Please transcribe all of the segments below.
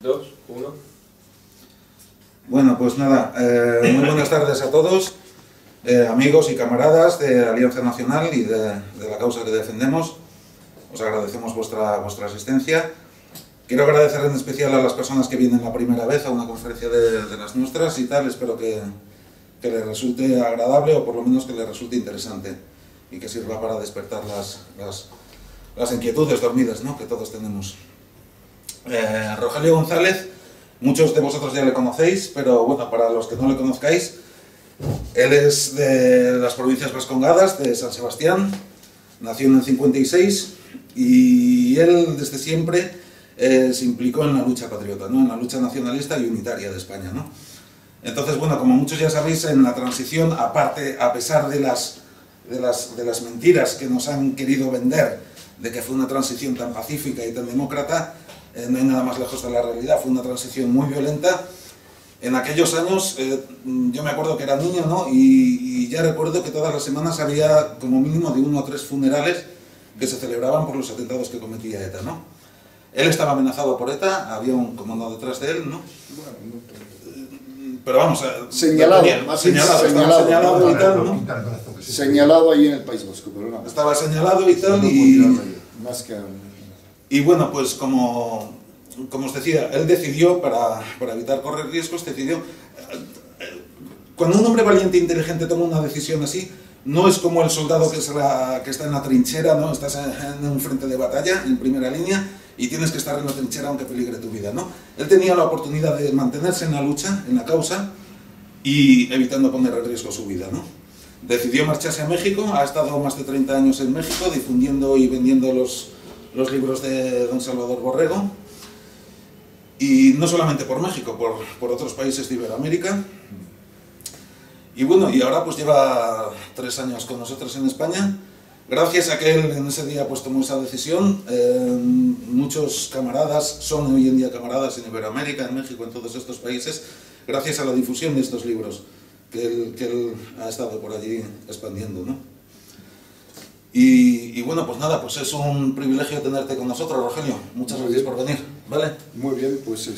2, 1. Bueno, pues nada, muy buenas tardes a todos, amigos y camaradas de Alianza Nacional y de la causa que defendemos. Os agradecemos vuestra asistencia. Quiero agradecer en especial a las personas que vienen la primera vez a una conferencia de las nuestras y tal. Espero que les resulte agradable o por lo menos que les resulte interesante y que sirva para despertar las inquietudes dormidas, ¿no?, que todos tenemos. Rogelio González, muchos de vosotros ya le conocéis, pero bueno, para los que no le conozcáis, él es de las provincias vascongadas, de San Sebastián, nació en el 56 y él desde siempre se implicó en la lucha patriota, ¿no?, en la lucha nacionalista y unitaria de España, ¿no? Entonces, bueno, como muchos ya sabéis, en la transición, aparte, a pesar de las mentiras que nos han querido vender, de que fue una transición tan pacífica y tan demócrata, no hay nada más lejos de la realidad. Fue una transición muy violenta. En aquellos años, yo me acuerdo que era niño, ¿no?, y ya recuerdo que todas las semanas había como mínimo de 1 o 3 funerales que se celebraban por los atentados que cometía ETA, ¿no? Él estaba amenazado por ETA, había un comando detrás de él, ¿no? Pero vamos, señalado y tal, ¿no? Señalado ahí en el País Vasco, pero no. Estaba señalado y tal, y bueno, pues como os decía, él decidió, para evitar correr riesgos, decidió... Cuando un hombre valiente e inteligente toma una decisión así, no es como el soldado que está en la trinchera, ¿no? Estás en un frente de batalla, en primera línea, y tienes que estar en la trinchera aunque peligre tu vida, ¿no? Él tenía la oportunidad de mantenerse en la lucha, en la causa, y evitando poner en riesgo su vida, ¿no? Decidió marcharse a México, ha estado más de 30 años en México, difundiendo y vendiendo los libros de don Salvador Borrego, y no solamente por México, por otros países de Iberoamérica. Y bueno, y ahora pues lleva 3 años con nosotros en España. Gracias a que él en ese día pues tomó esa decisión, muchos camaradas son hoy en día camaradas en Iberoamérica, en México, en todos estos países, gracias a la difusión de estos libros que él ha estado por allí expandiendo, ¿no? Y bueno, pues nada, pues es un privilegio tenerte con nosotros, Rogelio. Muchas gracias por venir, ¿vale? Muy bien, pues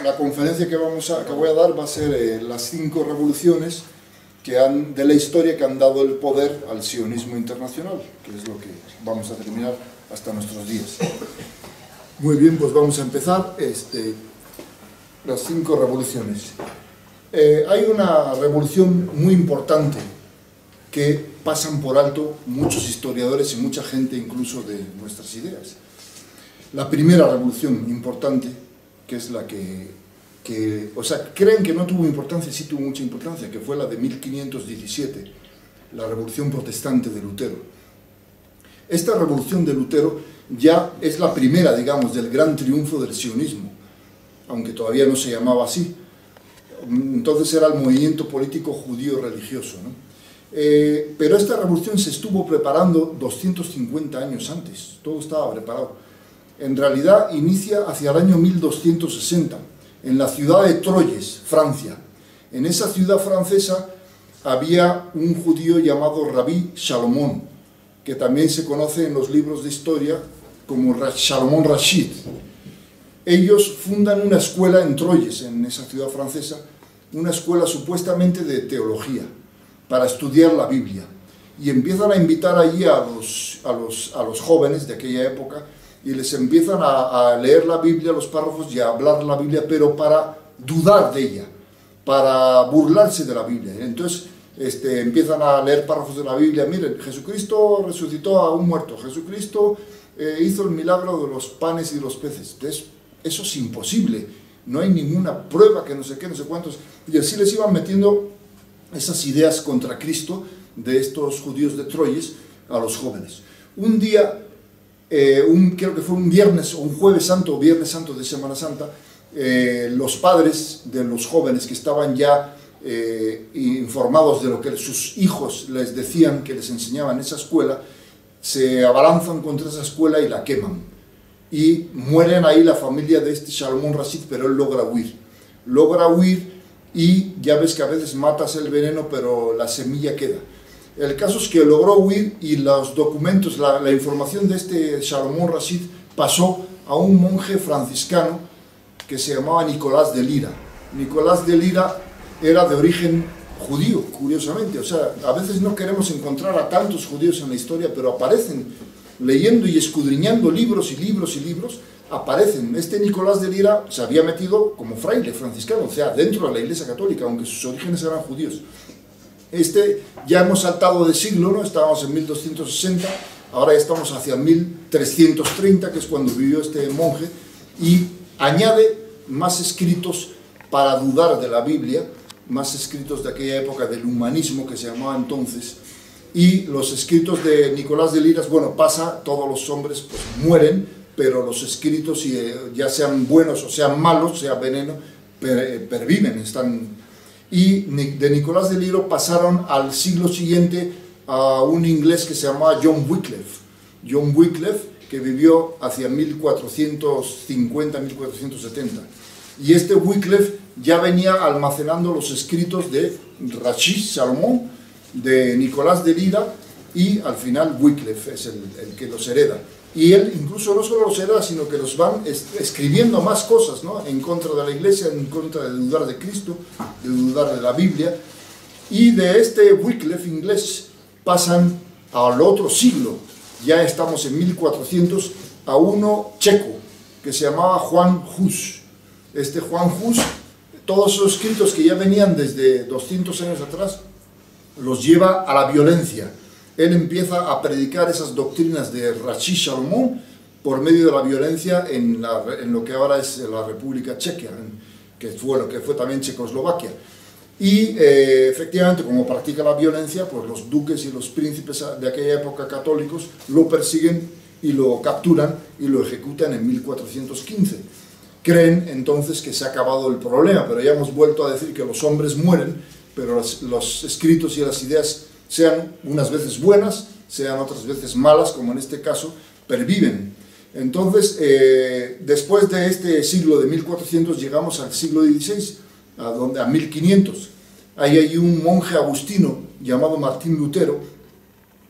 La conferencia que voy a dar va a ser las 5 revoluciones de la historia que han dado el poder al sionismo internacional, que es lo que vamos a terminar hasta nuestros días. Muy bien, pues vamos a empezar las 5 revoluciones. Hay una revolución muy importante que pasan por alto muchos historiadores y mucha gente incluso de nuestras ideas. La primera revolución importante, que es la o sea, creen que no tuvo importancia, sí tuvo mucha importancia, que fue la de 1517, la revolución protestante de Lutero. Esta revolución de Lutero ya es la primera, digamos, del gran triunfo del sionismo, aunque todavía no se llamaba así. Entonces era el movimiento político judío religioso, ¿no? Pero esta revolución se estuvo preparando 250 años antes, todo estaba preparado. En realidad inicia hacia el año 1260, en la ciudad de Troyes, Francia. En esa ciudad francesa había un judío llamado Rabí Salomón, que también se conoce en los libros de historia como Salomón Rashid. Ellos fundan una escuela en Troyes, en esa ciudad francesa, una escuela supuestamente de teología, para estudiar la Biblia. Y empiezan a invitar allí a los jóvenes de aquella época, y les empiezan a leer la Biblia, los párrafos, y a hablar la Biblia, pero para dudar de ella, para burlarse de la Biblia. Entonces empiezan a leer párrafos de la Biblia. Miren, Jesucristo resucitó a un muerto, Jesucristo hizo el milagro de los panes y de los peces. Entonces, eso es imposible, no hay ninguna prueba, que no sé qué, no sé cuántos. Y así les iban metiendo esas ideas contra Cristo de estos judíos de Troyes a los jóvenes. Un día, creo que fue un viernes o un jueves santo o viernes santo de Semana Santa, los padres de los jóvenes que estaban ya informados de lo que sus hijos les decían, que les enseñaban en esa escuela, se abalanzan contra esa escuela y la queman. Y mueren ahí la familia de este Salomón Rashid, pero él logra huir y ya ves que a veces matas el veneno pero la semilla queda. El caso es que logró huir y los documentos, la información de este Salomón Rashid pasó a un monje franciscano que se llamaba Nicolás de Lira. Nicolás de Lira era de origen judío, curiosamente. O sea, a veces no queremos encontrar a tantos judíos en la historia, pero aparecen leyendo y escudriñando libros y libros y libros, aparecen. Este Nicolás de Lira se había metido como fraile franciscano, o sea, dentro de la Iglesia Católica, aunque sus orígenes eran judíos. Ya hemos saltado de siglo, ¿no? Estábamos en 1260, ahora estamos hacia 1330, que es cuando vivió este monje, y añade más escritos para dudar de la Biblia, más escritos de aquella época del humanismo que se llamaba entonces, y los escritos de Nicolás de Lira, bueno, pasa, todos los hombres pues, mueren, pero los escritos, ya sean buenos o sean malos, sea veneno, perviven, están... Y de Nicolás de Lira pasaron al siglo siguiente a un inglés que se llamaba John Wycliffe. John Wycliffe, que vivió hacia 1450-1470. Y este Wycliffe ya venía almacenando los escritos de Rashid, Salomón, de Nicolás de Lira, y al final Wycliffe es el que los hereda. Y él incluso no solo los hereda, sino que los van escribiendo más cosas, ¿no? En contra de la Iglesia, en contra de dudar de Cristo, de dudar de la Biblia. Y de este Wycliffe inglés pasan al otro siglo, ya estamos en 1400, a uno checo, que se llamaba Juan Hus. Este Juan Hus, todos esos escritos que ya venían desde 200 años atrás, los lleva a la violencia. Él empieza a predicar esas doctrinas de Rashid Salomón por medio de la violencia en lo que ahora es la República Checa, que fue también Checoslovaquia. Y efectivamente, como practica la violencia, pues los duques y los príncipes de aquella época católicos lo persiguen y lo capturan y lo ejecutan en 1415. Creen entonces que se ha acabado el problema, pero ya hemos vuelto a decir que los hombres mueren, pero los escritos y las ideas, sean unas veces buenas, sean otras veces malas, como en este caso, perviven. Entonces, después de este siglo de 1400, llegamos al siglo XVI, a 1500. Ahí hay un monje agustino llamado Martín Lutero,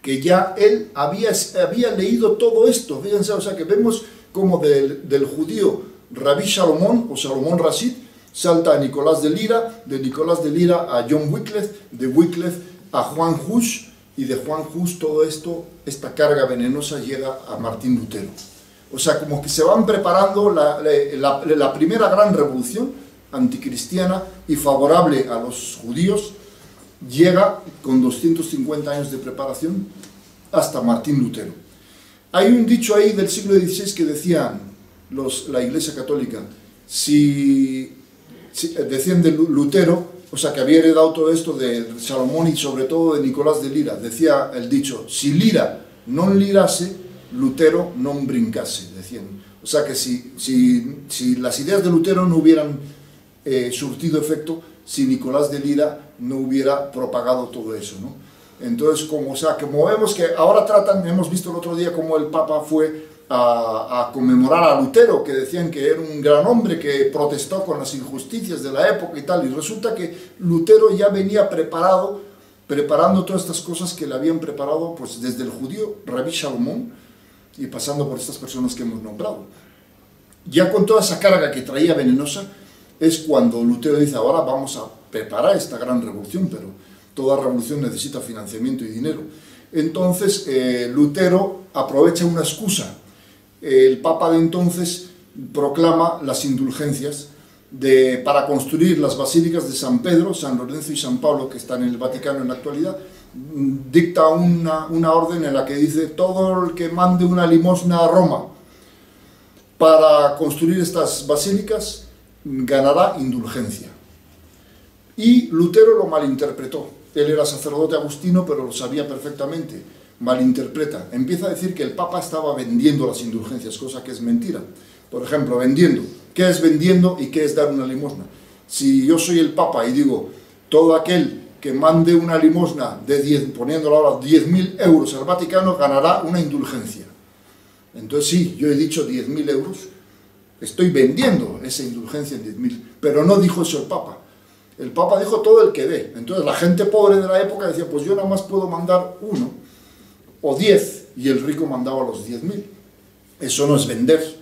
que ya él había leído todo esto. Fíjense, o sea, que vemos como del judío Rabí Salomón, o Salomón Rashid, salta a Nicolás de Lira, de Nicolás de Lira a John Wycliffe, de Wycliffe a Juan Hus, y de Juan Hus todo esto, esta carga venenosa llega a Martín Lutero. O sea, como que se van preparando la primera gran revolución anticristiana y favorable a los judíos, llega con 250 años de preparación hasta Martín Lutero. Hay un dicho ahí del siglo XVI que decían la Iglesia Católica, decían de Lutero, o sea, que había heredado todo esto de Salomón y sobre todo de Nicolás de Lira. Decía el dicho, si Lira non lirase, Lutero non brincase, decían. O sea, que si las ideas de Lutero no hubieran surtido efecto, si Nicolás de Lira no hubiera propagado todo eso, ¿no? Entonces, como vemos que ahora hemos visto el otro día cómo el Papa fue a conmemorar a Lutero, que decían que era un gran hombre que protestó con las injusticias de la época y tal, y resulta que Lutero ya venía preparando todas estas cosas que le habían preparado pues desde el judío Rabí Salomón y pasando por estas personas que hemos nombrado. Ya con toda esa carga que traía venenosa es cuando Lutero dice, ahora vamos a preparar esta gran revolución, pero toda revolución necesita financiamiento y dinero. Entonces Lutero aprovecha una excusa. El Papa de entonces proclama las indulgencias para construir las basílicas de San Pedro, San Lorenzo y San Pablo, que están en el Vaticano en la actualidad. Dicta una orden en la que dice, todo el que mande una limosna a Roma para construir estas basílicas ganará indulgencia. Y Lutero lo malinterpretó. Él era sacerdote agustino, pero lo sabía perfectamente. Malinterpreta, empieza a decir que el Papa estaba vendiendo las indulgencias, cosa que es mentira. Por ejemplo, vendiendo. ¿Qué es vendiendo y qué es dar una limosna? Si yo soy el Papa y digo, todo aquel que mande una limosna poniéndolo ahora 10.000 euros al Vaticano, ganará una indulgencia. Entonces sí, yo he dicho 10.000 euros, estoy vendiendo esa indulgencia en 10.000, pero no dijo eso el Papa. El Papa dijo todo el que dé. Entonces la gente pobre de la época decía, pues yo nada más puedo mandar 1 o 10, y el rico mandaba los 10.000. Eso no es vender,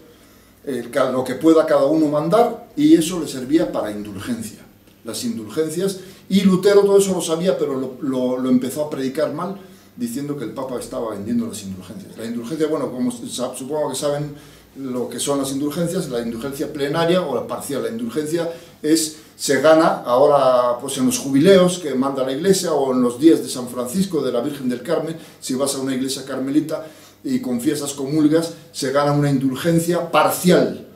lo que pueda cada uno mandar, y eso le servía para indulgencia. Las indulgencias, y Lutero todo eso lo sabía, pero lo empezó a predicar mal, diciendo que el Papa estaba vendiendo las indulgencias. La indulgencia, bueno, como supongo que saben lo que son las indulgencias, la indulgencia plenaria o la parcial. La indulgencia se gana ahora pues en los jubileos que manda la Iglesia, o en los días de San Francisco, de la Virgen del Carmen. Si vas a una iglesia carmelita y confiesas, comulgas, se gana una indulgencia parcial.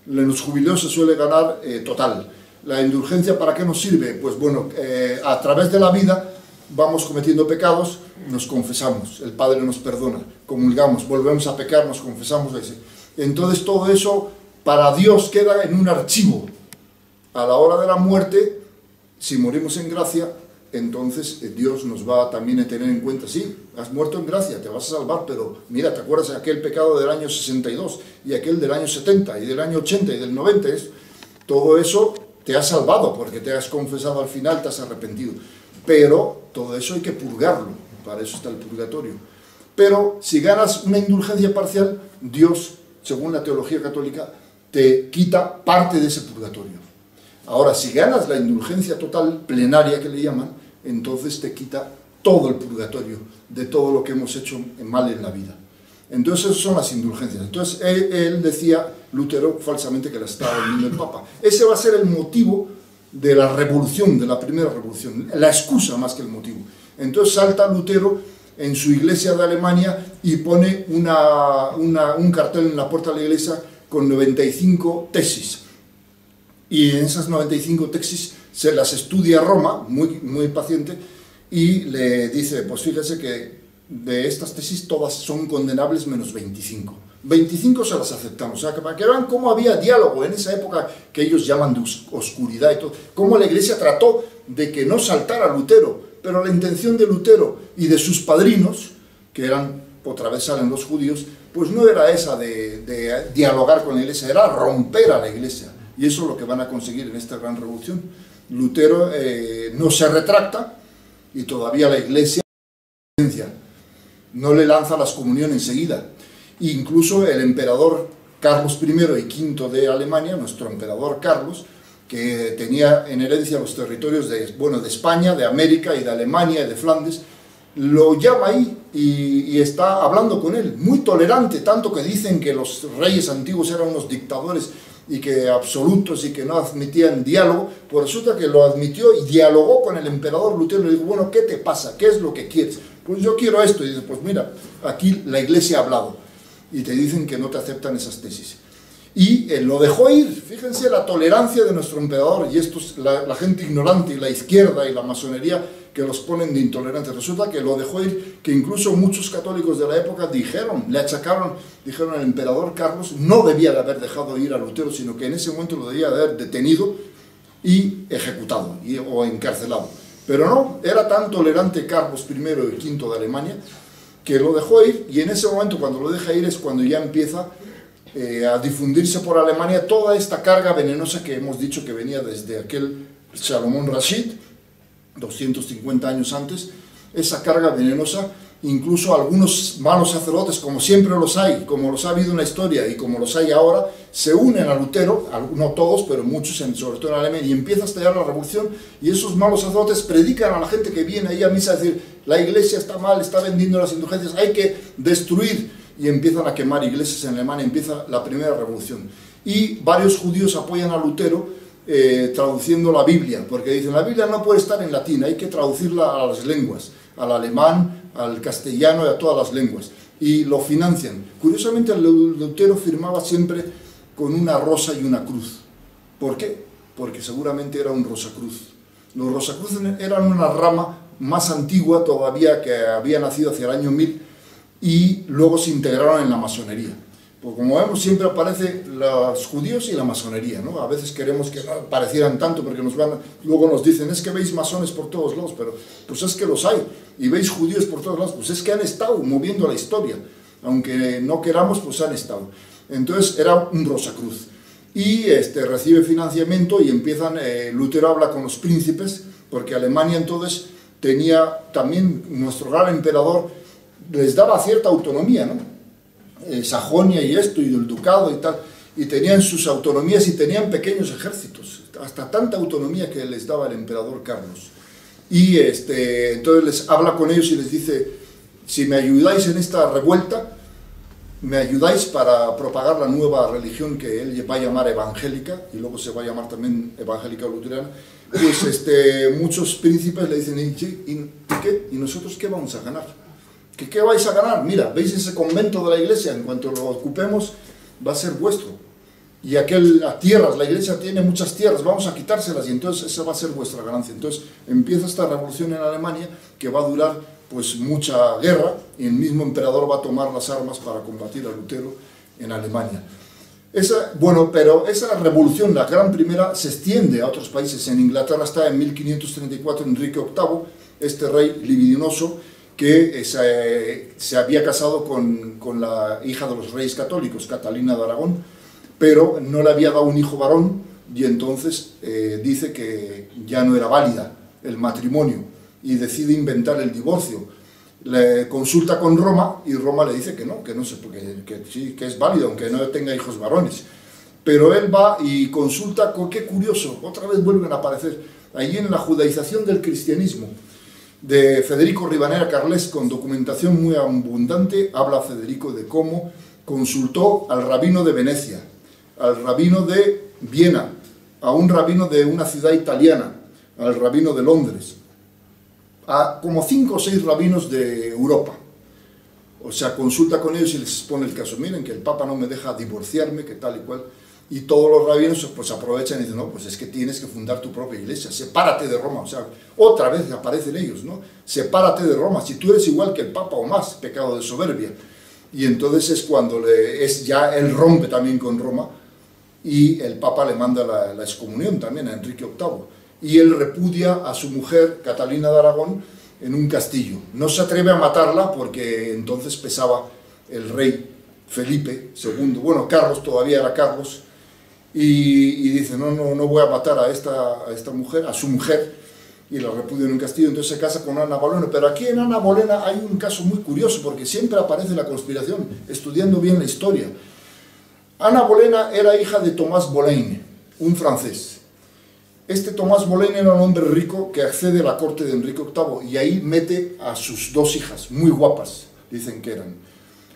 En los jubileos se suele ganar total. ¿La indulgencia para qué nos sirve? Pues bueno, a través de la vida vamos cometiendo pecados, nos confesamos, el Padre nos perdona, comulgamos, volvemos a pecar, nos confesamos. Entonces todo eso para Dios queda en un archivo. A la hora de la muerte, si morimos en gracia, entonces Dios nos va también a tener en cuenta, sí, has muerto en gracia, te vas a salvar, pero mira, ¿te acuerdas de aquel pecado del año 62 y aquel del año 70 y del año 80 y del 90? Todo eso te ha salvado porque te has confesado al final, te has arrepentido. Pero todo eso hay que purgarlo, para eso está el purgatorio. Pero si ganas una indulgencia parcial, Dios, según la teología católica, te quita parte de ese purgatorio. Ahora, si ganas la indulgencia total, plenaria que le llaman, entonces te quita todo el purgatorio de todo lo que hemos hecho mal en la vida. Entonces, esas son las indulgencias. Entonces, él decía, Lutero, falsamente, que la estaba vendiendo el Papa. Ese va a ser el motivo de la revolución, de la primera revolución, la excusa más que el motivo. Entonces salta Lutero en su iglesia de Alemania y pone un cartel en la puerta de la iglesia con 95 tesis. Y en esas 95 tesis se las estudia Roma, muy paciente, y le dice, pues fíjese que de estas tesis todas son condenables menos 25. 25 se las aceptamos, o sea, para que vean cómo había diálogo en esa época que ellos llaman de oscuridad y todo, cómo la iglesia trató de que no saltara Lutero, pero la intención de Lutero y de sus padrinos, que eran, otra vez salen los judíos, pues no era esa de dialogar con la iglesia, era romper a la iglesia, y eso es lo que van a conseguir en esta gran revolución. Lutero no se retracta, y todavía la iglesia no le lanza las comuniones enseguida. Incluso el emperador Carlos I y V de Alemania, nuestro emperador Carlos, que tenía en herencia los territorios de España, de América y de Alemania y de Flandes, lo llama ahí y está hablando con él, muy tolerante, tanto que dicen que los reyes antiguos eran unos dictadores y que absolutos y que no admitían diálogo. Pues resulta que lo admitió y dialogó con el emperador Lutero y le dijo, bueno, ¿qué te pasa? ¿Qué es lo que quieres? Pues yo quiero esto. Y dice, pues mira, aquí la iglesia ha hablado y te dicen que no te aceptan esas tesis. Y él lo dejó ir. Fíjense la tolerancia de nuestro emperador, y esto es la gente ignorante y la izquierda y la masonería que los ponen de intolerantes. Resulta que lo dejó ir, que incluso muchos católicos de la época le achacaron, dijeron, el emperador Carlos no debía de haber dejado ir a Lutero, sino que en ese momento lo debía de haber detenido y ejecutado o encarcelado. Pero no, era tan tolerante Carlos I y V de Alemania que lo dejó ir, y en ese momento, cuando lo deja ir, es cuando ya empieza a difundirse por Alemania toda esta carga venenosa que hemos dicho que venía desde aquel Salomón Rashid, 250 años antes. Esa carga venenosa, incluso algunos malos sacerdotes, como siempre los hay, como los ha habido en la historia y como los hay ahora, se unen a Lutero, no todos, pero muchos, sobre todo en Alemania, y empieza a estallar la revolución, y esos malos sacerdotes predican a la gente que viene ahí a misa a decir, la iglesia está mal, está vendiendo las indulgencias, hay que destruir, y empiezan a quemar iglesias en Alemania, empieza la primera revolución. Y varios judíos apoyan a Lutero traduciendo la Biblia, porque dicen, la Biblia no puede estar en latín, hay que traducirla a las lenguas, al alemán, al castellano y a todas las lenguas, y lo financian. Curiosamente, Lutero firmaba siempre con una rosa y una cruz. ¿Por qué? Porque seguramente era un rosacruz. Los rosacruces eran una rama más antigua todavía, que había nacido hacia el año 1000, y luego se integraron en la masonería. Pues como vemos, siempre aparecen los judíos y la masonería, ¿no? A veces queremos que no parecieran tanto, porque luego nos dicen, es que veis masones por todos lados, pero pues es que los hay, y veis judíos por todos lados, pues es que han estado moviendo la historia, aunque no queramos, pues han estado. Entonces era un rosacruz. y recibe financiamiento y empiezan, Lutero habla con los príncipes, porque Alemania entonces tenía también, nuestro gran emperador les daba cierta autonomía, ¿no? Sajonia y esto, y el ducado y tal, y tenían sus autonomías y tenían pequeños ejércitos, hasta tanta autonomía que les daba el emperador Carlos. Y entonces les habla con ellos y les dice, si me ayudáis en esta revuelta, me ayudáis para propagar la nueva religión que él va a llamar evangélica, y luego se va a llamar también evangélica luterana, pues muchos príncipes le dicen, ¿y qué? ¿Y nosotros qué vamos a ganar? ¿Qué vais a ganar? Mira, ¿veis ese convento de la iglesia? En cuanto lo ocupemos, va a ser vuestro. Y las tierras, la iglesia tiene muchas tierras, vamos a quitárselas y entonces esa va a ser vuestra ganancia. Entonces empieza esta revolución en Alemania que va a durar pues mucha guerra, y el mismo emperador va a tomar las armas para combatir a Lutero en Alemania. Pero esa revolución, la gran primera, se extiende a otros países. En Inglaterra está en 1534 Enrique VIII, este rey libidinoso, que se había casado con la hija de los reyes católicos, Catalina de Aragón, pero no le había dado un hijo varón, y entonces dice que ya no era válida el matrimonio, y decide inventar el divorcio. Le consulta con Roma, y Roma le dice que no sé, que sí, que es válido, aunque no tenga hijos varones. Pero él va y consulta, qué curioso, otra vez vuelven a aparecer, allí en la judaización del cristianismo, de Federico Rivadeneyra Carles, con documentación muy abundante, habla Federico de cómo consultó al rabino de Venecia, al rabino de Viena, a un rabino de una ciudad italiana, al rabino de Londres, a como 5 o 6 rabinos de Europa. O sea, consulta con ellos y les expone el caso. Miren, que el Papa no me deja divorciarme, que tal y cual. Y todos los rabinos pues aprovechan y dicen, no, pues es que tienes que fundar tu propia iglesia, sepárate de Roma. O sea, otra vez aparecen ellos, ¿no? Sepárate de Roma, si tú eres igual que el Papa o más, pecado de soberbia. Y entonces es cuando ya él rompe también con Roma, y el Papa le manda la excomunión también a Enrique VIII. Y él repudia a su mujer, Catalina de Aragón, en un castillo. No se atreve a matarla porque entonces pesaba el rey Felipe II, bueno, Carlos, todavía era Carlos, y dice, no voy a matar a esta mujer, a su mujer, y la repudia en un castillo. Entonces se casa con Ana Bolena. Pero aquí en Ana Bolena hay un caso muy curioso, porque siempre aparece la conspiración, estudiando bien la historia. Ana Bolena era hija de Tomás Bolaine, un francés. Este Tomás Bolaine era un hombre rico que accede a la corte de Enrique VIII, y ahí mete a sus 2 hijas, muy guapas, dicen que eran.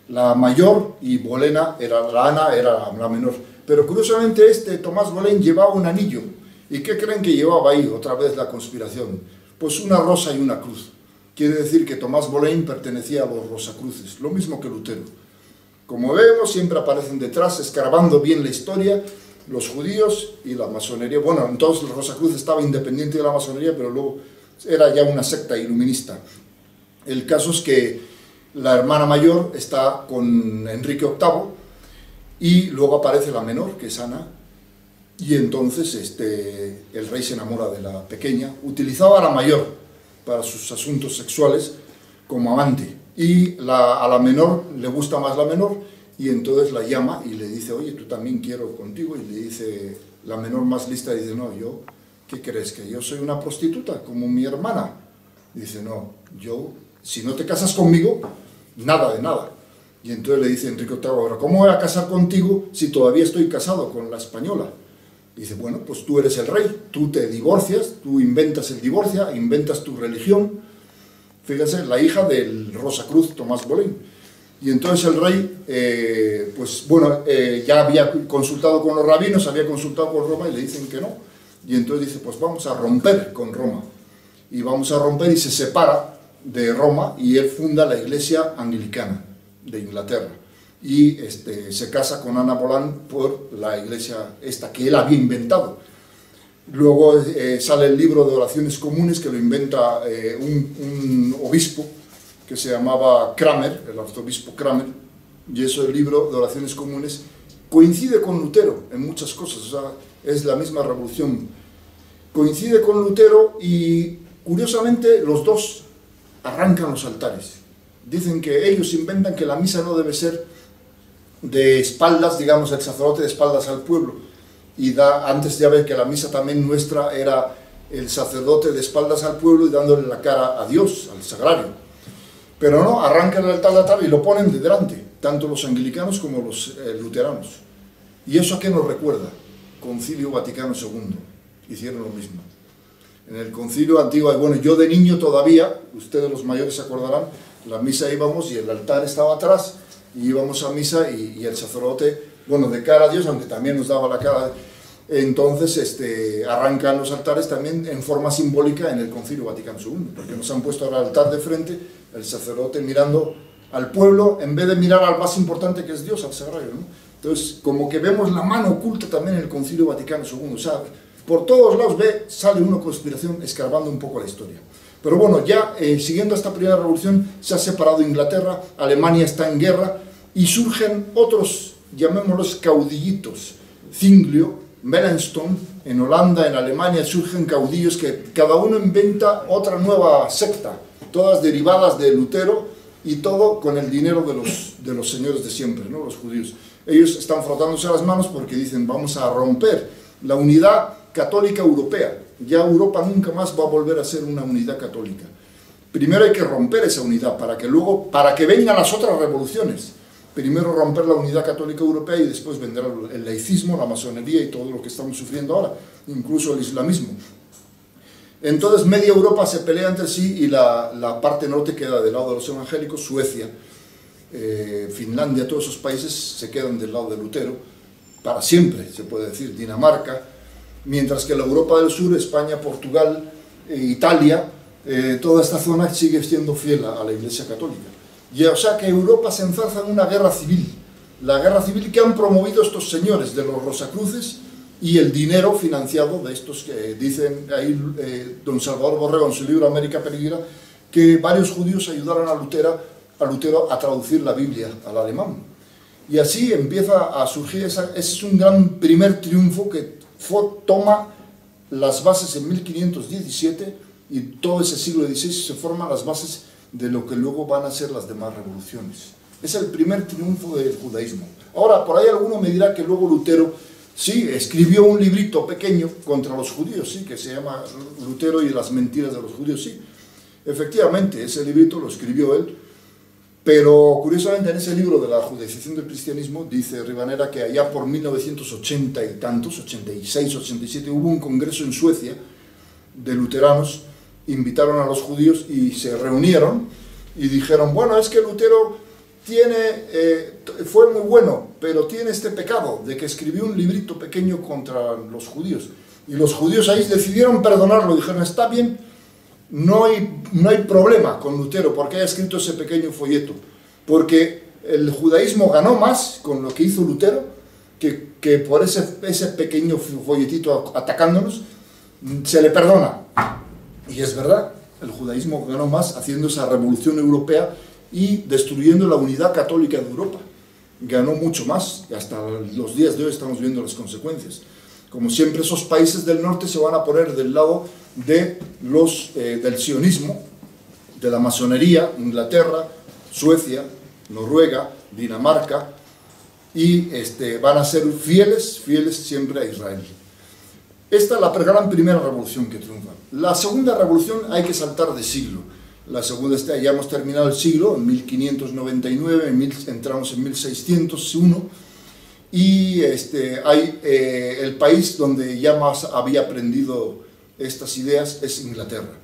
La mayor, y Bolena, Ana era la menor. Pero curiosamente Tomás Bolaine llevaba un anillo. ¿Y qué creen que llevaba ahí? Otra vez la conspiración. Pues una rosa y una cruz. Quiere decir que Tomás Bolaine pertenecía a los Rosacruces, lo mismo que Lutero. Como vemos, siempre aparecen detrás, escarbando bien la historia, los judíos y la masonería. Bueno, entonces los Rosacruces estaba independiente de la masonería, pero luego era ya una secta iluminista. El caso es que la hermana mayor está con Enrique VIII, y luego aparece la menor, que es Ana, y entonces el rey se enamora de la pequeña. Utilizaba a la mayor para sus asuntos sexuales como amante, y a la menor le gusta más la menor, y entonces la llama y le dice, oye, tú también quiero contigo. Y le dice, la menor más lista, dice, no, ¿qué crees? ¿Que yo soy una prostituta como mi hermana? Dice, no, si no te casas conmigo, nada de nada. Y entonces le dice Enrique VIII, ahora, ¿cómo voy a casar contigo si todavía estoy casado con la española? Dice, bueno, pues tú eres el rey, tú te divorcias, tú inventas el divorcio, inventas tu religión. Fíjense, la hija del Rosacruz, Tomás Bolaine. Y entonces el rey, ya había consultado con los rabinos, había consultado con Roma, y le dicen que no. Y entonces dice, pues vamos a romper con Roma. Y vamos a romper, y se separa de Roma, y él funda la iglesia anglicana de Inglaterra. Y se casa con Ana Boleyn por la iglesia esta que él había inventado. Luego sale el libro de oraciones comunes, que lo inventa un obispo que se llamaba Cranmer, el arzobispo Cranmer, y eso, el libro de oraciones comunes, coincide con Lutero en muchas cosas. O sea, es la misma revolución. Coincide con Lutero, y curiosamente los dos arrancan los altares. Dicen que ellos inventan que la misa no debe ser de espaldas, digamos, el sacerdote de espaldas al pueblo, y antes ya ven que la misa también nuestra era el sacerdote de espaldas al pueblo y dándole la cara a Dios, al sagrario. Pero no, arrancan el altar y lo ponen de delante, tanto los anglicanos como los luteranos. ¿Y eso a qué nos recuerda? Concilio Vaticano II, hicieron lo mismo. En el concilio antiguo, bueno, yo de niño todavía, ustedes los mayores se acordarán, la misa íbamos y el altar estaba atrás, y íbamos a misa y el sacerdote, bueno, de cara a Dios, aunque también nos daba la cara, entonces arrancan los altares también en forma simbólica en el Concilio Vaticano II, porque nos han puesto el altar de frente, el sacerdote mirando al pueblo, en vez de mirar al más importante que es Dios, al sagrario, ¿no? Entonces, como que vemos la mano oculta también en el Concilio Vaticano II, o sea, por todos lados sale una conspiración escarbando un poco la historia. Pero bueno, ya siguiendo esta primera revolución, se ha separado Inglaterra, Alemania está en guerra, y surgen otros, llamémoslos caudillitos, Zwinglio, Melanchthon, en Holanda, en Alemania, surgen caudillos que cada uno inventa otra nueva secta, todas derivadas de Lutero, y todo con el dinero de los señores de siempre, ¿no? Los judíos. Ellos están frotándose las manos porque dicen, vamos a romper la unidad católica europea. Ya Europa nunca más va a volver a ser una unidad católica. Primero hay que romper esa unidad para que vengan las otras revoluciones. Primero romper la unidad católica europea y después vendrá el laicismo, la masonería y todo lo que estamos sufriendo ahora, incluso el islamismo. Entonces media Europa se pelea entre sí y la parte norte queda del lado de los evangélicos, Suecia, Finlandia, todos esos países se quedan del lado de Lutero, para siempre, se puede decir, Dinamarca, mientras que la Europa del Sur, España, Portugal, Italia, toda esta zona sigue siendo fiel a la Iglesia Católica. Y, o sea que Europa se enzarza en una guerra civil, la guerra civil que han promovido estos señores de los Rosacruces y el dinero financiado de estos que dicen ahí don Salvador Borrego en su libro América Peregrina, que varios judíos ayudaron a Lutero a traducir la Biblia al alemán. Y así empieza a surgir, ese es un gran primer triunfo que toma las bases en 1517 y todo ese siglo XVI se forman las bases de lo que luego van a ser las demás revoluciones. Es el primer triunfo del judaísmo. Ahora, por ahí alguno me dirá que luego Lutero, sí, escribió un librito pequeño contra los judíos, sí, que se llama Lutero y las mentiras de los judíos, sí. Efectivamente, ese librito lo escribió él, pero curiosamente en ese libro de la judaización del cristianismo, dice Rivanera que allá por 1980 y tantos, 86, 87, hubo un congreso en Suecia de luteranos, invitaron a los judíos y se reunieron y dijeron, bueno, es que Lutero fue muy bueno, pero tiene este pecado de que escribió un librito pequeño contra los judíos. Y los judíos ahí decidieron perdonarlo, dijeron, está bien, no hay problema con Lutero porque haya escrito ese pequeño folleto, porque el judaísmo ganó más con lo que hizo Lutero que por ese pequeño folletito atacándonos, se le perdona. Y es verdad, el judaísmo ganó más haciendo esa revolución europea y destruyendo la unidad católica de Europa. Ganó mucho más, y hasta los días de hoy estamos viendo las consecuencias. Como siempre, esos países del norte se van a poner del lado de del sionismo, de la masonería, Inglaterra, Suecia, Noruega, Dinamarca, y van a ser fieles siempre a Israel. Esta es la gran primera revolución que triunfa. La segunda revolución hay que saltar de siglo. La segunda, ya hemos terminado el siglo, en 1599, entramos en 1601, y el país donde ya más había aprendido estas ideas es Inglaterra.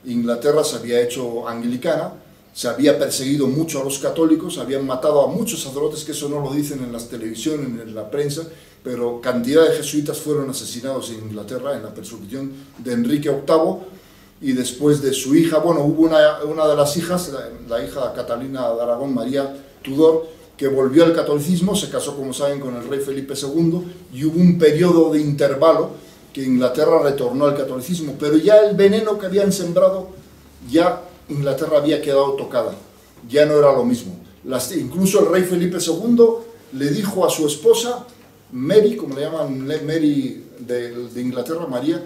Inglaterra se había hecho anglicana, se había perseguido mucho a los católicos, habían matado a muchos sacerdotes, que eso no lo dicen en las televisiones, en la prensa, pero cantidad de jesuitas fueron asesinados en Inglaterra en la persecución de Enrique VIII, y después de su hija, bueno, hubo una de las hijas, la hija Catalina de Aragón, María Tudor, que volvió al catolicismo, se casó, como saben, con el rey Felipe II, y hubo un periodo de intervalo que Inglaterra retornó al catolicismo, pero ya el veneno que habían sembrado, ya Inglaterra había quedado tocada, ya no era lo mismo. Incluso el rey Felipe II le dijo a su esposa, Mary, como le llaman, Mary de Inglaterra, María,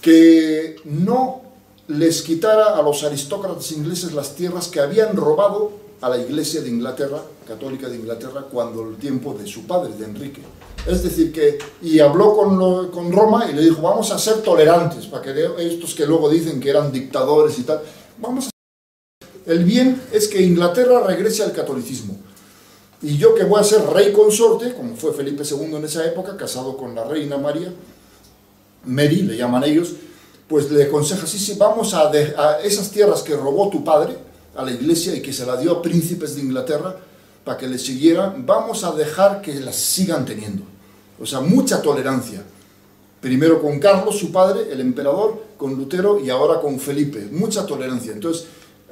que no les quitara a los aristócratas ingleses las tierras que habían robado a la Iglesia de Inglaterra, católica de Inglaterra, cuando el tiempo de su padre, de Enrique. Es decir, y habló con Roma y le dijo, vamos a ser tolerantes, para que estos que luego dicen que eran dictadores y tal, vamos a ser... El bien es que Inglaterra regrese al catolicismo. Y yo, que voy a ser rey consorte, como fue Felipe II en esa época, casado con la reina María, Mary, le llaman ellos, pues le aconseja, sí, vamos a esas tierras que robó tu padre a la iglesia y que se la dio a príncipes de Inglaterra para que le siguieran, vamos a dejar que las sigan teniendo. O sea, mucha tolerancia. Primero con Carlos, su padre, el emperador, con Lutero y ahora con Felipe. Mucha tolerancia. Entonces,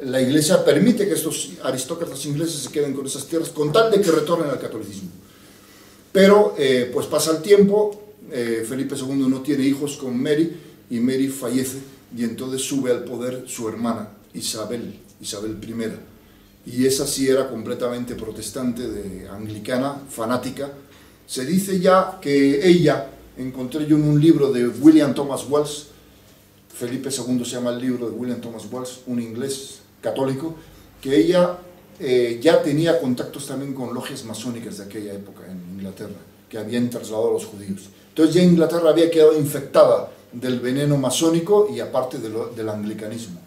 la iglesia permite que estos aristócratas ingleses se queden con esas tierras con tal de que retornen al catolicismo. Pero, pues pasa el tiempo, Felipe II no tiene hijos con Mary y Mary fallece y entonces sube al poder su hermana Isabel I. Y esa sí era completamente protestante, anglicana, fanática. Se dice ya que ella, encontré yo en un libro de William Thomas Walsh, Felipe II se llama el libro de William Thomas Walsh, un inglés católico, que ella ya tenía contactos también con logias masónicas de aquella época en Inglaterra, que habían trasladado a los judíos. Entonces ya Inglaterra había quedado infectada del veneno masónico y aparte del anglicanismo.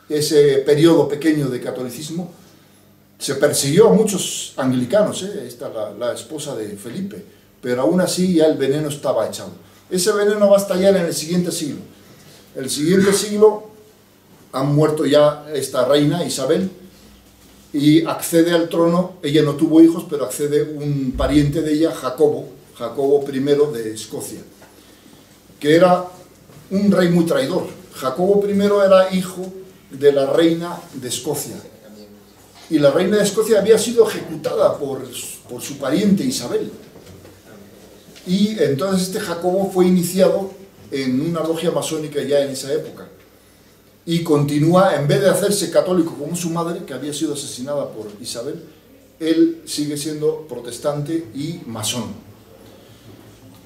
Ese periodo pequeño de catolicismo se persiguió a muchos anglicanos, esta la esposa de Felipe, pero aún así ya el veneno estaba echado. Ese veneno va a estallar en el siguiente siglo. El siguiente siglo ha muerto ya esta reina Isabel y accede al trono, ella no tuvo hijos, pero accede un pariente de ella, Jacobo I de Escocia, que era un rey muy traidor. Jacobo I era hijo de la reina de Escocia, y la reina de Escocia había sido ejecutada por su pariente Isabel, y entonces este Jacobo fue iniciado en una logia masónica ya en esa época, y continúa, en vez de hacerse católico como su madre, que había sido asesinada por Isabel, él sigue siendo protestante y masón.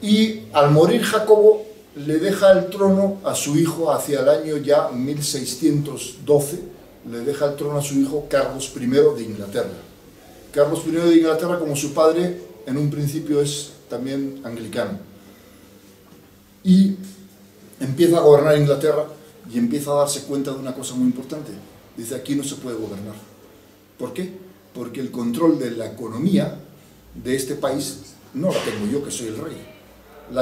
Y al morir Jacobo, le deja el trono a su hijo hacia el año ya 1612, le deja el trono a su hijo Carlos I de Inglaterra. Carlos I de Inglaterra, como su padre, en un principio es también anglicano. Y empieza a gobernar Inglaterra y empieza a darse cuenta de una cosa muy importante. Dice, aquí no se puede gobernar. ¿Por qué? Porque el control de la economía de este país no la tengo yo, que soy el rey.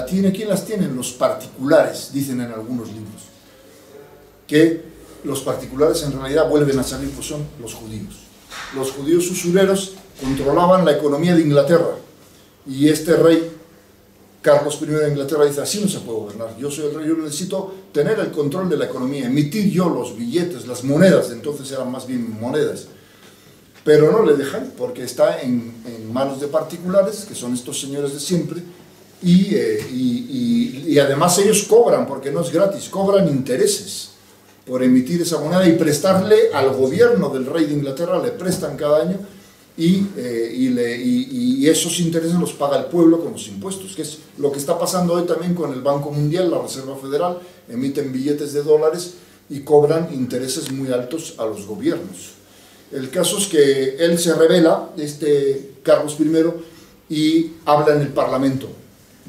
¿Quién las tienen? Los particulares, dicen en algunos libros. Que los particulares en realidad vuelven a salir, pues son los judíos. Los judíos usureros controlaban la economía de Inglaterra. Y este rey, Carlos I de Inglaterra, dice, así no se puede gobernar. Yo soy el rey, yo necesito tener el control de la economía, emitir yo los billetes, las monedas, entonces eran más bien monedas. Pero no le dejan, porque está en manos de particulares, que son estos señores de siempre, y además ellos cobran, porque no es gratis, cobran intereses por emitir esa moneda y prestarle al gobierno del rey de Inglaterra, le prestan cada año, y esos intereses los paga el pueblo con los impuestos, que es lo que está pasando hoy también con el Banco Mundial, la Reserva Federal, emiten billetes de dólares y cobran intereses muy altos a los gobiernos. El caso es que él se rebela, Carlos I, y habla en el Parlamento.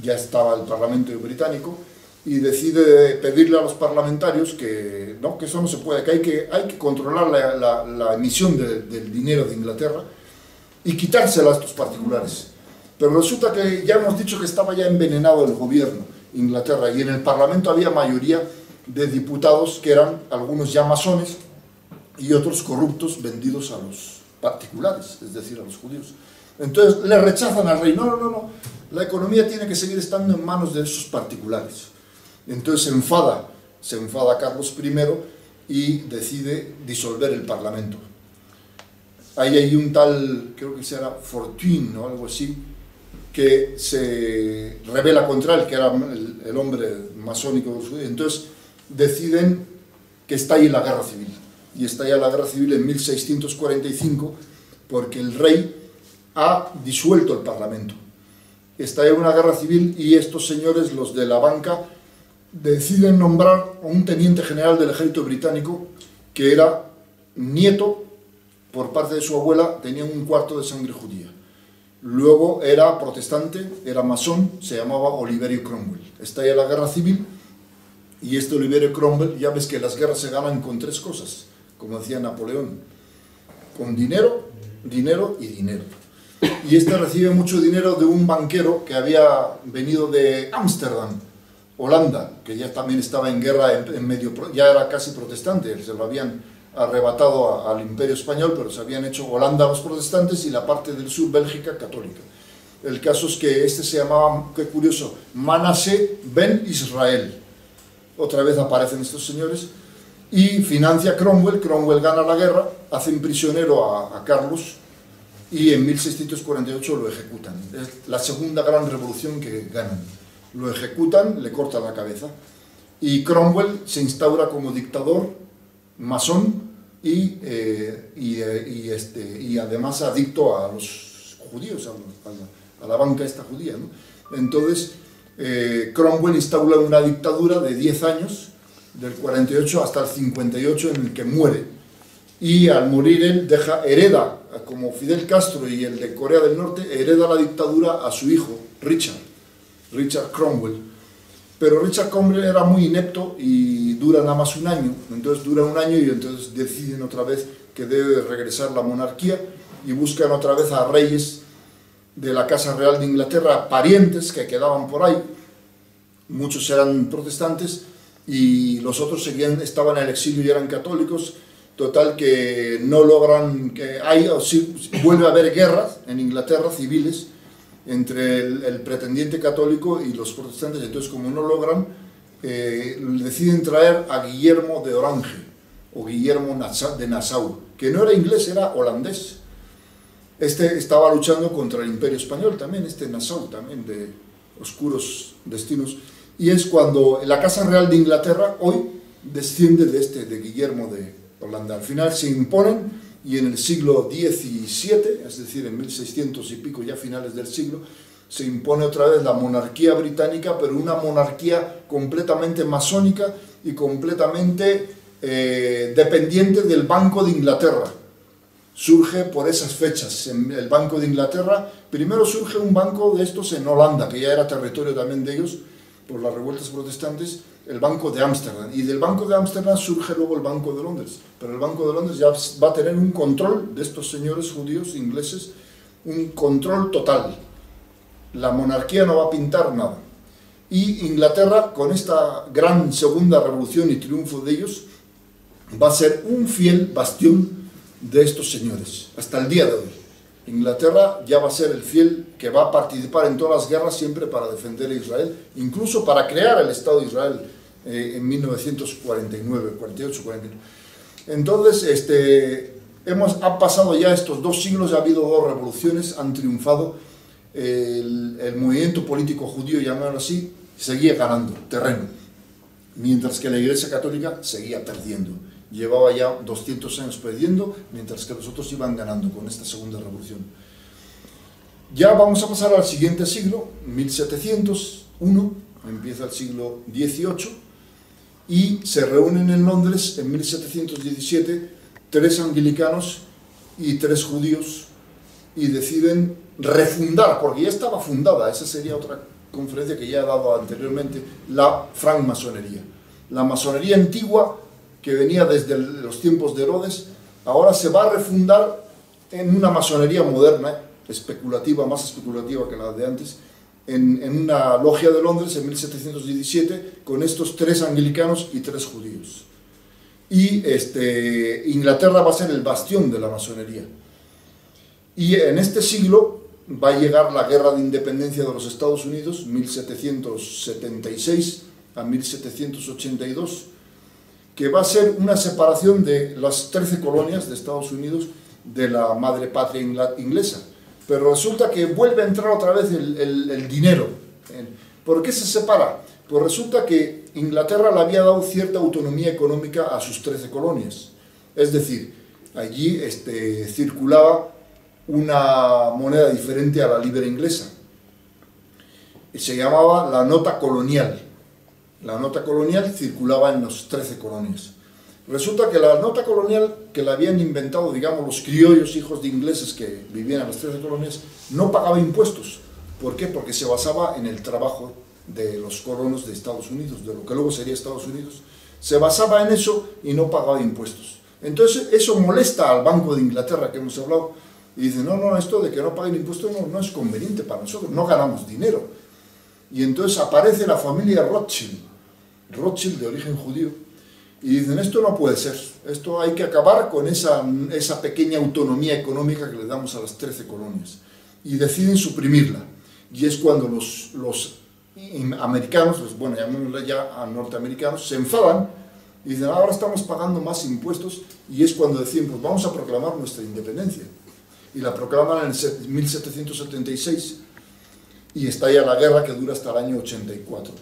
Ya estaba el Parlamento británico, y decide pedirle a los parlamentarios que eso no se puede, que hay que controlar la emisión del dinero de Inglaterra y quitársela a estos particulares. Pero resulta que ya hemos dicho que estaba ya envenenado el gobierno de Inglaterra, y en el Parlamento había mayoría de diputados que eran algunos ya masones y otros corruptos vendidos a los particulares, es decir, a los judíos. Entonces le rechazan al rey, no, la economía tiene que seguir estando en manos de esos particulares. Entonces se enfada Carlos I y decide disolver el Parlamento. Ahí hay un tal, creo que será Fortuyn o algo así, que se rebela contra él, que era el hombre masónico de los judíos. Entonces deciden que estalle la guerra civil. Y estalla la guerra civil en 1645 porque el rey ha disuelto el Parlamento. Estalla una guerra civil y estos señores, los de la banca, deciden nombrar a un teniente general del ejército británico que era nieto, por parte de su abuela, tenía un cuarto de sangre judía. Luego era protestante, era masón, se llamaba Oliverio Cromwell. Estalla la guerra civil y este Oliverio Cromwell, ya ves que las guerras se ganan con tres cosas, como decía Napoleón, con dinero, dinero y dinero. Y este recibe mucho dinero de un banquero que había venido de Ámsterdam, Holanda, que ya también estaba en guerra, ya era casi protestante, se lo habían arrebatado al Imperio Español, pero se habían hecho Holanda los protestantes y la parte del sur, Bélgica, católica. El caso es que este se llamaba, qué curioso, Manasseh ben Israel. Otra vez aparecen estos señores y financia Cromwell. Cromwell gana la guerra, hacen prisionero a Carlos y en 1648 lo ejecutan. Es la segunda gran revolución que ganan. Lo ejecutan, le cortan la cabeza y Cromwell se instaura como dictador, masón y además adicto a los judíos, a la banca esta judía, ¿no? Entonces Cromwell instaura una dictadura de 10 años, del 48 hasta el 58, en el que muere, y al morir él hereda, como Fidel Castro y el de Corea del Norte, hereda la dictadura a su hijo, Richard Cromwell. Pero Richard Cromwell era muy inepto y dura nada más un año, entonces dura un año y entonces deciden otra vez que debe regresar la monarquía y buscan otra vez a reyes de la Casa Real de Inglaterra, parientes que quedaban por ahí, muchos eran protestantes y los otros estaban en el exilio y eran católicos. Total que no logran, vuelve a haber guerras en Inglaterra, civiles, entre el pretendiente católico y los protestantes. Entonces, como no logran, deciden traer a Guillermo de Orange, o Guillermo de Nassau, que no era inglés, era holandés. Este estaba luchando contra el Imperio Español también, Nassau también, de oscuros destinos. Y es cuando la Casa Real de Inglaterra hoy desciende de Guillermo de Holanda. Al final se imponen y en el siglo XVII, es decir, en 1600 y pico, ya finales del siglo, se impone otra vez la monarquía británica, pero una monarquía completamente masónica y completamente dependiente del Banco de Inglaterra. Surge por esas fechas el Banco de Inglaterra. Primero surge un banco de estos en Holanda, que ya era territorio también de ellos por las revueltas protestantes, el Banco de Ámsterdam, y del Banco de Ámsterdam surge luego el Banco de Londres, pero el Banco de Londres ya va a tener un control de estos señores judíos ingleses, un control total. La monarquía no va a pintar nada. Y Inglaterra, con esta gran segunda revolución y triunfo de ellos, va a ser un fiel bastión de estos señores, hasta el día de hoy. Inglaterra ya va a ser el fiel que va a participar en todas las guerras siempre para defender a Israel, incluso para crear el Estado de Israel en 1949, 48, 49. Entonces, han pasado ya estos 2 siglos, ha habido 2 revoluciones, han triunfado, el movimiento político judío, llamémoslo así, seguía ganando terreno, mientras que la Iglesia Católica seguía perdiendo. Llevaba ya 200 años perdiendo, mientras que los otros iban ganando con esta segunda revolución. Ya vamos a pasar al siguiente siglo, 1701, empieza el siglo XVIII, y se reúnen en Londres en 1717 3 anglicanos y 3 judíos y deciden refundar, porque ya estaba fundada, esa sería otra conferencia que ya he dado anteriormente, la francmasonería. La masonería antigua, que venía desde los tiempos de Herodes, ahora se va a refundar en una masonería moderna, especulativa, más especulativa que la de antes, en una logia de Londres en 1717, con estos 3 anglicanos y 3 judíos. Y Inglaterra va a ser el bastión de la masonería. Y en este siglo va a llegar la Guerra de Independencia de los Estados Unidos, 1776 a 1782, que va a ser una separación de las 13 colonias de Estados Unidos de la madre patria inglesa. Pero resulta que vuelve a entrar otra vez el dinero. ¿Por qué se separa? Pues resulta que Inglaterra le había dado cierta autonomía económica a sus 13 colonias. Es decir, allí circulaba una moneda diferente a la libra inglesa. Se llamaba la nota colonial. La nota colonial circulaba en las 13 colonias. Resulta que la nota colonial que la habían inventado, digamos, los criollos hijos de ingleses que vivían en las 13 colonias, no pagaba impuestos. ¿Por qué? Porque se basaba en el trabajo de los colonos de Estados Unidos, de lo que luego sería Estados Unidos. Se basaba en eso y no pagaba impuestos. Entonces eso molesta al Banco de Inglaterra que hemos hablado y dice, no, esto de que no paguen impuestos no es conveniente para nosotros, no ganamos dinero. Y entonces aparece la familia Rothschild de origen judío, y dicen, esto no puede ser, esto hay que acabar con esa pequeña autonomía económica que le damos a las 13 colonias. Y deciden suprimirla. Y es cuando los americanos, bueno, llamémosle ya a norteamericanos, se enfadan y dicen, ahora estamos pagando más impuestos, y es cuando deciden, pues vamos a proclamar nuestra independencia. Y la proclaman en 1776, y estalla la guerra que dura hasta el año 84.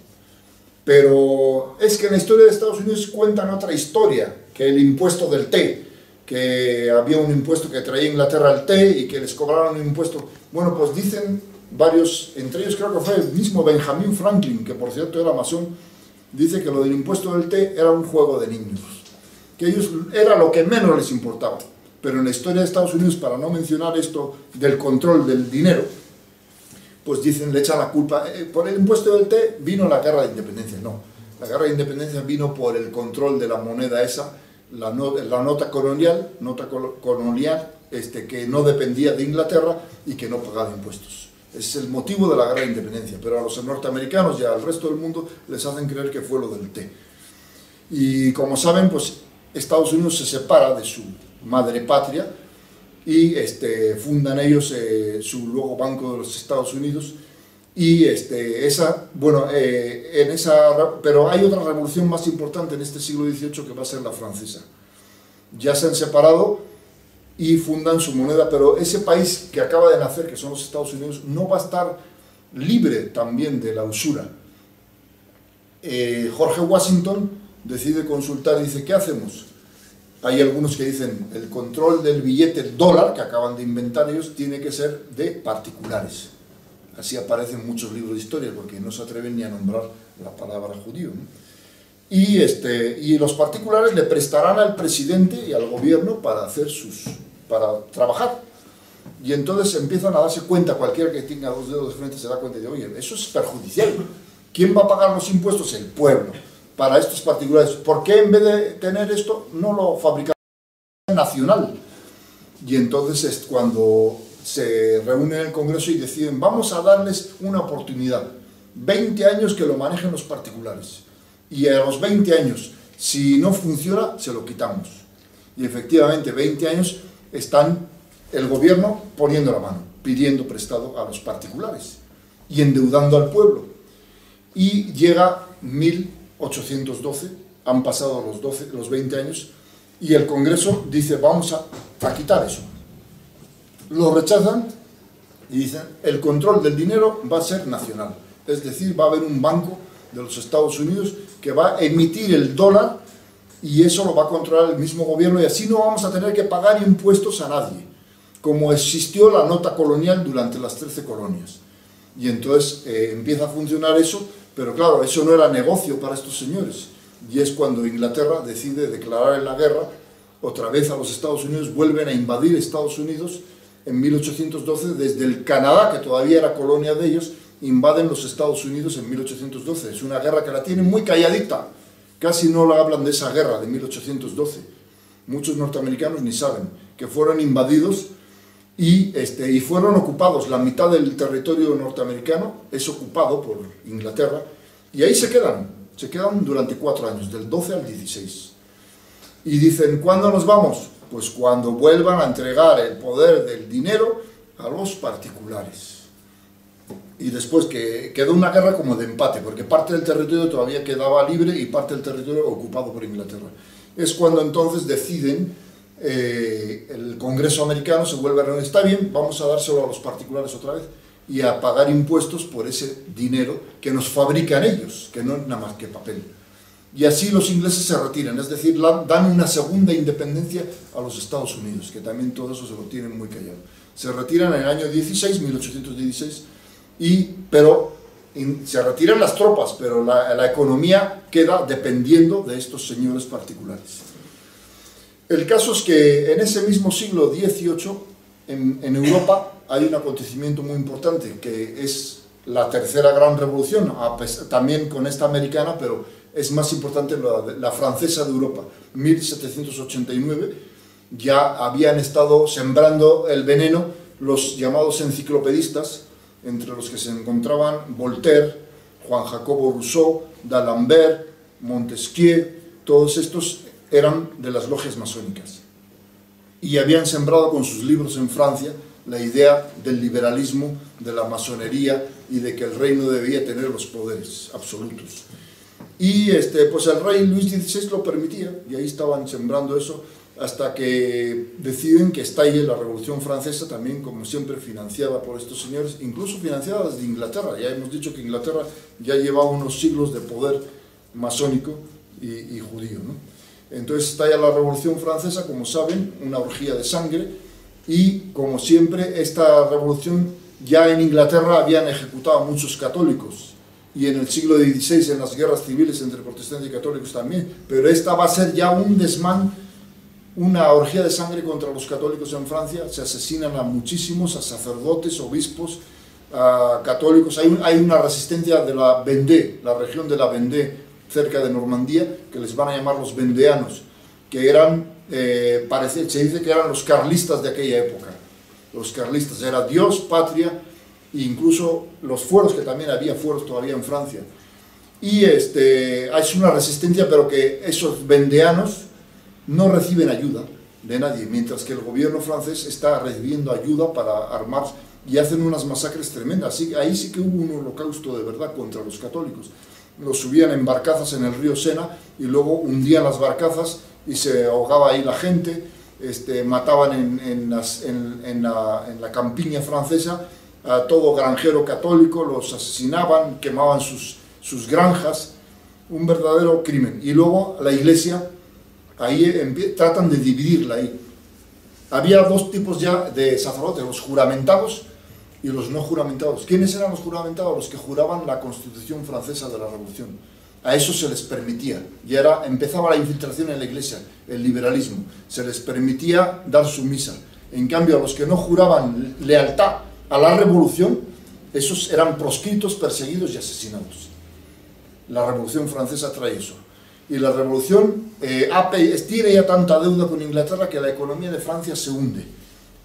Pero es que en la historia de Estados Unidos cuentan otra historia, que el impuesto del té, que había un impuesto que traía Inglaterra al té y que les cobraron un impuesto. Bueno, pues dicen varios, entre ellos creo que fue el mismo Benjamin Franklin, que por cierto era masón, dice que lo del impuesto del té era un juego de niños, que ellos era lo que menos les importaba. Pero en la historia de Estados Unidos, para no mencionar esto del control del dinero, pues dicen, le echan la culpa, por el impuesto del té vino la guerra de independencia. No, la guerra de independencia vino por el control de la moneda esa, la nota colonial, que no dependía de Inglaterra y que no pagaba impuestos. Ese es el motivo de la guerra de independencia, pero a los norteamericanos y al resto del mundo les hacen creer que fue lo del té. Y como saben, pues Estados Unidos se separa de su madre patria, y fundan ellos su luego Banco de los Estados Unidos, y pero hay otra revolución más importante en este siglo XVIII que va a ser la francesa. Ya se han separado y fundan su moneda, pero ese país que acaba de nacer, que son los Estados Unidos, no va a estar libre también de la usura. George Washington decide consultar y dice, ¿qué hacemos? Hay algunos que dicen, el control del billete dólar, que acaban de inventar ellos, tiene que ser de particulares. Así aparecen muchos libros de historia, porque no se atreven ni a nombrar la palabra judío, ¿no? Y los particulares le prestarán al presidente y al gobierno para trabajar. Y entonces empiezan a darse cuenta, cualquiera que tenga dos dedos de frente se da cuenta de, oye, eso es perjudicial. ¿Quién va a pagar los impuestos? El pueblo. Para estos particulares, ¿por qué en vez de tener esto no lo fabrican nacional? Y entonces es cuando se reúnen en el Congreso y deciden, vamos a darles una oportunidad, 20 años que lo manejen los particulares, y a los 20 años, si no funciona, se lo quitamos. Y efectivamente, 20 años están el gobierno poniendo la mano, pidiendo prestado a los particulares y endeudando al pueblo. Y llega 1812, han pasado los 20 años, y el Congreso dice, vamos a quitar eso. Lo rechazan y dicen, el control del dinero va a ser nacional. Es decir, va a haber un banco de los Estados Unidos que va a emitir el dólar, y eso lo va a controlar el mismo gobierno, y así no vamos a tener que pagar impuestos a nadie, como existió la nota colonial durante las 13 colonias. Y entonces empieza a funcionar eso. Pero claro, eso no era negocio para estos señores, y es cuando Inglaterra decide declarar la guerra otra vez a los Estados Unidos. Vuelven a invadir Estados Unidos en 1812, desde el Canadá, que todavía era colonia de ellos, invaden los Estados Unidos en 1812. Es una guerra que la tienen muy calladita, casi no la hablan de esa guerra de 1812. Muchos norteamericanos ni saben que fueron invadidos y fueron ocupados. La mitad del territorio norteamericano es ocupado por Inglaterra, y ahí se quedan durante 4 años, del 12 al 16. Y dicen, ¿cuándo nos vamos? Pues cuando vuelvan a entregar el poder del dinero a los particulares. Y después que quedó una guerra como de empate, porque parte del territorio todavía quedaba libre y parte del territorio ocupado por Inglaterra. Es cuando entonces deciden, el Congreso americano se vuelve a reunir, está bien, vamos a dárselo a los particulares otra vez, y a pagar impuestos por ese dinero que nos fabrican ellos, que no es nada más que papel. Y así los ingleses se retiran, es decir, dan una segunda independencia a los Estados Unidos, que también todo eso se lo tienen muy callado. Se retiran en el año 1816, se retiran las tropas, pero la economía queda dependiendo de estos señores particulares. El caso es que en ese mismo siglo XVIII, en Europa, hay un acontecimiento muy importante, que es la tercera gran revolución, también con esta americana, pero es más importante la francesa de Europa. 1789, ya habían estado sembrando el veneno los llamados enciclopedistas, entre los que se encontraban Voltaire, Juan Jacobo Rousseau, d'Alembert, Montesquieu. Todos estos eran de las logias masónicas y habían sembrado con sus libros en Francia la idea del liberalismo, de la masonería y de que el reino debía tener los poderes absolutos. Y pues el rey Luis XVI lo permitía, y ahí estaban sembrando eso, hasta que deciden que estalle la Revolución Francesa, también como siempre financiada por estos señores, incluso financiada desde Inglaterra. Ya hemos dicho que Inglaterra ya llevaba unos siglos de poder masónico y judío, ¿no? Entonces estalla la Revolución Francesa, como saben, una orgía de sangre, y como siempre esta revolución, ya en Inglaterra habían ejecutado a muchos católicos, y en el siglo XVI en las guerras civiles entre protestantes y católicos también, pero esta va a ser ya un desmán, una orgía de sangre contra los católicos en Francia. Se asesinan a muchísimos, a sacerdotes, obispos, a católicos. Hay una resistencia de la Vendée, la región de la Vendée, cerca de Normandía, que les van a llamar los vendeanos, que eran, se dice que eran los carlistas de aquella época. Los carlistas, era Dios, patria, e incluso los fueros, que también había fueros todavía en Francia. Y es una resistencia, pero que esos vendeanos no reciben ayuda de nadie, mientras que el gobierno francés está recibiendo ayuda para armar, y hacen unas masacres tremendas. Ahí sí que hubo un holocausto de verdad contra los católicos. Los subían en barcazas en el río Sena y luego hundían las barcazas y se ahogaba ahí la gente. Mataban en la campiña francesa a todo granjero católico, los asesinaban, quemaban sus granjas, un verdadero crimen. Y luego la iglesia, ahí tratan de dividirla ahí. Había dos tipos ya de sacerdotes, los juramentados y los no juramentados. ¿Quiénes eran los juramentados? Los que juraban la Constitución francesa de la Revolución. A eso se les permitía, y empezaba la infiltración en la iglesia, el liberalismo. Se les permitía dar su misa. En cambio, a los que no juraban lealtad a la Revolución, esos eran proscritos, perseguidos y asesinados. La Revolución Francesa trae eso. Y la Revolución tiene ya tanta deuda con Inglaterra que la economía de Francia se hunde.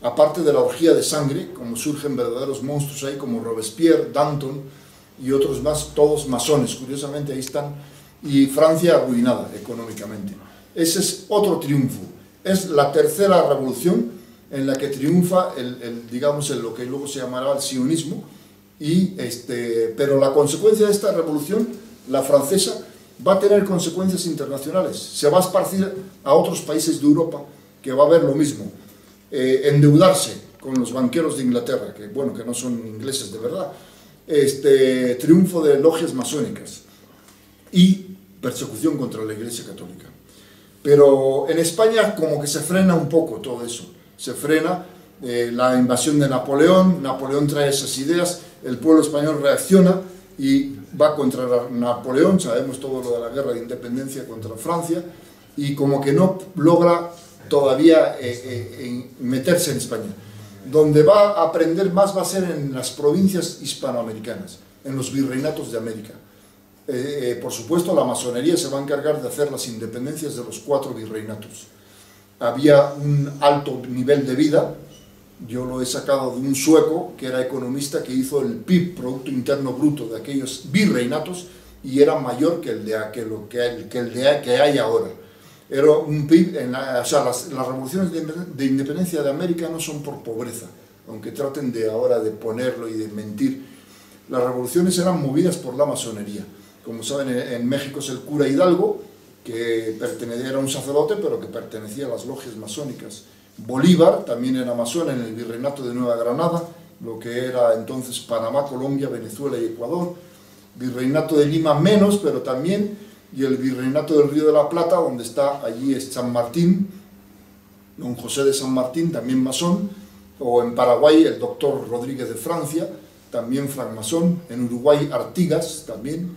Aparte de la orgía de sangre, como surgen verdaderos monstruos ahí como Robespierre, Danton y otros más, todos masones, curiosamente ahí están, y Francia arruinada económicamente. Ese es otro triunfo. Es la tercera revolución en la que triunfa digamos, lo que luego se llamará el sionismo, pero la consecuencia de esta revolución, la francesa, va a tener consecuencias internacionales. Se va a esparcir a otros países de Europa, que va a haber lo mismo. Endeudarse con los banqueros de Inglaterra, que bueno, que no son ingleses de verdad, triunfo de logias masónicas y persecución contra la Iglesia Católica. Pero en España como que se frena un poco todo eso, se frena la invasión de Napoleón. Napoleón trae esas ideas, el pueblo español reacciona y va contra Napoleón. Sabemos todo lo de la guerra de independencia contra Francia, y como que no logra todavía meterse en España. Donde va a aprender más va a ser en las provincias hispanoamericanas, en los virreinatos de América. Por supuesto, la masonería se va a encargar de hacer las independencias de los 4 virreinatos. Había un alto nivel de vida. Yo lo he sacado de un sueco que era economista, que hizo el PIB, Producto Interno Bruto, de aquellos virreinatos, y era mayor que el que hay ahora. Era un PIB, las revoluciones de independencia de América no son por pobreza, aunque traten ahora de ponerlo y de mentir. Las revoluciones eran movidas por la masonería. Como saben, en México es el cura Hidalgo, que era un sacerdote, pero que pertenecía a las logias masónicas. Bolívar también era masón en el virreinato de Nueva Granada, lo que era entonces Panamá, Colombia, Venezuela y Ecuador. Virreinato de Lima menos, pero también, y el virreinato del Río de la Plata, donde está allí es San Martín, don José de San Martín, también masón, o en Paraguay el doctor Rodríguez de Francia, también francmasón, en Uruguay Artigas también.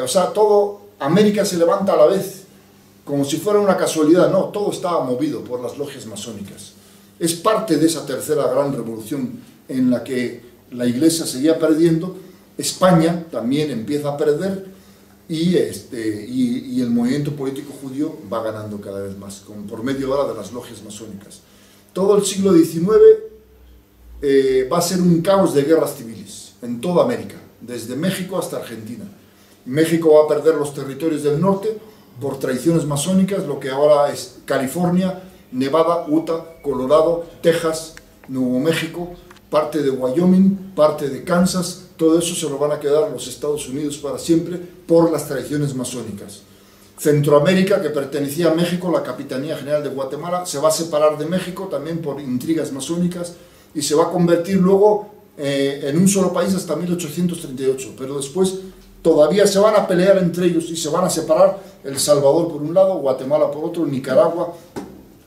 O sea, todo América se levanta a la vez, como si fuera una casualidad. No, todo estaba movido por las logias masónicas. Es parte de esa tercera gran revolución en la que la Iglesia seguía perdiendo, España también empieza a perder y el movimiento político judío va ganando cada vez más, por medio ahora de las logias masónicas. Todo el siglo XIX va a ser un caos de guerras civiles en toda América, desde México hasta Argentina. México va a perder los territorios del norte por traiciones masónicas, lo que ahora es California, Nevada, Utah, Colorado, Texas, Nuevo México, parte de Wyoming, parte de Kansas. Todo eso se lo van a quedar los Estados Unidos para siempre por las traiciones masónicas. Centroamérica, que pertenecía a México, la Capitanía General de Guatemala, se va a separar de México también por intrigas masónicas y se va a convertir luego en un solo país hasta 1838, pero después todavía se van a pelear entre ellos y se van a separar El Salvador por un lado, Guatemala por otro, Nicaragua,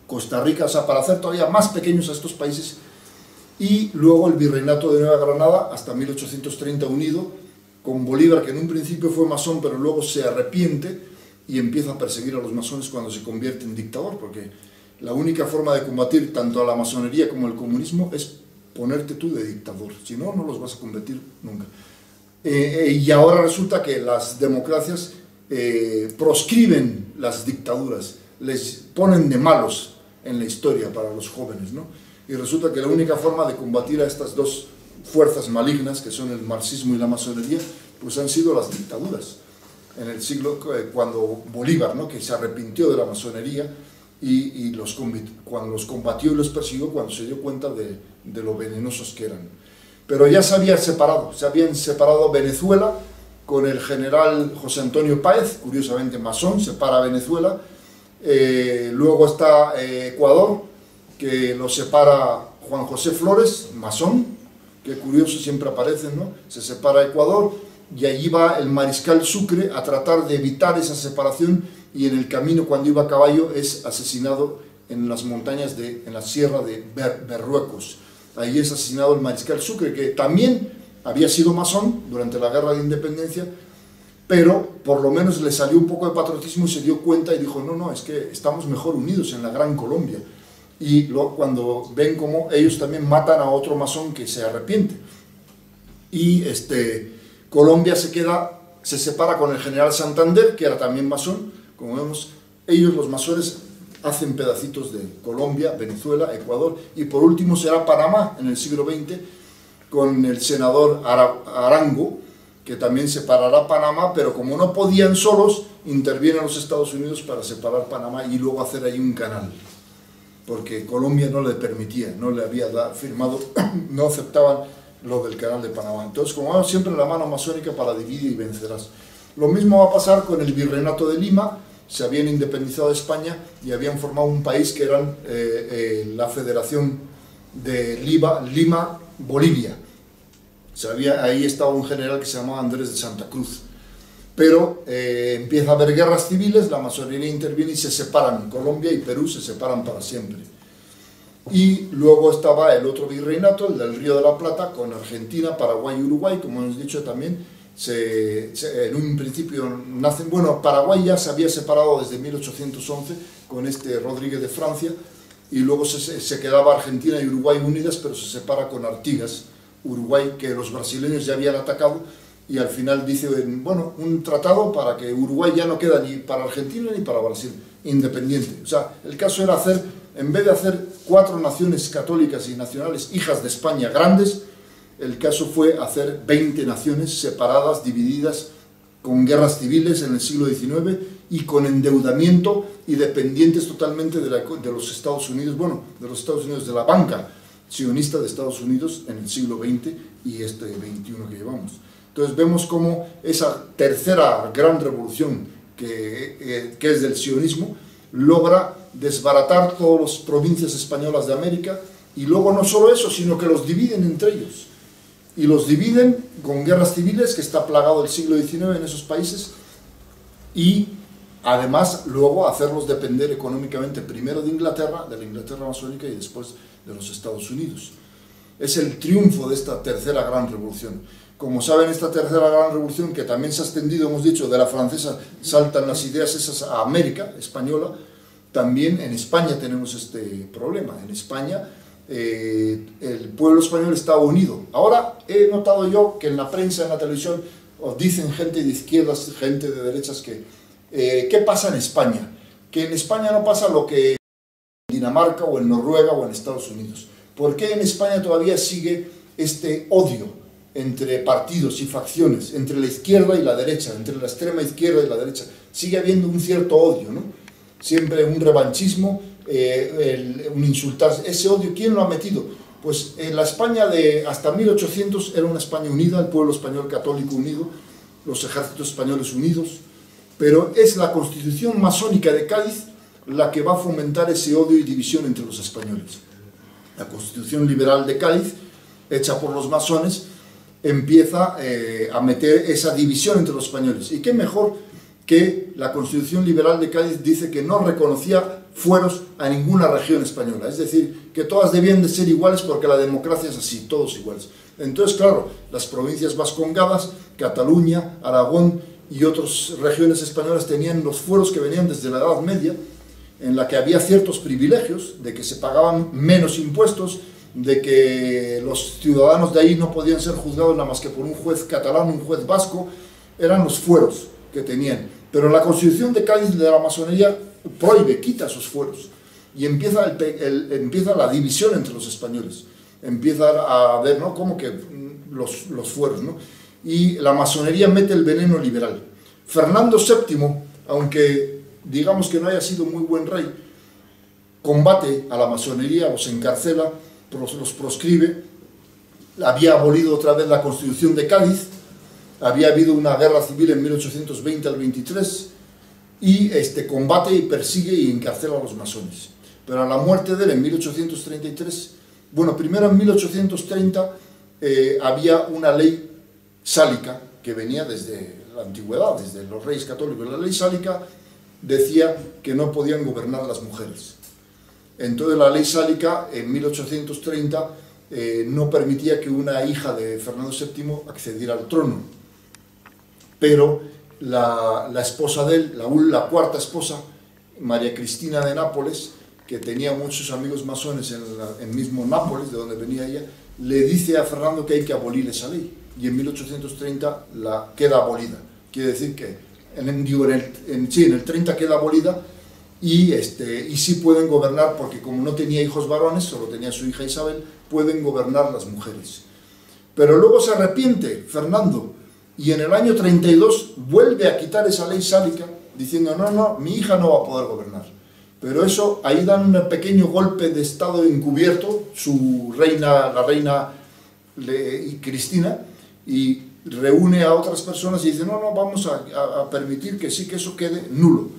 Costa Rica, o sea, para hacer todavía más pequeños a estos países. Y luego el Virreinato de Nueva Granada hasta 1830 unido, con Bolívar, que en un principio fue masón, pero luego se arrepiente y empieza a perseguir a los masones cuando se convierte en dictador, porque la única forma de combatir tanto a la masonería como al comunismo es ponerte tú de dictador, si no, no los vas a convertir nunca. Y ahora resulta que las democracias proscriben las dictaduras, les ponen de malos en la historia para los jóvenes, ¿no? Y resulta que la única forma de combatir a estas dos fuerzas malignas, que son el marxismo y la masonería, pues han sido las dictaduras. En el siglo, cuando Bolívar, ¿no?, que se arrepintió de la masonería y cuando los combatió y los persiguió, cuando se dio cuenta de lo venenosos que eran. Pero ya se habían separado Venezuela con el general José Antonio Páez, curiosamente masón, separa Venezuela. Luego está Ecuador, que lo separa Juan José Flores, masón, que curioso, siempre aparecen, ¿no? Se separa Ecuador y allí va el mariscal Sucre a tratar de evitar esa separación y en el camino, cuando iba a caballo, es asesinado en las montañas, en la sierra de Berruecos. Ahí es asesinado el mariscal Sucre, que también había sido masón durante la Guerra de Independencia, pero por lo menos le salió un poco de patriotismo y se dio cuenta y dijo, no, es que estamos mejor unidos en la Gran Colombia. Y luego, cuando ven cómo ellos también matan a otro masón que se arrepiente. Y Colombia se separa con el general Santander, que era también masón. Como vemos, ellos, los masones, hacen pedacitos de Colombia, Venezuela, Ecuador, y por último será Panamá en el siglo XX, con el senador Arango, que también separará Panamá, pero como no podían solos, intervienen los Estados Unidos para separar Panamá y luego hacer ahí un canal, porque Colombia no le permitía, no le había firmado, no aceptaban lo del canal de Panamá. Entonces, como vemos, siempre la mano masónica para dividir y vencerás. Lo mismo va a pasar con el Virreinato de Lima. Se habían independizado de España y habían formado un país que eran la Federación de Lima-Bolivia. Ahí estaba un general que se llamaba Andrés de Santa Cruz. Pero empieza a haber guerras civiles, la masonería interviene y se separan. Colombia y Perú se separan para siempre. Y luego estaba el otro virreinato, el del Río de la Plata, con Argentina, Paraguay y Uruguay, como hemos dicho también. En un principio nacen, bueno, Paraguay ya se había separado desde 1811 con Rodríguez de Francia, y luego se quedaba Argentina y Uruguay unidas, pero se separa con Artigas, Uruguay, que los brasileños ya habían atacado, y al final dice, bueno, un tratado para que Uruguay ya no queda ni para Argentina ni para Brasil, independiente. O sea, el caso era hacer, en vez de hacer 4 naciones católicas y nacionales, hijas de España, grandes, el caso fue hacer 20 naciones separadas, divididas, con guerras civiles en el siglo XIX y con endeudamiento y dependientes totalmente de los Estados Unidos, bueno, de los Estados Unidos, de la banca sionista de Estados Unidos en el siglo XX y este XXI que llevamos. Entonces vemos cómo esa tercera gran revolución que es del sionismo logra desbaratar todas las provincias españolas de América, y luego no solo eso, sino que los dividen entre ellos. Y los dividen con guerras civiles, que está plagado el siglo XIX en esos países, y además luego hacerlos depender económicamente primero de la Inglaterra masónica, y después de los Estados Unidos. Es el triunfo de esta tercera gran revolución. Como saben, esta tercera gran revolución, que también se ha extendido, hemos dicho, de la francesa, saltan las ideas esas a América española, también en España tenemos este problema. En España el pueblo español está unido. Ahora he notado yo que en la prensa, en la televisión, os dicen gente de izquierdas, gente de derechas, que ¿qué pasa en España? Que en España no pasa lo que en Dinamarca o en Noruega o en Estados Unidos. ¿Por qué en España todavía sigue este odio entre partidos y facciones, entre la izquierda y la derecha, entre la extrema izquierda y la derecha? Sigue habiendo un cierto odio, ¿no? Siempre un revanchismo, un insultarse. Ese odio, ¿quién lo ha metido? Pues en la España de hasta 1800 era una España unida, el pueblo español católico unido, los ejércitos españoles unidos, pero es la Constitución masónica de Cádiz la que va a fomentar ese odio y división entre los españoles. La Constitución liberal de Cádiz, hecha por los masones, empieza a meter esa división entre los españoles. ¿Y qué mejor que la Constitución liberal de Cádiz dice que no reconocía fueros a ninguna región española? Es decir, que todas debían de ser iguales porque la democracia es así, todos iguales. Entonces, claro, las provincias vascongadas, Cataluña, Aragón y otras regiones españolas tenían los fueros que venían desde la Edad Media, en la que había ciertos privilegios, de que se pagaban menos impuestos, de que los ciudadanos de ahí no podían ser juzgados nada más que por un juez catalán, un juez vasco, eran los fueros que tenían. Pero la Constitución de Cádiz de la masonería prohíbe, quita esos fueros, y empieza la división entre los españoles, empieza a ver, ¿no?, como que los fueros, ¿no? Y la masonería mete el veneno liberal. Fernando VII, aunque digamos que no haya sido muy buen rey, combate a la masonería, los encarcela, los proscribe, había abolido otra vez la Constitución de Cádiz, había habido una guerra civil en 1820 al 23, y combate y persigue y encarcela a los masones. Pero a la muerte de él en 1833, bueno, primero en 1830 había una ley sálica que venía desde la antigüedad, desde los reyes católicos. La ley sálica decía que no podían gobernar las mujeres. Entonces la ley sálica en 1830 no permitía que una hija de Fernando VII accediera al trono. Pero la esposa de él, la cuarta esposa, María Cristina de Nápoles, que tenía muchos amigos masones en mismo Nápoles, de donde venía ella, le dice a Fernando que hay que abolir esa ley. Y en 1830 queda abolida. Quiere decir que en el 30 queda abolida, y sí pueden gobernar, porque como no tenía hijos varones, solo tenía su hija Isabel, pueden gobernar las mujeres. Pero luego se arrepiente Fernando, y en el año 32 vuelve a quitar esa ley sálica, diciendo, no, mi hija no va a poder gobernar. Pero eso, ahí dan un pequeño golpe de estado encubierto, la reina Cristina, y reúne a otras personas y dice, no, vamos a permitir que sí, que eso quede nulo.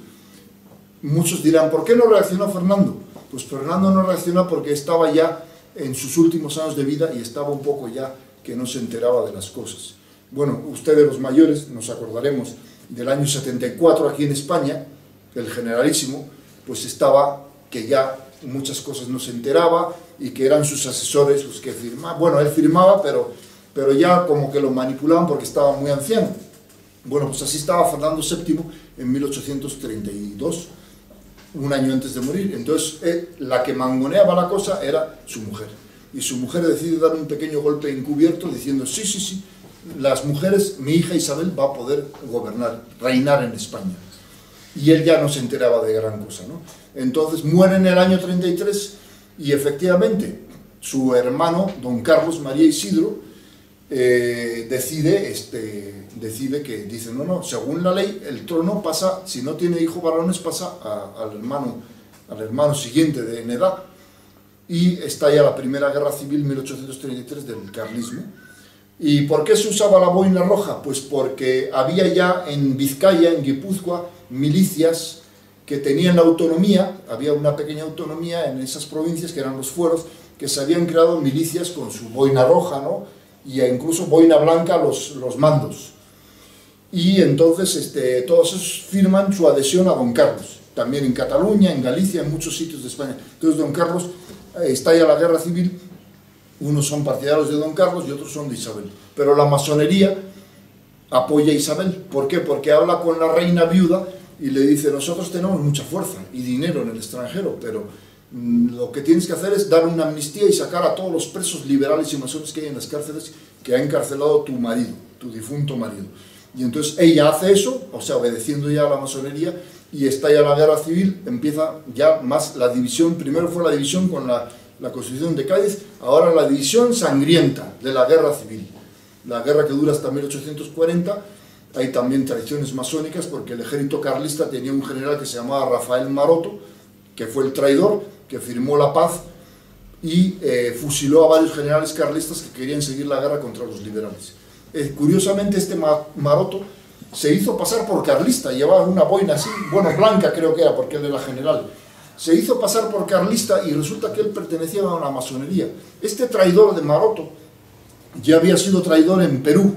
Muchos dirán, ¿por qué no reaccionó Fernando? Pues Fernando no reaccionó porque estaba ya en sus últimos años de vida y estaba un poco ya que no se enteraba de las cosas. Bueno, ustedes los mayores nos acordaremos del año 74 aquí en España, el generalísimo, pues estaba que ya muchas cosas no se enteraba y que eran sus asesores los que firmaban. Bueno, él firmaba, pero ya como que lo manipulaban porque estaba muy anciano. Bueno, pues así estaba Fernando VII en 1832, un año antes de morir. Entonces, la que mangoneaba la cosa era su mujer. Y su mujer decide dar un pequeño golpe encubierto diciendo, sí, las mujeres, mi hija Isabel va a poder gobernar, reinar en España. Y él ya no se enteraba de gran cosa, ¿no? Entonces muere en el año 33 y efectivamente su hermano, don Carlos María Isidro, decide que, dice, no, según la ley, el trono pasa, si no tiene hijos varones, pasa al hermano siguiente en edad. Y estalla la primera guerra civil 1833 del carlismo. ¿Y por qué se usaba la boina roja? Pues porque había ya en Vizcaya, en Guipúzcoa, milicias que tenían la autonomía, había una pequeña autonomía en esas provincias que eran los fueros, que se habían creado milicias con su boina roja, ¿no? Y incluso boina blanca los mandos. Y entonces todos esos firman su adhesión a don Carlos, también en Cataluña, en Galicia, en muchos sitios de España. Entonces don Carlos estalla la guerra civil Unos son partidarios de Don Carlos y otros son de Isabel. Pero la masonería apoya a Isabel. ¿Por qué? Porque habla con la reina viuda y le dice: nosotros tenemos mucha fuerza y dinero en el extranjero, pero lo que tienes que hacer es dar una amnistía y sacar a todos los presos liberales y masones que hay en las cárceles, que ha encarcelado tu marido, tu difunto marido. Y entonces ella hace eso, o sea, obedeciendo ya a la masonería, y estalla la guerra civil. Empieza ya más la división. Primero fue la división con la Constitución de Cádiz, ahora la división sangrienta de la guerra civil, la guerra que dura hasta 1840. Hay también traiciones masónicas, porque el ejército carlista tenía un general que se llamaba Rafael Maroto, que fue el traidor, que firmó la paz y fusiló a varios generales carlistas que querían seguir la guerra contra los liberales. Curiosamente, este Maroto se hizo pasar por carlista, llevaba una boina así, bueno, blanca creo que era, porque él era general. Se hizo pasar por carlista y resulta que él pertenecía a una masonería. Este traidor de Maroto ya había sido traidor en Perú.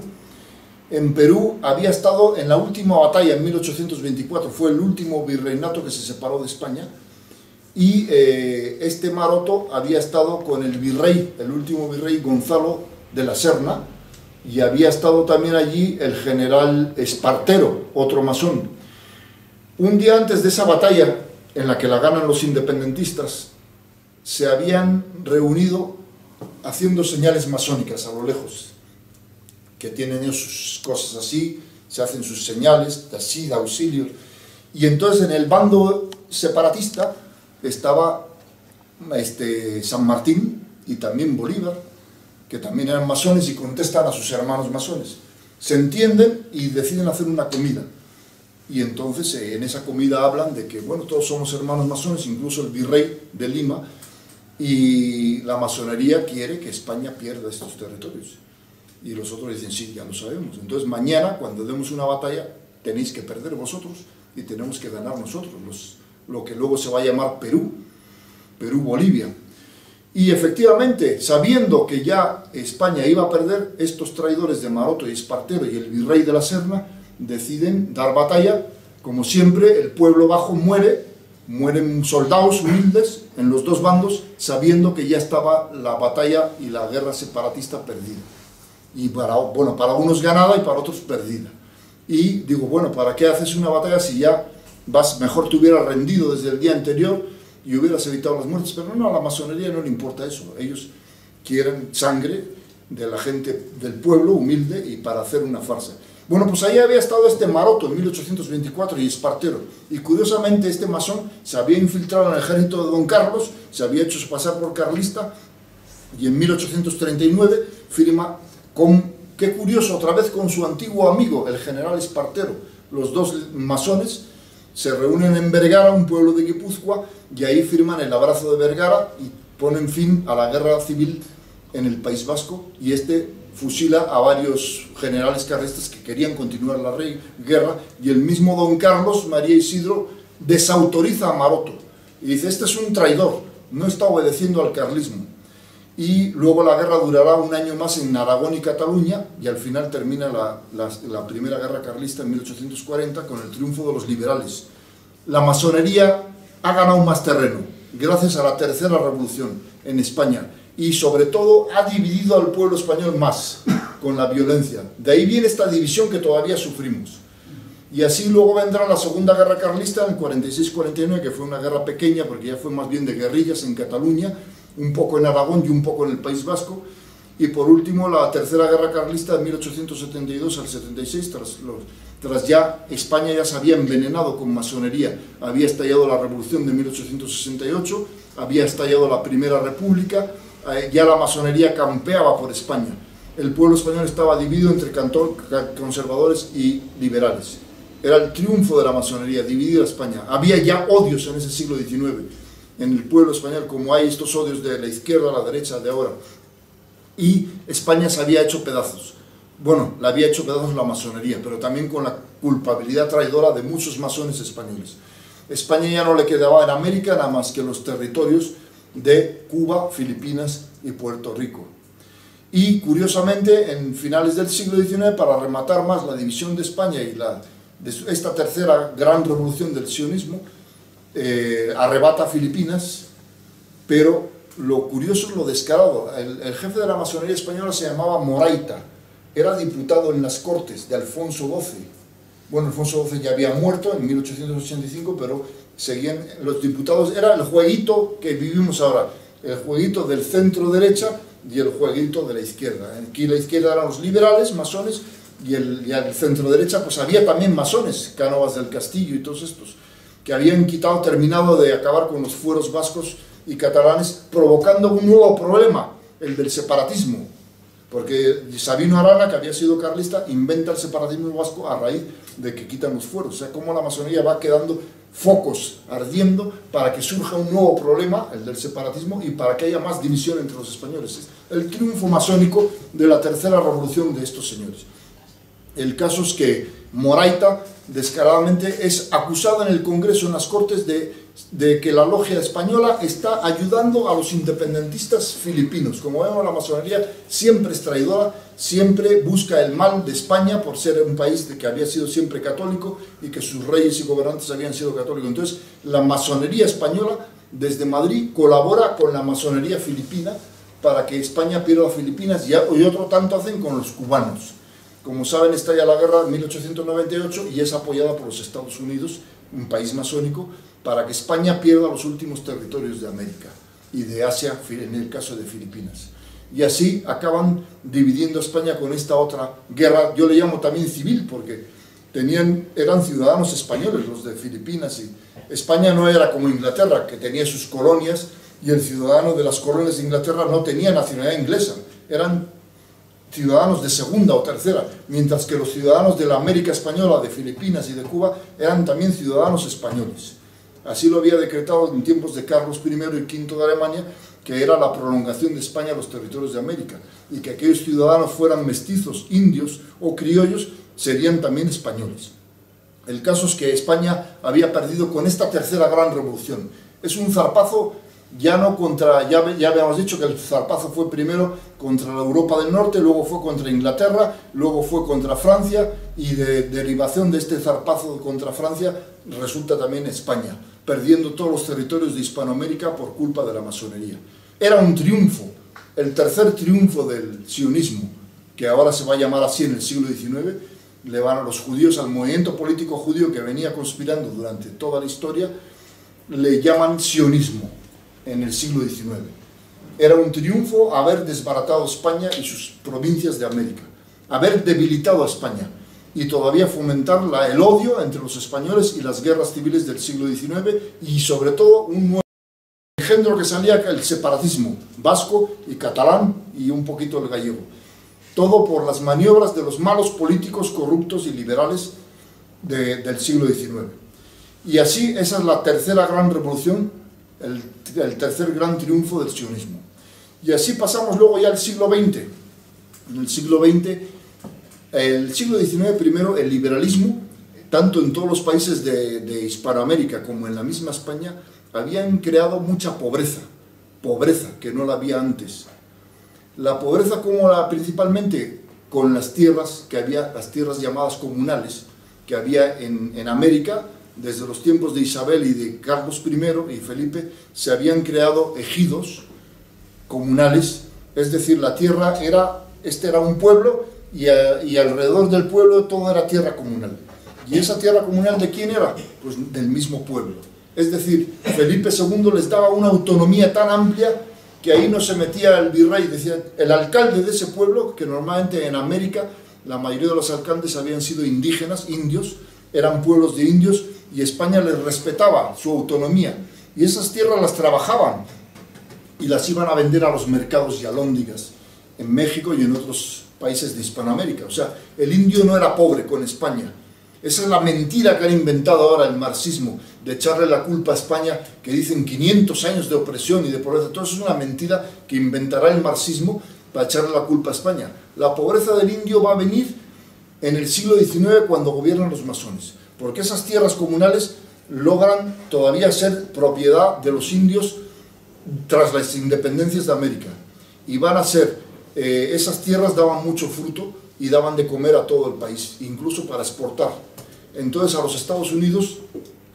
En Perú había estado en la última batalla en 1824, fue el último virreinato que se separó de España, y este Maroto había estado con el virrey, el último virrey Gonzalo de la Serna, y había estado también allí el general Espartero, otro masón. Un día antes de esa batalla, en la que la ganan los independentistas, se habían reunido haciendo señales masónicas a lo lejos, que tienen ellos sus cosas así, se hacen sus señales así de auxilio. Y entonces en el bando separatista estaba San Martín y también Bolívar, que también eran masones, y contestan a sus hermanos masones. Se entienden y deciden hacer una comida. Y entonces en esa comida hablan de que, bueno, todos somos hermanos masones, incluso el virrey de Lima, y la masonería quiere que España pierda estos territorios. Y los otros dicen: sí, ya lo sabemos. Entonces mañana, cuando demos una batalla, tenéis que perder vosotros y tenemos que ganar nosotros, lo que luego se va a llamar Perú, Perú-Bolivia. Y efectivamente, sabiendo que ya España iba a perder, estos traidores de Maroto y Espartero y el virrey de la Serna deciden dar batalla. Como siempre, el pueblo bajo mueren soldados humildes en los dos bandos, sabiendo que ya estaba la batalla y la guerra separatista perdida. Y para unos ganada y para otros perdida. Y digo, bueno, ¿para qué haces una batalla si ya mejor te hubieras rendido desde el día anterior y hubieras evitado las muertes? Pero no, a la masonería no le importa eso. Ellos quieren sangre de la gente del pueblo humilde y para hacer una farsa. Bueno, pues ahí había estado este Maroto en 1824 y Espartero. Y curiosamente este masón se había infiltrado en el ejército de Don Carlos, se había hecho pasar por carlista, y en 1839 firma qué curioso, otra vez con su antiguo amigo, el general Espartero. Los dos masones se reúnen en Vergara, un pueblo de Guipúzcoa, y ahí firman el Abrazo de Vergara y ponen fin a la guerra civil en el País Vasco, y fusila a varios generales carlistas que querían continuar la guerra, y el mismo Don Carlos María Isidro desautoriza a Maroto y dice: este es un traidor, no está obedeciendo al carlismo. Y luego la guerra durará un año más en Aragón y Cataluña, y al final termina la primera guerra carlista en 1840 con el triunfo de los liberales. La masonería ha ganado más terreno gracias a la tercera revolución en España, y sobre todo ha dividido al pueblo español más con la violencia. De ahí viene esta división que todavía sufrimos. Y así luego vendrá la segunda guerra carlista en 46-49, que fue una guerra pequeña porque ya fue más bien de guerrillas en Cataluña, un poco en Aragón y un poco en el País Vasco. Y por último la tercera guerra carlista de 1872 al 76, tras ya España ya se había envenenado con masonería. Había estallado la revolución de 1868, había estallado la Primera República, ya la masonería campeaba por España. El pueblo español estaba dividido entre conservadores y liberales. Era el triunfo de la masonería, dividir a España. Había ya odios en ese siglo XIX en el pueblo español, como hay estos odios de la izquierda a la derecha de ahora. Y España se había hecho pedazos. Bueno, la había hecho pedazos la masonería, pero también con la culpabilidad traidora de muchos masones españoles. España ya no le quedaba en América nada más que los territorios de Cuba, Filipinas y Puerto Rico. Y curiosamente, en finales del siglo XIX, para rematar más la división de España y esta tercera gran revolución del sionismo, arrebata Filipinas, pero lo curioso es lo descarado. El jefe de la masonería española se llamaba Moraita, era diputado en las Cortes de Alfonso XII. Bueno, Alfonso XII ya había muerto en 1885, pero seguían los diputados. Era el jueguito que vivimos ahora, el jueguito del centro derecha y el jueguito de la izquierda. Aquí la izquierda eran los liberales, masones, y el centro derecha pues había también masones, Cánovas del Castillo y todos estos, que habían terminado de acabar con los fueros vascos y catalanes, provocando un nuevo problema, el del separatismo, porque Sabino Arana, que había sido carlista, inventa el separatismo vasco a raíz de que quitan los fueros. O sea, cómo la masonería va quedando focos ardiendo para que surja un nuevo problema, el del separatismo, y para que haya más división entre los españoles. El triunfo masónico de la tercera revolución de estos señores. El caso es que Moraita, descaradamente, es acusado en el Congreso, en las Cortes, de que la logia española está ayudando a los independentistas filipinos. Como vemos, la masonería siempre es traidora, siempre busca el mal de España por ser un país que había sido siempre católico y que sus reyes y gobernantes habían sido católicos. Entonces, la masonería española, desde Madrid, colabora con la masonería filipina para que España pierda Filipinas, y otro tanto hacen con los cubanos. Como saben, estalla la guerra en 1898 y es apoyada por los Estados Unidos, un país masónico, para que España pierda los últimos territorios de América y de Asia, en el caso de Filipinas. Y así acaban dividiendo a España con esta otra guerra, yo le llamo también civil, porque eran ciudadanos españoles los de Filipinas, y España no era como Inglaterra, que tenía sus colonias, y el ciudadano de las colonias de Inglaterra no tenía nacionalidad inglesa, eran ciudadanos de segunda o tercera, mientras que los ciudadanos de la América Española, de Filipinas y de Cuba, eran también ciudadanos españoles. Así lo había decretado en tiempos de Carlos I y V de Alemania, que era la prolongación de España a los territorios de América, y que aquellos ciudadanos fueran mestizos, indios o criollos, serían también españoles. El caso es que España había perdido con esta tercera gran revolución. Es un zarpazo. Ya no contra, ya habíamos dicho que el zarpazo fue primero contra la Europa del Norte, luego fue contra Inglaterra, luego fue contra Francia, y de derivación de este zarpazo contra Francia resulta también España, perdiendo todos los territorios de Hispanoamérica por culpa de la masonería. Era un triunfo, el tercer triunfo del sionismo, que ahora se va a llamar así en el siglo XIX, le van a los judíos, al movimiento político judío que venía conspirando durante toda la historia, le llaman sionismo. En el siglo XIX. Era un triunfo haber desbaratado España y sus provincias de América, haber debilitado a España y todavía fomentar el odio entre los españoles y las guerras civiles del siglo XIX, y sobre todo un nuevo engendro que salía, el separatismo vasco y catalán y un poquito el gallego. Todo por las maniobras de los malos políticos corruptos y liberales del siglo XIX. Y así, esa es la tercera gran revolución, el tercer gran triunfo del sionismo. Y así pasamos luego ya al siglo XX. En el siglo XX, el siglo XIX primero, el liberalismo, tanto en todos los países de Hispanoamérica como en la misma España, habían creado mucha pobreza que no la había antes. La pobreza principalmente con las tierras que había, las tierras llamadas comunales, que había en América. Desde los tiempos de Isabel y de Carlos I y Felipe se habían creado ejidos comunales, es decir, la tierra era un pueblo y alrededor del pueblo todo era tierra comunal. ¿Y esa tierra comunal de quién era? Pues del mismo pueblo. Es decir, Felipe II les daba una autonomía tan amplia que ahí no se metía el virrey, decía el alcalde de ese pueblo, que normalmente en América la mayoría de los alcaldes habían sido indígenas, indios, eran pueblos de indios, y España les respetaba su autonomía, y esas tierras las trabajaban y las iban a vender a los mercados y alhóndigas en México y en otros países de Hispanoamérica. O sea, el indio no era pobre con España. Esa es la mentira que han inventado ahora el marxismo, de echarle la culpa a España, que dicen 500 años de opresión y de pobreza. Todo eso es una mentira que inventará el marxismo para echarle la culpa a España. La pobreza del indio va a venir en el siglo XIX, cuando gobiernan los masones, porque esas tierras comunales logran todavía ser propiedad de los indios tras las independencias de América, y van a ser, esas tierras daban mucho fruto y daban de comer a todo el país, incluso para exportar. Entonces a los Estados Unidos,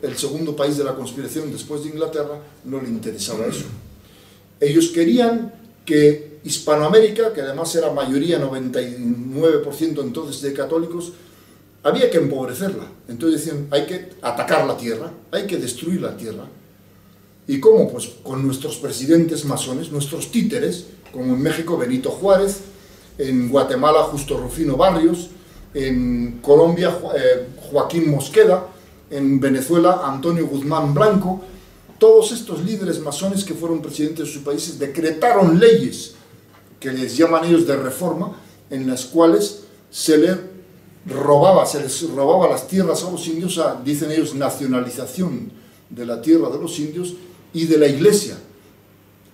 el segundo país de la conspiración después de Inglaterra, no le interesaba eso. Ellos querían que Hispanoamérica, que además era mayoría, 99% entonces de católicos, había que empobrecerla. Entonces decían, hay que atacar la tierra, hay que destruir la tierra. ¿Y cómo? Pues con nuestros presidentes masones, nuestros títeres, como en México Benito Juárez, en Guatemala Justo Rufino Barrios, en Colombia Joaquín Mosqueda, en Venezuela Antonio Guzmán Blanco. Todos estos líderes masones que fueron presidentes de sus países decretaron leyes que les llaman ellos de reforma, en las cuales se les robaba las tierras a los indios, dicen ellos, nacionalización de la tierra de los indios y de la iglesia,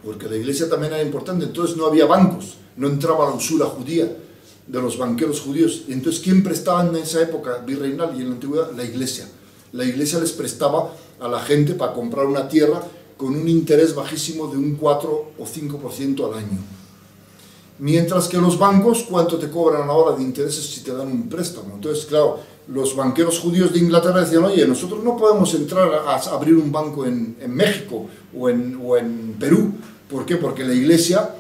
porque la iglesia también era importante. Entonces no había bancos, no entraba la usura judía de los banqueros judíos. Y entonces, ¿quién prestaba en esa época virreinal y en la antigüedad? La iglesia. La iglesia les prestaba a la gente para comprar una tierra con un interés bajísimo de un 4 o 5% al año. Mientras que los bancos, ¿cuánto te cobran ahora de intereses si te dan un préstamo? Entonces, claro, los banqueros judíos de Inglaterra decían, oye, nosotros no podemos entrar a abrir un banco en México o en Perú. ¿Por qué? Porque la iglesia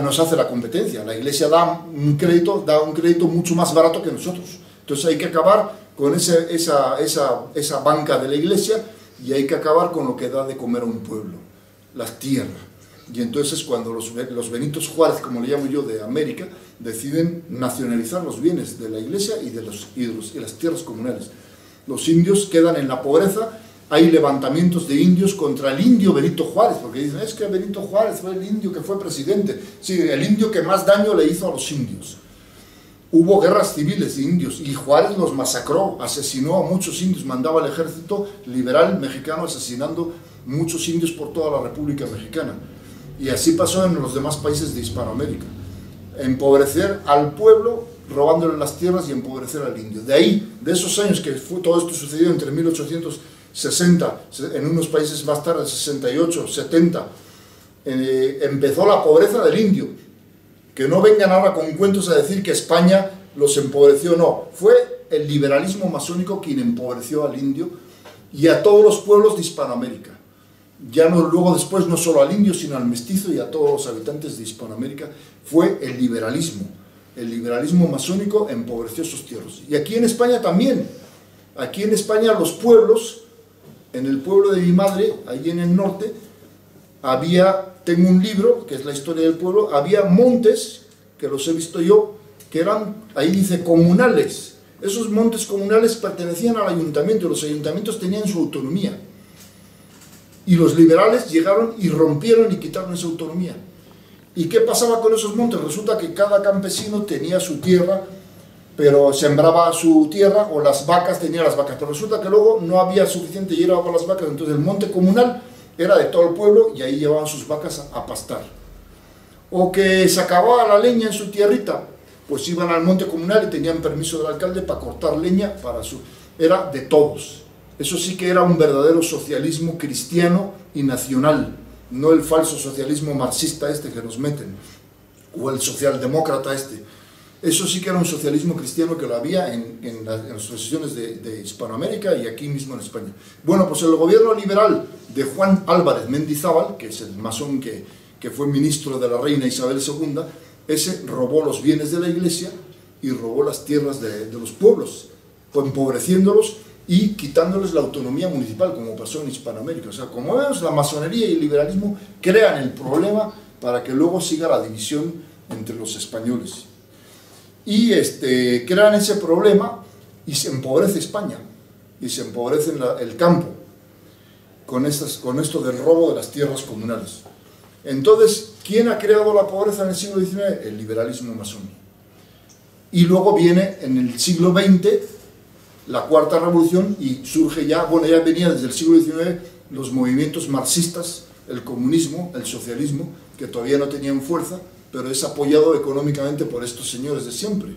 nos hace la competencia. La iglesia da un crédito mucho más barato que nosotros. Entonces hay que acabar con esa banca de la iglesia y hay que acabar con lo que da de comer a un pueblo, las tierras. Y entonces cuando los Benitos Juárez, como le llamo yo, de América, deciden nacionalizar los bienes de la iglesia y de las tierras comunales. Los indios quedan en la pobreza. Hay levantamientos de indios contra el indio Benito Juárez, porque dicen, es que Benito Juárez fue el indio que fue presidente. Sí, el indio que más daño le hizo a los indios. Hubo guerras civiles de indios y Juárez los masacró, asesinó a muchos indios, mandaba al ejército liberal mexicano asesinando muchos indios por toda la República Mexicana. Y así pasó en los demás países de Hispanoamérica. Empobrecer al pueblo, robándole las tierras y empobrecer al indio. De ahí, de esos años que todo esto sucedió entre 1860, en unos países más tarde, 68, 70, empezó la pobreza del indio. Que no vengan ahora con cuentos a decir que España los empobreció, no. Fue el liberalismo masónico quien empobreció al indio y a todos los pueblos de Hispanoamérica. Ya no, luego después no solo al indio, sino al mestizo y a todos los habitantes de Hispanoamérica. Fue el liberalismo. El liberalismo masónico empobreció sus tierras. Y aquí en España también. Aquí en España los pueblos, en el pueblo de mi madre, allí en el norte, tengo un libro, que es la historia del pueblo, había montes, que los he visto yo, que eran, ahí dice, comunales. Esos montes comunales pertenecían al ayuntamiento, y los ayuntamientos tenían su autonomía. Y los liberales llegaron y rompieron y quitaron esa autonomía. ¿Y qué pasaba con esos montes? Resulta que cada campesino tenía su tierra, pero sembraba su tierra, o las vacas tenían las vacas, pero resulta que luego no había suficiente hierba para las vacas, entonces el monte comunal era de todo el pueblo y ahí llevaban sus vacas a pastar. O que se acababa la leña en su tierrita, pues iban al monte comunal y tenían permiso del alcalde para cortar leña para su... Era de todos. Eso sí que era un verdadero socialismo cristiano y nacional, no el falso socialismo marxista este que nos meten, o el socialdemócrata este. Eso sí que era un socialismo cristiano que lo había en las asociaciones de Hispanoamérica y aquí mismo en España. Bueno, pues el gobierno liberal de Juan Álvarez Mendizábal, que es el masón que fue ministro de la reina Isabel II, ese robó los bienes de la iglesia y robó las tierras de los pueblos, empobreciéndolos y quitándoles la autonomía municipal, como pasó en Hispanoamérica. O sea, como vemos, la masonería y el liberalismo crean el problema para que luego siga la división entre los españoles. Y crean ese problema y se empobrece España, y se empobrece el campo, con esto del robo de las tierras comunales. Entonces, ¿quién ha creado la pobreza en el siglo XIX? El liberalismo masónico. Y luego viene en el siglo XX la Cuarta Revolución y surge ya venía desde el siglo XIX los movimientos marxistas, el comunismo, el socialismo, que todavía no tenían fuerza, pero es apoyado económicamente por estos señores de siempre.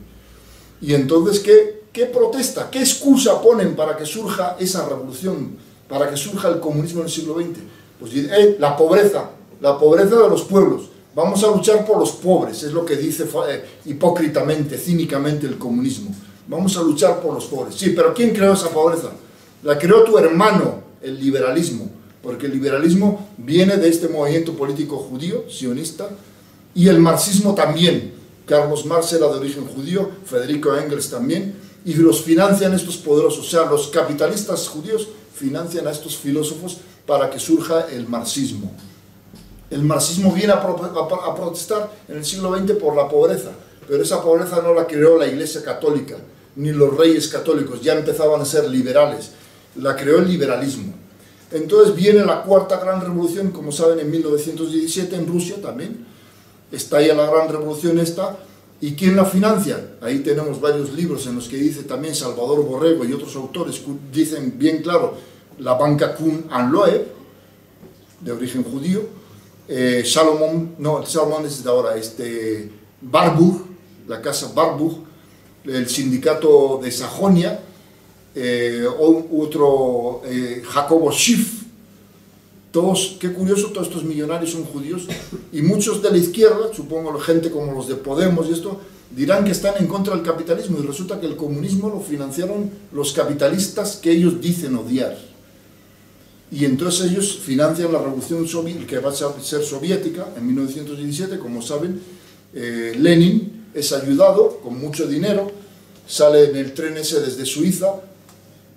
Y entonces, ¿qué protesta, qué excusa ponen para que surja esa revolución, para que surja el comunismo en el siglo XX? Pues la pobreza de los pueblos, vamos a luchar por los pobres, es lo que dice hipócritamente, cínicamente el comunismo. Vamos a luchar por los pobres. Sí, pero ¿quién creó esa pobreza? La creó tu hermano, el liberalismo. porque el liberalismo viene de este movimiento político judío, sionista, y el marxismo también. Carlos Marx era de origen judío, Federico Engels también, y los financian estos poderosos, o sea, los capitalistas judíos financian a estos filósofos para que surja el marxismo. El marxismo viene a protestar en el siglo XX por la pobreza, pero esa pobreza no la creó la Iglesia Católica, ni los reyes católicos, ya empezaban a ser liberales, la creó el liberalismo. Entonces viene la cuarta gran revolución, como saben, en 1917 en Rusia también, estalla la gran revolución esta, ¿y quién la financia? Ahí tenemos varios libros en los que dice también Salvador Borrego y otros autores, dicen bien claro, la banca Kuhn and Loeb, de origen judío, Salomón es de ahora, Warburg, la casa Warburg, el sindicato de Sajonia, otro Jacobo Schiff, todos, qué curioso, todos estos millonarios son judíos, y muchos de la izquierda, supongo gente como los de Podemos y esto, dirán que están en contra del capitalismo, y resulta que el comunismo lo financiaron los capitalistas que ellos dicen odiar. Y entonces ellos financian la revolución que va a ser soviética en 1917, como saben. Lenin es ayudado con mucho dinero, sale en el tren ese desde Suiza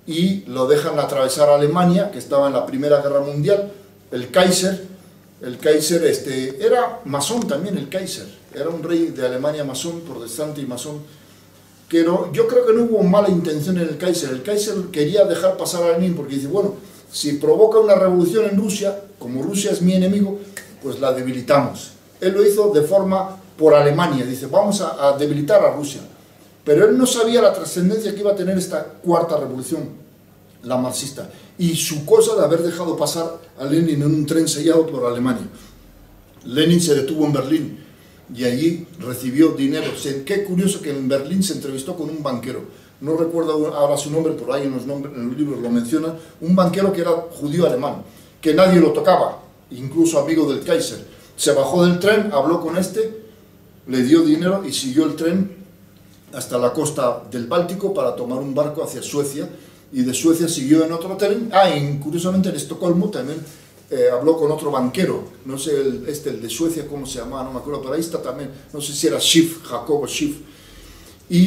y lo dejan atravesar a Alemania, que estaba en la Primera Guerra Mundial. El Kaiser era masón también, el Kaiser, era un rey de Alemania masón, protestante y masón. Yo creo que no hubo mala intención en el Kaiser quería dejar pasar a Lenin porque dice, bueno, si provoca una revolución en Rusia, como Rusia es mi enemigo, pues la debilitamos. Él lo hizo de forma por Alemania, dice, vamos a debilitar a Rusia. Pero él no sabía la trascendencia que iba a tener esta cuarta revolución, la marxista, y su cosa de haber dejado pasar a Lenin en un tren sellado por Alemania. Lenin se detuvo en Berlín y allí recibió dinero. Qué curioso que en Berlín se entrevistó con un banquero. No recuerdo ahora su nombre, por ahí en los libros lo menciona, un banquero que era judío alemán, que nadie lo tocaba, incluso amigo del Kaiser. Se bajó del tren, habló con le dio dinero y siguió el tren hasta la costa del Báltico para tomar un barco hacia Suecia, y de Suecia siguió en otro tren. Y curiosamente en Estocolmo también habló con otro banquero, no sé el de Suecia cómo se llamaba, no me acuerdo, pero ahí está también, no sé si era Schiff, Jacobo Schiff, y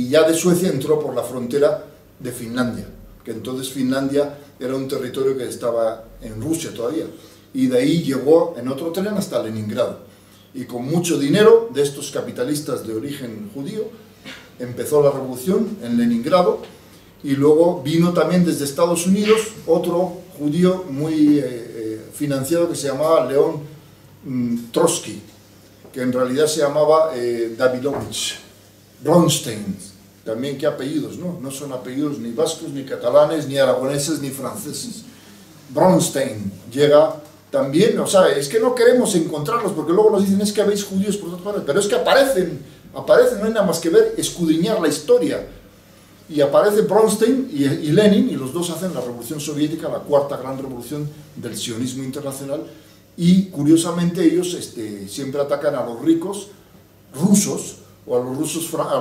ya de Suecia entró por la frontera de Finlandia, que entonces Finlandia era un territorio que estaba en Rusia todavía, y de ahí llegó en otro tren hasta Leningrado, y con mucho dinero de estos capitalistas de origen judío empezó la revolución en Leningrado. Y luego vino también desde Estados Unidos otro judío muy financiado que se llamaba León Trotsky, que en realidad se llamaba Davidovich Bronstein. También qué apellidos, ¿no? No son apellidos ni vascos, ni catalanes, ni aragoneses, ni franceses. Bronstein llega también, o sea, es que no queremos encontrarlos porque luego nos dicen es que habéis judíos por todas partes, pero es que aparecen, no hay nada más que ver, escudriñar la historia. Y aparece Bronstein y Lenin, y los dos hacen la revolución soviética, la cuarta gran revolución del sionismo internacional, y curiosamente ellos siempre atacan a los ricos rusos, o a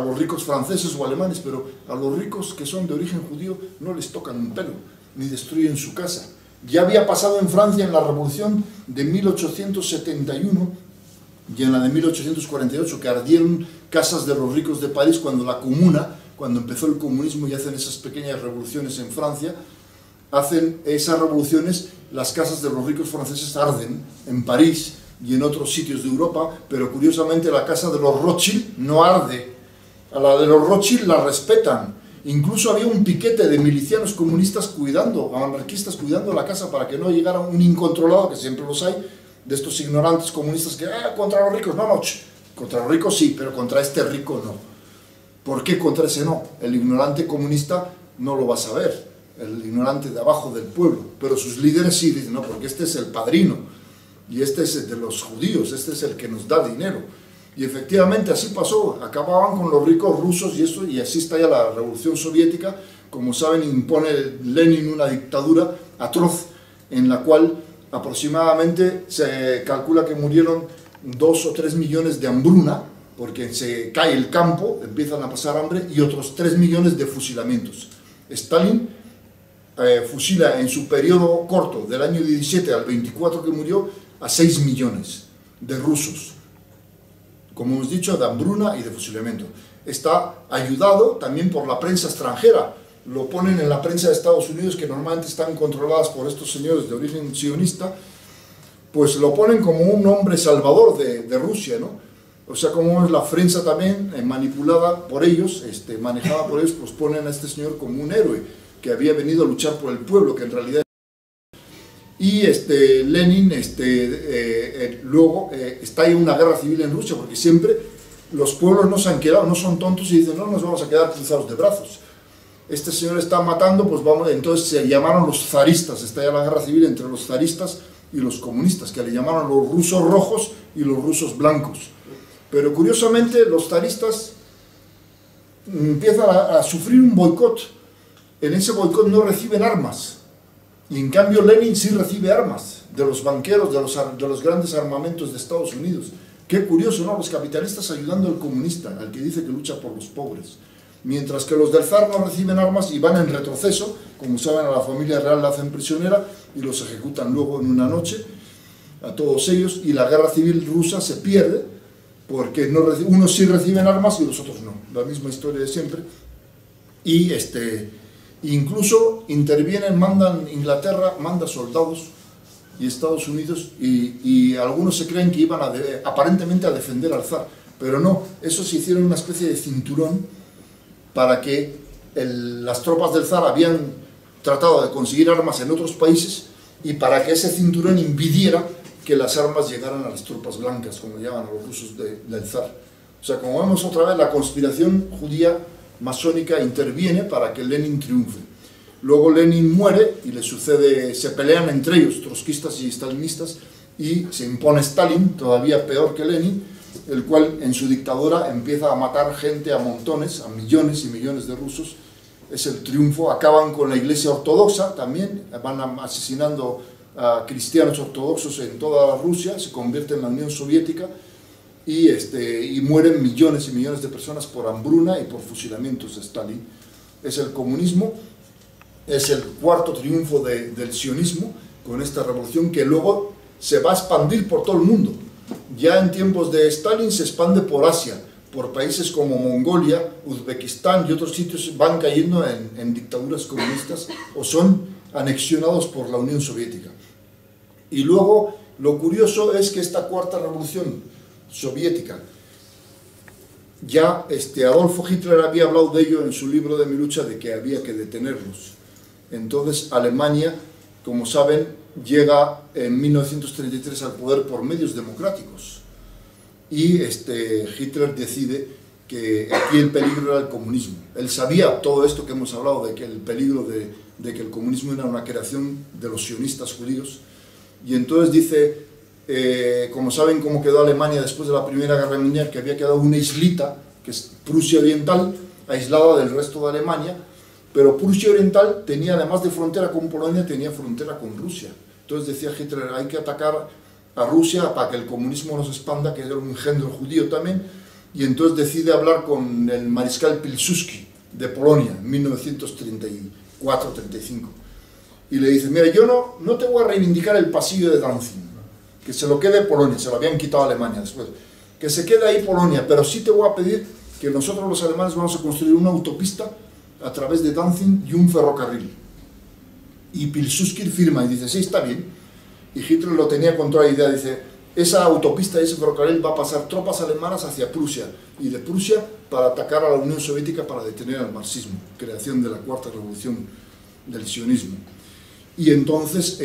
los ricos franceses o alemanes, pero a los ricos que son de origen judío no les tocan un pelo, ni destruyen su casa. Ya había pasado en Francia en la revolución de 1871 y en la de 1848, que ardieron casas de los ricos de París cuando empezó el comunismo, y hacen esas pequeñas revoluciones en Francia. Hacen esas revoluciones, las casas de los ricos franceses arden en París y en otros sitios de Europa, pero curiosamente la casa de los Rothschild no arde. A la de los Rothschild la respetan. Incluso había un piquete de milicianos comunistas anarquistas cuidando la casa para que no llegara un incontrolado, que siempre los hay, de estos ignorantes comunistas que, contra los ricos, no, contra los ricos sí, pero contra este rico no. ¿Por qué contra ese no? El ignorante comunista no lo va a saber, el ignorante de abajo del pueblo, pero sus líderes sí dicen, no, porque este es el padrino, y este es el de los judíos, este es el que nos da dinero. Y efectivamente así pasó, acababan con los ricos rusos y así está ya la revolución soviética. Como saben, impone Lenin una dictadura atroz en la cual aproximadamente se calcula que murieron 2 o 3 millones de hambruna, porque se cae el campo, empiezan a pasar hambre, y otros 3 millones de fusilamientos. Stalin fusila en su periodo corto, del año 17 al 24 que murió, a 6 millones de rusos, como hemos dicho, de hambruna y de fusilamiento. Está ayudado también por la prensa extranjera. Lo ponen en la prensa de Estados Unidos, que normalmente están controladas por estos señores de origen sionista, pues lo ponen como un hombre salvador de Rusia, ¿no? O sea, como es la prensa también manipulada por ellos, manejada por ellos, pues ponen a este señor como un héroe que había venido a luchar por el pueblo, que en realidad... Y Lenin luego estalla una guerra civil en Rusia, porque siempre los pueblos no se han quedado, no son tontos y dicen, no nos vamos a quedar cruzados de brazos. Este señor está matando, pues vamos, entonces se llamaron los zaristas, estalla la guerra civil entre los zaristas y los comunistas, que le llamaron los rusos rojos y los rusos blancos. Pero curiosamente los zaristas empiezan a sufrir un boicot. En ese boicot no reciben armas, y en cambio Lenin sí recibe armas de los banqueros, de los grandes armamentos de Estados Unidos. Qué curioso, ¿no? Los capitalistas ayudando al comunista, al que dice que lucha por los pobres. Mientras que los del zar no reciben armas y van en retroceso, como saben, a la familia real la hacen prisionera y los ejecutan luego en una noche, a todos ellos, y la guerra civil rusa se pierde, porque unos sí reciben armas y los otros no. La misma historia de siempre. Y incluso intervienen, Inglaterra manda soldados y Estados Unidos, y algunos se creen que iban aparentemente a defender al zar, pero no, esos se hicieron una especie de cinturón para que las tropas del zar habían tratado de conseguir armas en otros países, y para que ese cinturón impidiera que las armas llegaran a las tropas blancas, como llaman a los rusos del zar. O sea, como vemos otra vez, la conspiración judía masónica interviene para que Lenin triunfe. Luego Lenin muere y le sucede, se pelean entre ellos, trotskistas y stalinistas, y se impone Stalin, todavía peor que Lenin, el cual en su dictadura empieza a matar gente a montones, a millones y millones de rusos. Es el triunfo. Acaban con la iglesia ortodoxa también, van asesinando a cristianos ortodoxos en toda Rusia, se convierte en la Unión Soviética, y mueren millones y millones de personas por hambruna y por fusilamientos de Stalin. Es el comunismo, es el cuarto triunfo del sionismo, con esta revolución que luego se va a expandir por todo el mundo. Ya en tiempos de Stalin se expande por Asia, por países como Mongolia, Uzbekistán y otros sitios van cayendo en dictaduras comunistas o son anexionados por la Unión Soviética. Y luego lo curioso es que esta cuarta revolución soviética, ya Adolfo Hitler había hablado de ello en su libro de Mi lucha, de que había que detenerlos. Entonces Alemania, como saben, llega en 1933 al poder por medios democráticos, y Hitler decide que aquí el peligro era el comunismo. Él sabía todo esto que hemos hablado, de que el peligro de que el comunismo era una creación de los sionistas judíos, y entonces dice, como saben cómo quedó Alemania después de la Primera Guerra Mundial, que había quedado una islita, que es Prusia Oriental, aislada del resto de Alemania, pero Prusia Oriental tenía, además de frontera con Polonia, tenía frontera con Rusia. Entonces decía Hitler, hay que atacar a Rusia para que el comunismo no se expanda, que era un engendro judío también, y entonces decide hablar con el mariscal Pilsudski de Polonia en 1934-35, y le dice, mira, yo no te voy a reivindicar el pasillo de Danzig, que se lo quede Polonia, se lo habían quitado a Alemania después, que se quede ahí Polonia, pero sí te voy a pedir que nosotros los alemanes vamos a construir una autopista a través de Danzig y un ferrocarril. Y Pilsudski firma y dice, sí, está bien. Y Hitler lo tenía con toda la idea, dice, esa autopista y ese ferrocarril va a pasar tropas alemanas hacia Prusia, y de Prusia para atacar a la Unión Soviética para detener al marxismo, creación de la cuarta revolución del sionismo. Y entonces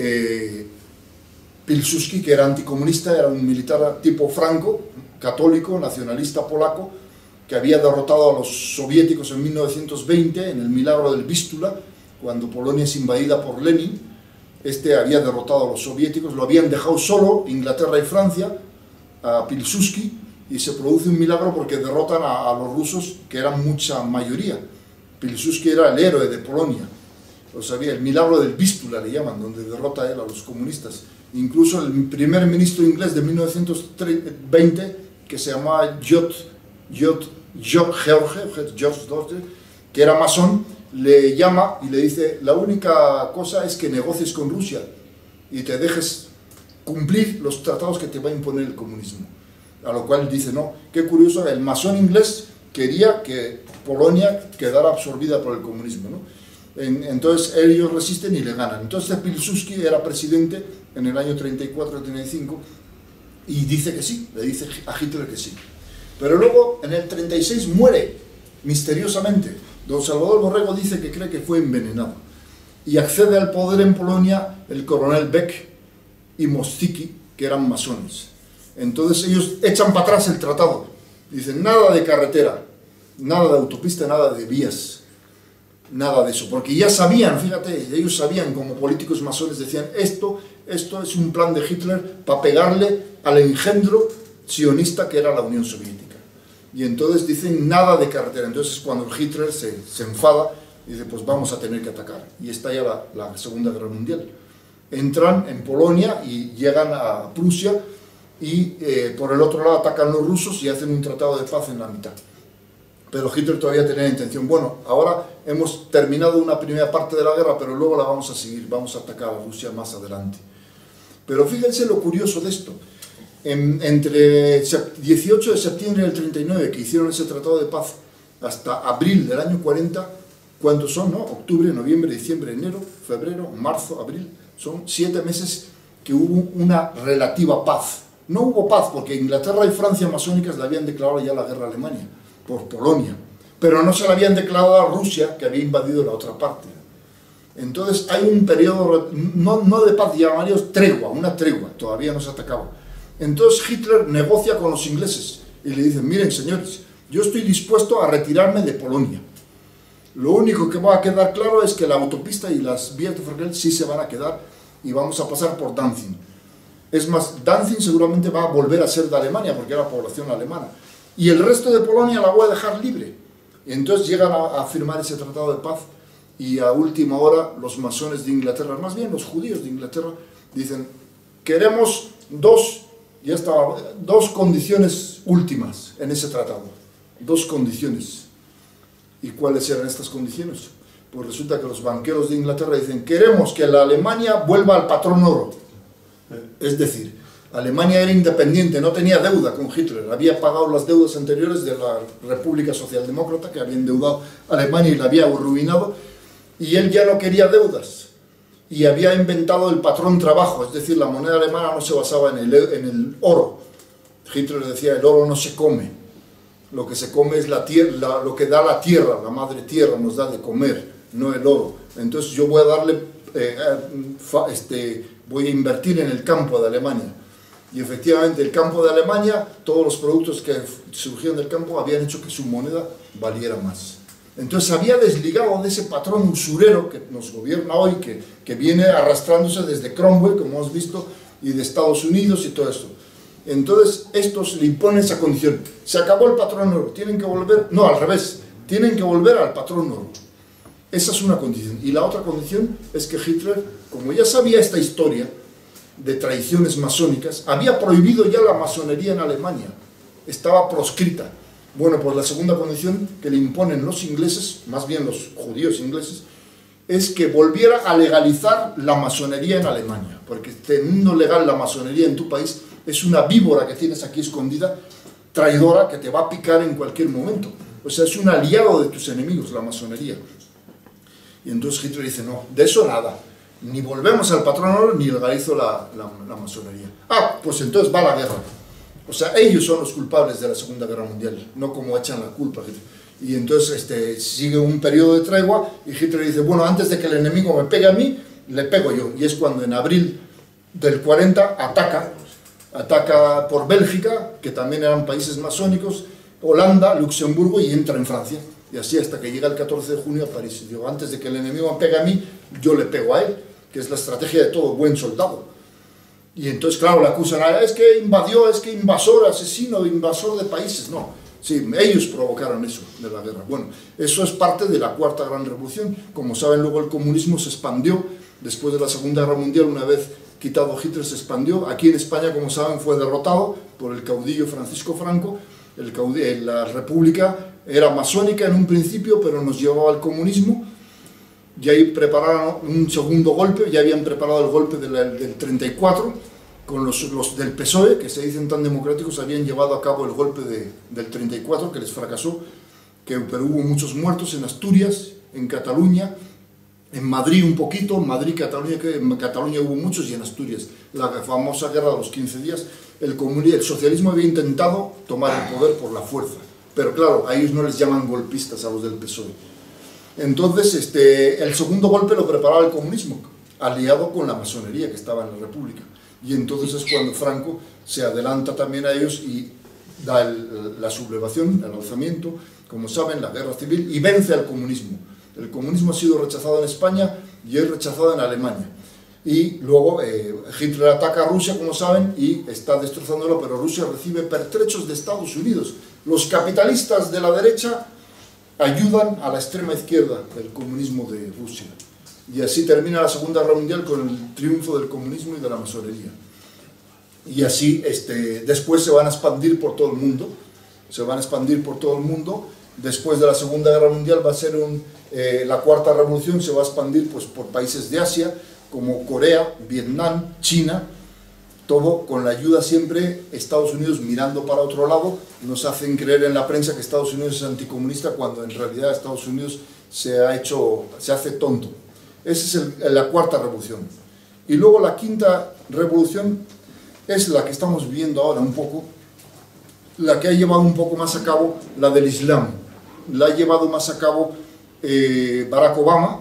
Pilsudski, que era anticomunista, era un militar tipo Franco, católico, nacionalista polaco, que había derrotado a los soviéticos en 1920 en el milagro del Vístula, cuando Polonia es invadida por Lenin. Había derrotado a los soviéticos, lo habían dejado solo Inglaterra y Francia, a Pilsudski, y se produce un milagro porque derrotan a los rusos, que eran mucha mayoría. Pilsudski era el héroe de Polonia, lo sabía, el milagro del Vístula le llaman, donde derrota él a los comunistas. Incluso el primer ministro inglés de 1920, que se llamaba George George, que era masón, le llama y le dice, la única cosa es que negocies con Rusia y te dejes cumplir los tratados que te va a imponer el comunismo. A lo cual dice, no, qué curioso, el masón inglés quería que Polonia quedara absorbida por el comunismo, ¿no? Entonces ellos resisten y le ganan. Entonces Pilsudski era presidente en el año 34-35 y dice que sí, le dice a Hitler que sí. Pero luego en el 36 muere misteriosamente. Don Salvador Borrego dice que cree que fue envenenado. Y accede al poder en Polonia el coronel Beck y Mościcki, que eran masones. Entonces ellos echan para atrás el tratado. Dicen, nada de carretera, nada de autopista, nada de vías. Nada de eso, porque ya sabían, fíjate, ellos sabían como políticos masones, decían, esto es un plan de Hitler para pegarle al engendro sionista que era la Unión Soviética. Y entonces dicen, nada de carretera. Entonces cuando Hitler se enfada, dice, pues vamos a tener que atacar. Y estalla la Segunda Guerra Mundial. Entran en Polonia y llegan a Prusia y por el otro lado atacan los rusos y hacen un tratado de paz en la mitad. Pero Hitler todavía tenía la intención, bueno, ahora hemos terminado una primera parte de la guerra, pero luego la vamos a seguir, vamos a atacar a Rusia más adelante. Pero fíjense lo curioso de esto. Entre 18 de septiembre del 39, que hicieron ese tratado de paz, hasta abril del año 40, ¿cuántos son? ¿No? Octubre, noviembre, diciembre, enero, febrero, marzo, abril. Son 7 meses que hubo una relativa paz. No hubo paz porque Inglaterra y Francia masónicas le habían declarado ya la guerra a Alemania por Polonia, pero no se la habían declarado a Rusia, que había invadido la otra parte. Entonces hay un periodo, no de paz, llamaríamos tregua, una tregua, todavía no se atacaba. Entonces Hitler negocia con los ingleses y le dicen, miren señores, yo estoy dispuesto a retirarme de Polonia. Lo único que va a quedar claro es que la autopista y las vías de ferrocarril sí se van a quedar y vamos a pasar por Danzig. Es más, Danzig seguramente va a volver a ser de Alemania porque era población alemana. Y el resto de Polonia la voy a dejar libre. Y entonces llegan a firmar ese tratado de paz y a última hora los masones de Inglaterra, más bien los judíos de Inglaterra, dicen, queremos dos condiciones últimas en ese tratado. 2 condiciones. ¿Y cuáles eran estas condiciones? Pues resulta que los banqueros de Inglaterra dicen, queremos que la Alemania vuelva al patrón oro. Es decir, Alemania era independiente, no tenía deuda con Hitler, había pagado las deudas anteriores de la República Socialdemócrata, que había endeudado a Alemania y la había arruinado, y él ya no quería deudas, y había inventado el patrón trabajo, es decir, la moneda alemana no se basaba en el oro. Hitler decía, el oro no se come, lo que se come es la tierra, lo que da la tierra, la madre tierra nos da de comer, no el oro. Entonces yo voy a darle, voy a invertir en el campo de Alemania. Y efectivamente el campo de Alemania, todos los productos que surgieron del campo habían hecho que su moneda valiera más. Entonces había desligado de ese patrón usurero que nos gobierna hoy, que viene arrastrándose desde Cromwell, como hemos visto, y de Estados Unidos y todo esto. Entonces estos le imponen esa condición. Se acabó el patrón oro, tienen que volver, no, al revés, tienen que volver al patrón oro. Esa es una condición. Y la otra condición es que Hitler, como ya sabía esta historia de traiciones masónicas, había prohibido ya la masonería en Alemania, estaba proscrita. Bueno, pues la segunda condición que le imponen los ingleses, más bien los judíos ingleses, es que volviera a legalizar la masonería en Alemania, porque teniendo legal la masonería en tu país, es una víbora que tienes aquí escondida, traidora, que te va a picar en cualquier momento. O sea, es un aliado de tus enemigos, la masonería. Y entonces Hitler dice, no, de eso nada. Ni volvemos al patrón oro, ni legalizo la masonería. Ah, pues entonces va la guerra. O sea, ellos son los culpables de la Segunda Guerra Mundial, no como echan la culpa. Y entonces sigue un periodo de tregua y Hitler dice, bueno, antes de que el enemigo me pegue a mí, le pego yo. Y es cuando en abril del 40 ataca por Bélgica, que también eran países masónicos, Holanda, Luxemburgo, y entra en Francia. Y así hasta que llega el 14 de junio a París. Digo, antes de que el enemigo me pegue a mí, yo le pego a él, que es la estrategia de todo buen soldado. Y entonces, claro, le acusan a es que invadió, es que invasor, asesino, invasor de países. No, sí, ellos provocaron eso de la guerra. Bueno, eso es parte de la Cuarta Gran Revolución. Como saben, luego el comunismo se expandió después de la Segunda Guerra Mundial. Una vez quitado Hitler, se expandió. Aquí en España, como saben, fue derrotado por el caudillo Francisco Franco. La república era masónica en un principio, pero nos llevaba al comunismo. ya ahí prepararon un segundo golpe, ya habían preparado el golpe del 34, con los del PSOE, que se dicen tan democráticos, habían llevado a cabo el golpe del 34, que les fracasó, pero hubo muchos muertos en Asturias, en Cataluña, en Madrid un poquito, en Madrid, Cataluña, que en Cataluña hubo muchos, y en Asturias, la famosa guerra de los 15 días, el socialismo había intentado tomar el poder por la fuerza, pero claro, a ellos no les llaman golpistas, a los del PSOE. Entonces, el segundo golpe lo preparaba el comunismo, aliado con la masonería que estaba en la República, y entonces es cuando Franco se adelanta también a ellos y da la sublevación, el alzamiento, como saben, la guerra civil, y vence al comunismo. El comunismo ha sido rechazado en España y es rechazado en Alemania. Y luego Hitler ataca a Rusia, como saben, y está destrozándolo, pero Rusia recibe pertrechos de Estados Unidos. Los capitalistas de la derecha ayudan a la extrema izquierda del comunismo de Rusia. Y así termina la Segunda Guerra Mundial con el triunfo del comunismo y de la masonería. Y así después se van a expandir por todo el mundo. Se van a expandir por todo el mundo. Después de la Segunda Guerra Mundial va a ser la Cuarta Revolución, se va a expandir pues, por países de Asia, como Corea, Vietnam, China, todo con la ayuda siempre, Estados Unidos mirando para otro lado. Nos hacen creer en la prensa que Estados Unidos es anticomunista, cuando en realidad Estados Unidos se hace tonto. Esa es la Cuarta Revolución. Y luego la Quinta Revolución es la que estamos viviendo ahora un poco, la que ha llevado un poco más a cabo la del Islam. La ha llevado más a cabo Barack Obama.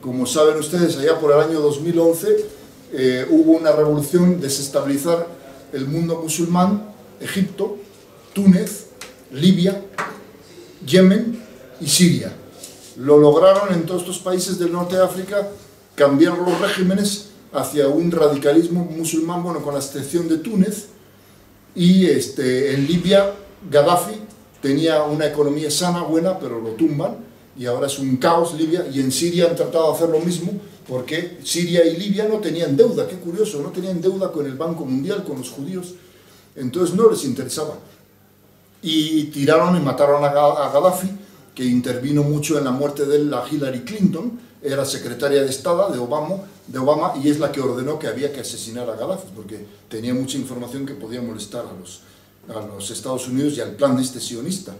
Como saben ustedes, allá por el año 2011 hubo una revolución de desestabilizar el mundo musulmán, Egipto, Túnez, Libia, Yemen y Siria. Lo lograron en todos estos países del norte de África, cambiar los regímenes hacia un radicalismo musulmán, bueno, con la excepción de Túnez, y en Libia Gaddafi tenía una economía sana, buena, pero lo tumban, y ahora es un caos Libia, y en Siria han tratado de hacer lo mismo, porque Siria y Libia no tenían deuda, qué curioso, no tenían deuda con el Banco Mundial, con los judíos, entonces no les interesaba. Y tiraron y mataron a Gaddafi, que intervino mucho en la muerte de la Hillary Clinton, era secretaria de Estado de Obama, y es la que ordenó que había que asesinar a Gaddafi, porque tenía mucha información que podía molestar a los Estados Unidos y al plan sionista.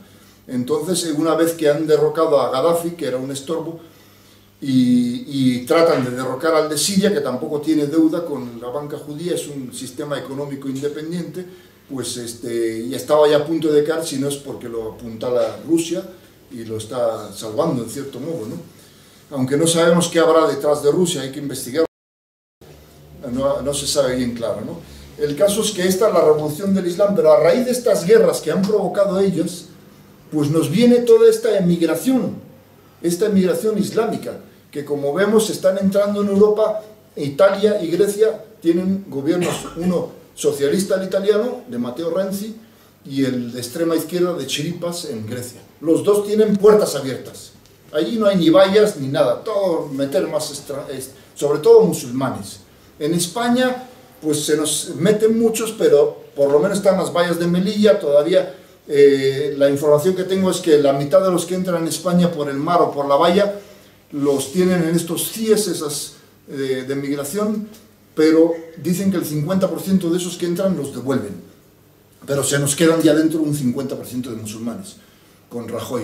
Entonces, una vez que han derrocado a Gaddafi, que era un estorbo, y tratan de derrocar al de Siria, que tampoco tiene deuda con la banca judía, es un sistema económico independiente, pues y estaba ya a punto de caer, si no es porque lo apuntala Rusia y lo está salvando en cierto modo, ¿no? Aunque no sabemos qué habrá detrás de Rusia, hay que investigar, no se sabe bien claro, ¿no? El caso es que esta es la revolución del Islam, pero a raíz de estas guerras que han provocado ellos, pues nos viene toda esta emigración islámica, que como vemos están entrando en Europa. Italia y Grecia tienen gobiernos, uno socialista, el italiano, de Matteo Renzi, y el de extrema izquierda de Chiripas en Grecia. Los dos tienen puertas abiertas. Allí no hay ni vallas ni nada, todo meter más, sobre todo musulmanes. En España, pues se nos meten muchos, pero por lo menos están las vallas de Melilla, todavía la información que tengo es que la mitad de los que entran en España por el mar o por la valla, los tienen en estos CIES, esas de migración, pero dicen que el 50% de esos que entran los devuelven. Pero se nos quedan ya dentro un 50% de musulmanes, con Rajoy,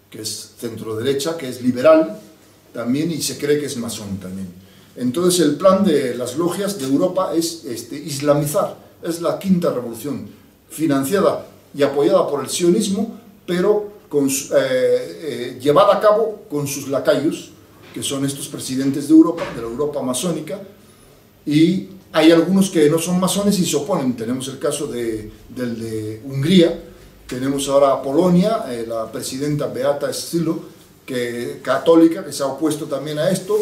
que es centro-derecha, que es liberal también, y se cree que es masón también. Entonces el plan de las logias de Europa es islamizar, es la quinta revolución, financiada y apoyada por el sionismo, pero llevada a cabo con sus lacayos, que son estos presidentes de la Europa masónica, y hay algunos que no son masones y se oponen. Tenemos el caso del de Hungría, tenemos ahora a Polonia, la presidenta Beata Szydło, católica, que se ha opuesto también a esto.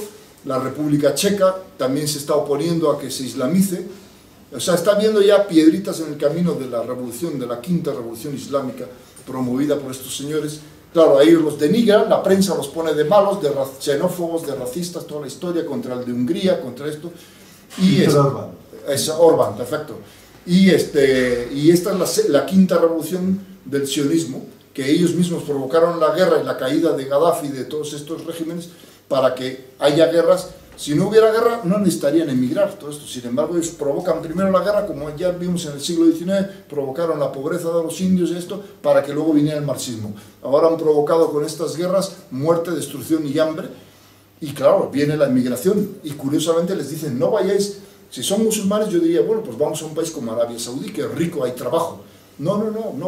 La República Checa también se está oponiendo a que se islamice. O sea, está viendo ya piedritas en el camino de la revolución, de la quinta revolución islámica, promovida por estos señores. Claro, a ellos los denigran, la prensa los pone de malos, de xenófobos, de racistas, toda la historia contra el de Hungría, contra esto. Y Orbán, perfecto. Y esta es la quinta revolución del sionismo, que ellos mismos provocaron la guerra y la caída de Gaddafi y de todos estos regímenes, para que haya guerras. Si no hubiera guerra, no necesitarían emigrar, todo esto. Sin embargo, ellos provocan primero la guerra, como ya vimos en el siglo XIX, provocaron la pobreza de los indios y esto, para que luego viniera el marxismo. Ahora han provocado con estas guerras muerte, destrucción y hambre, y claro, viene la emigración, y curiosamente les dicen, no vayáis, si son musulmanes, yo diría, bueno, pues vamos a un país como Arabia Saudí, que es rico, hay trabajo. No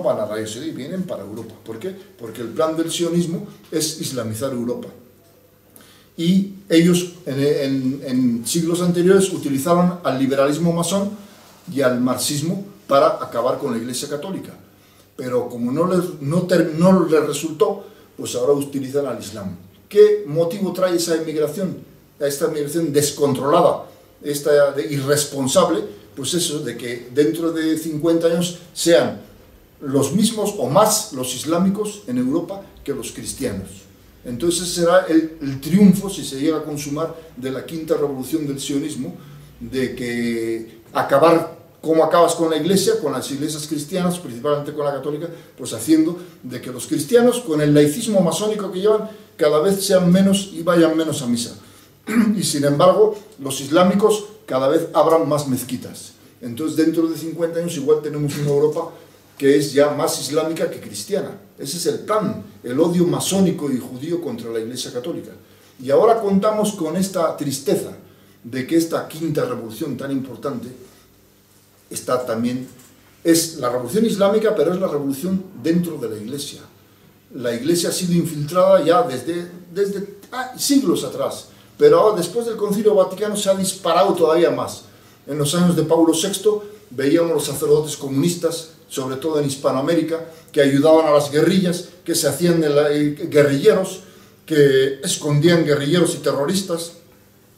van a Arabia Saudí, vienen para Europa. ¿Por qué? Porque el plan del sionismo es islamizar Europa. Y ellos en siglos anteriores utilizaron al liberalismo masón y al marxismo para acabar con la Iglesia Católica. Pero como no les resultó, pues ahora utilizan al Islam. ¿Qué motivo trae esa emigración? Esta migración descontrolada, esta irresponsable, pues eso, de que dentro de 50 años sean los mismos o más los islámicos en Europa que los cristianos. Entonces será el triunfo, si se llega a consumar, de la quinta revolución del sionismo, de que ¿cómo acabas con la iglesia? Con las iglesias cristianas, principalmente con la católica, pues haciendo de que los cristianos, con el laicismo masónico que llevan, cada vez sean menos y vayan menos a misa. Y sin embargo, los islámicos cada vez abran más mezquitas. Entonces, dentro de 50 años igual tenemos una Europa que es ya más islámica que cristiana. Ese es el plan, el odio masónico y judío contra la Iglesia Católica. Y ahora contamos con esta tristeza de que esta quinta revolución tan importante está también, es la revolución islámica, pero es la revolución dentro de la Iglesia. La Iglesia ha sido infiltrada ya desde siglos atrás, pero ahora, después del Concilio Vaticano, se ha disparado todavía más. En los años de Paulo VI veíamos los sacerdotes comunistas, sobre todo en Hispanoamérica, que ayudaban a las guerrillas, que se hacían guerrilleros, que escondían guerrilleros y terroristas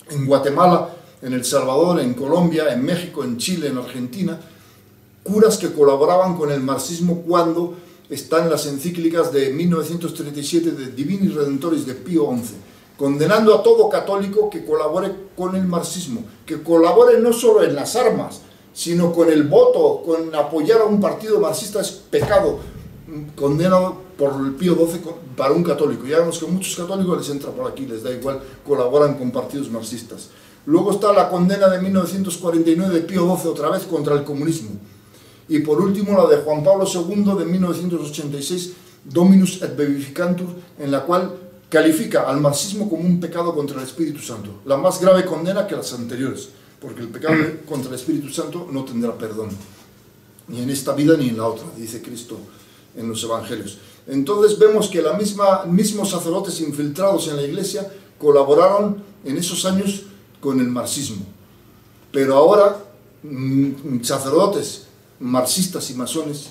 en Guatemala, en El Salvador, en Colombia, en México, en Chile, en Argentina, curas que colaboraban con el marxismo cuando están las encíclicas de 1937 de Divini Redentoris de Pío XI, condenando a todo católico que colabore con el marxismo, que colabore no solo en las armas, sino con el voto, con apoyar a un partido marxista es pecado, condenado por el Pío XII para un católico. Ya vemos que muchos católicos les entra por aquí, les da igual, colaboran con partidos marxistas. Luego está la condena de 1949 de Pío XII otra vez contra el comunismo. Y por último la de Juan Pablo II de 1986, Dominus et Vivificantur, en la cual califica al marxismo como un pecado contra el Espíritu Santo. La más grave condena que las anteriores, porque el pecado contra el Espíritu Santo no tendrá perdón, ni en esta vida ni en la otra, dice Cristo en los Evangelios. Entonces vemos que mismos sacerdotes infiltrados en la Iglesia colaboraron en esos años con el marxismo. Pero ahora, sacerdotes marxistas y masones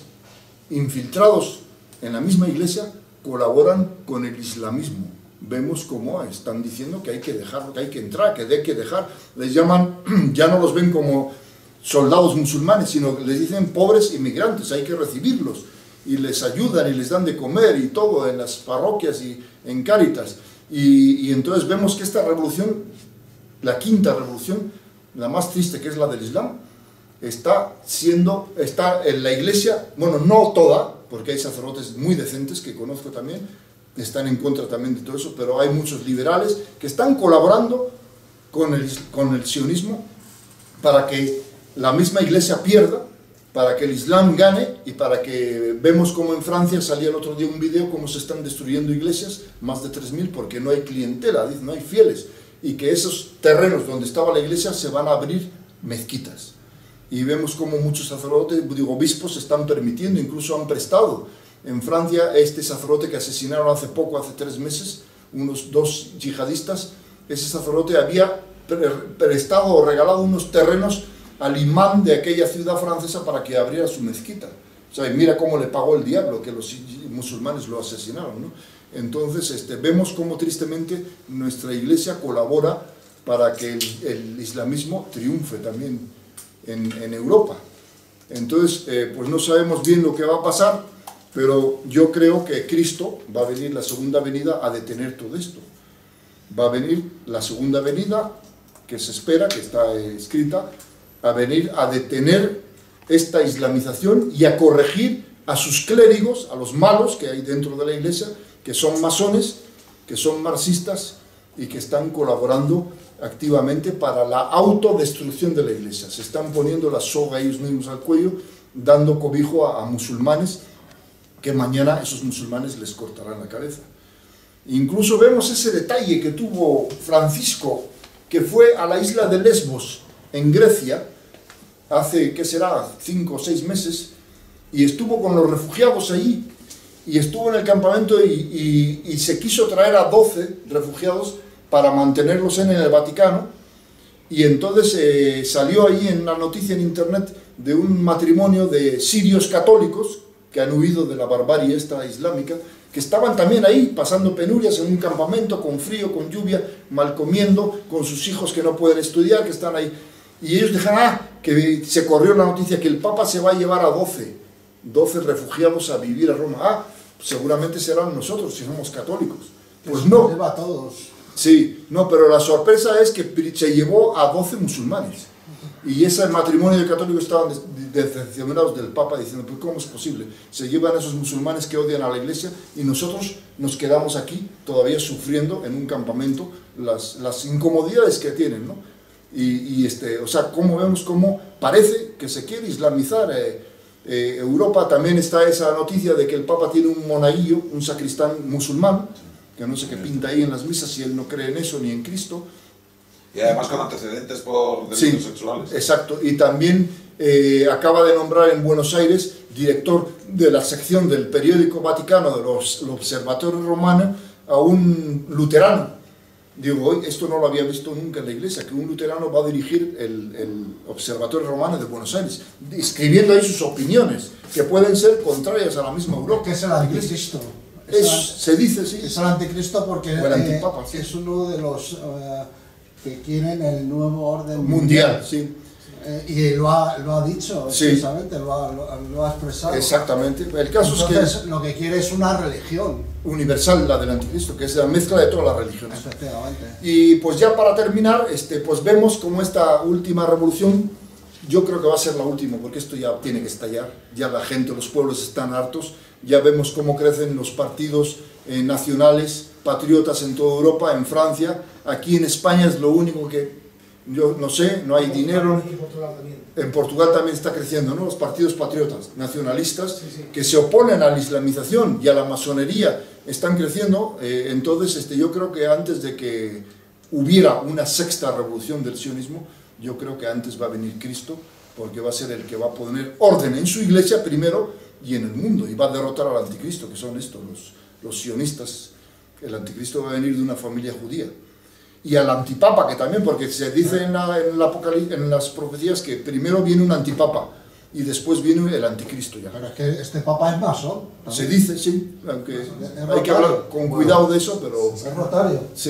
infiltrados en la misma Iglesia colaboran con el islamismo. Vemos cómo están diciendo que hay que dejar, que hay que entrar, que hay que dejar. Les llaman, ya no los ven como soldados musulmanes, sino que les dicen pobres inmigrantes, hay que recibirlos. Y les ayudan y les dan de comer y todo en las parroquias y en Cáritas. Y entonces vemos que esta revolución, la quinta revolución, la más triste, que es la del Islam, está en la Iglesia, bueno, no toda, porque hay sacerdotes muy decentes que conozco también, que están en contra también de todo eso, pero hay muchos liberales que están colaborando con el sionismo para que la misma Iglesia pierda, para que el Islam gane y para que vemos como en Francia salía el otro día un video cómo se están destruyendo iglesias, más de 3.000, porque no hay clientela, no hay fieles, y que esos terrenos donde estaba la iglesia se van a abrir mezquitas. Y vemos como muchos sacerdotes, obispos, están permitiendo, incluso han prestado. En Francia, este sacerdote que asesinaron hace 3 meses, unos 2 yihadistas, ese sacerdote había prestado o regalado unos terrenos al imán de aquella ciudad francesa para que abriera su mezquita. O sea, y mira cómo le pagó el diablo, que los musulmanes lo asesinaron, ¿no? Entonces, vemos cómo tristemente nuestra iglesia colabora para que el islamismo triunfe también en Europa. Entonces, pues no sabemos bien lo que va a pasar, pero yo creo que Cristo va a venir la segunda venida a detener todo esto. Va a venir la segunda venida, que se espera, que está escrita, a venir a detener esta islamización y a corregir a sus clérigos, a los malos que hay dentro de la iglesia, que son masones, que son marxistas y que están colaborando activamente para la autodestrucción de la Iglesia. Se están poniendo la soga ellos mismos al cuello, dando cobijo a musulmanes que mañana esos musulmanes les cortarán la cabeza. Incluso vemos ese detalle que tuvo Francisco, que fue a la isla de Lesbos, en Grecia, hace, ¿qué será?, 5 o 6 meses, y estuvo con los refugiados allí, y estuvo en el campamento y se quiso traer a 12 refugiados para mantenerlos en el Vaticano, y entonces salió ahí en la noticia en internet de un matrimonio de sirios católicos que han huido de la barbarie esta islámica, que estaban también ahí pasando penurias en un campamento con frío, con lluvia, mal comiendo, con sus hijos que no pueden estudiar, que están ahí. Y ellos dejan, que se corrió la noticia que el Papa se va a llevar a 12 refugiados a vivir a Roma. Seguramente serán nosotros si somos católicos. Pues no. Lleva a todos. Sí, no, pero la sorpresa es que se llevó a 12 musulmanes. Y ese matrimonio de católicos estaban decepcionados del Papa, diciendo, pues ¿cómo es posible? Se llevan a esos musulmanes que odian a la Iglesia y nosotros nos quedamos aquí todavía sufriendo en un campamento las incomodidades que tienen, ¿no? O sea, como vemos cómo parece que se quiere islamizar Europa. También está esa noticia de que el Papa tiene un monaguillo, un sacristán musulmán, que no sé qué pinta ahí en las misas si él no cree en eso ni en Cristo. Y además con antecedentes por delitos sexuales. Exacto, y también acaba de nombrar en Buenos Aires director de la sección del periódico Vaticano del Observatorio Romano a un luterano. Digo, esto no lo había visto nunca en la Iglesia, que un luterano va a dirigir el Observatorio Romano de Buenos Aires, escribiendo ahí sus opiniones, que pueden ser contrarias a la misma Europa. ¿Qué es el anticristo? Se dice, sí. Es el anticristo porque el antipapa, sí. Es uno de los que quieren el nuevo orden mundial. Sí. Y lo ha dicho, sí. Precisamente, lo ha expresado. Exactamente. El caso Entonces, es que lo que quiere es una religión universal, la del anticristo, que es la mezcla de todas las religiones. Efectivamente. Y pues ya para terminar, pues vemos como esta última revolución, yo creo que va a ser la última, porque esto ya tiene que estallar, ya la gente, los pueblos están hartos, ya vemos cómo crecen los partidos nacionales, patriotas en toda Europa, en Francia, aquí en España es lo único que, yo no sé, no hay dinero. En Portugal también está creciendo, ¿no? Los partidos patriotas, nacionalistas, que se oponen a la islamización y a la masonería, están creciendo. Entonces, yo creo que antes de que hubiera una sexta revolución del sionismo, yo creo que antes va a venir Cristo, porque va a ser el que va a poner orden en su iglesia primero y en el mundo, y va a derrotar al anticristo, que son estos, los sionistas. El anticristo va a venir de una familia judía. Y al antipapa, que también, porque se dice en las profecías que primero viene un antipapa y después viene el anticristo ya. Pero es que este papa es masón. Se dice, sí, aunque hay que hablar con cuidado de eso, pero... Es rotario. Sí.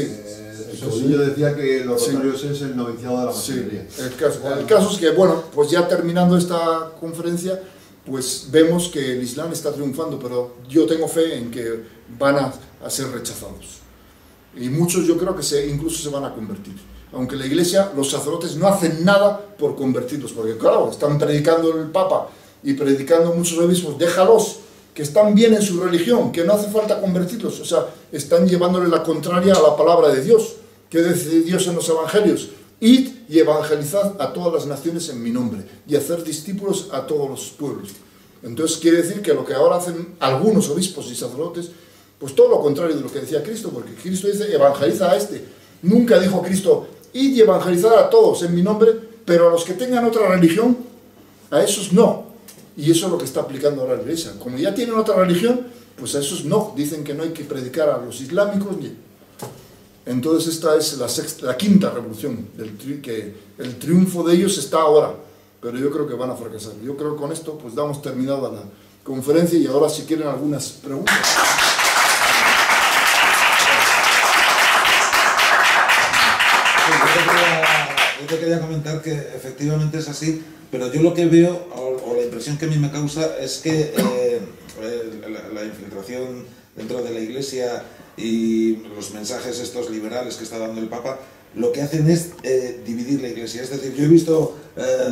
El Cosillo decía que los rotarios es el noviciado de la masonería. Sí. El caso es que, bueno, pues ya terminando esta conferencia, pues vemos que el Islam está triunfando, pero yo tengo fe en que van a ser rechazados. Y muchos yo creo que incluso se van a convertir. Aunque la Iglesia, los sacerdotes no hacen nada por convertirlos, porque claro, están predicando el Papa y predicando muchos obispos, déjalos, que están bien en su religión, que no hace falta convertirlos. O sea, están llevándole la contraria a la palabra de Dios. ¿Qué dice Dios en los evangelios? Id y evangelizad a todas las naciones en mi nombre y hacer discípulos a todos los pueblos. Entonces quiere decir que lo que ahora hacen algunos obispos y sacerdotes, pues todo lo contrario de lo que decía Cristo, porque Cristo dice, evangeliza a este. Nunca dijo Cristo, id y evangelizad a todos en mi nombre, pero a los que tengan otra religión, a esos no. Y eso es lo que está aplicando ahora la Iglesia. Como ya tienen otra religión, pues a esos no. Dicen que no hay que predicar a los islámicos. Entonces esta es la quinta revolución, que el triunfo de ellos está ahora, pero yo creo que van a fracasar. Yo creo que con esto pues damos terminada la conferencia y ahora si quieren algunas preguntas. Yo te quería comentar que efectivamente es así, pero yo lo que veo, o la impresión que a mí me causa, es que la infiltración dentro de la Iglesia y los mensajes estos liberales que está dando el Papa, lo que hacen es dividir la Iglesia. Es decir, yo he visto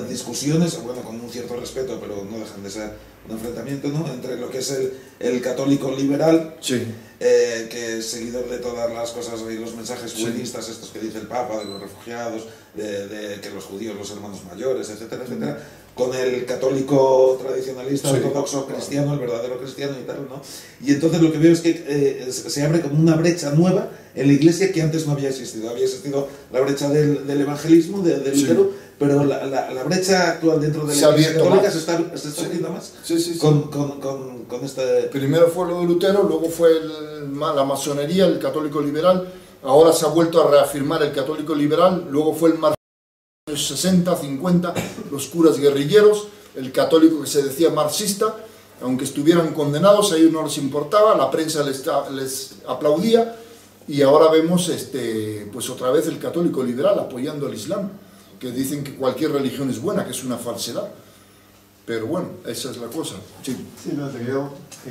discusiones, bueno, con un cierto respeto, pero no dejan de ser un enfrentamiento, ¿no?, entre lo que es el católico liberal, Sí. que es seguidor de todas las cosas y los mensajes buenistas, estos que dice el Papa, de los refugiados, de que los judíos, los hermanos mayores, etcétera, etcétera, con el católico tradicionalista, Sí, ortodoxo, cristiano, el verdadero cristiano y tal, ¿no? Y entonces lo que veo es que se abre como una brecha nueva en la Iglesia que antes no había existido. Había existido la brecha del evangelismo, de Lutero, pero la brecha actual dentro de la Iglesia católica se está abriendo más. Sí, sí, sí. Con este... Primero fue lo de Lutero, luego fue la masonería, el católico liberal, ahora se ha vuelto a reafirmar el católico liberal, luego fue el marxismo de los 60, 50, los curas guerrilleros, el católico que se decía marxista, aunque estuvieran condenados, a ellos no les importaba, la prensa les aplaudía, y ahora vemos pues otra vez el católico liberal apoyando al Islam, que dicen que cualquier religión es buena, que es una falsedad. Pero bueno, esa es la cosa. Sí, sí, no,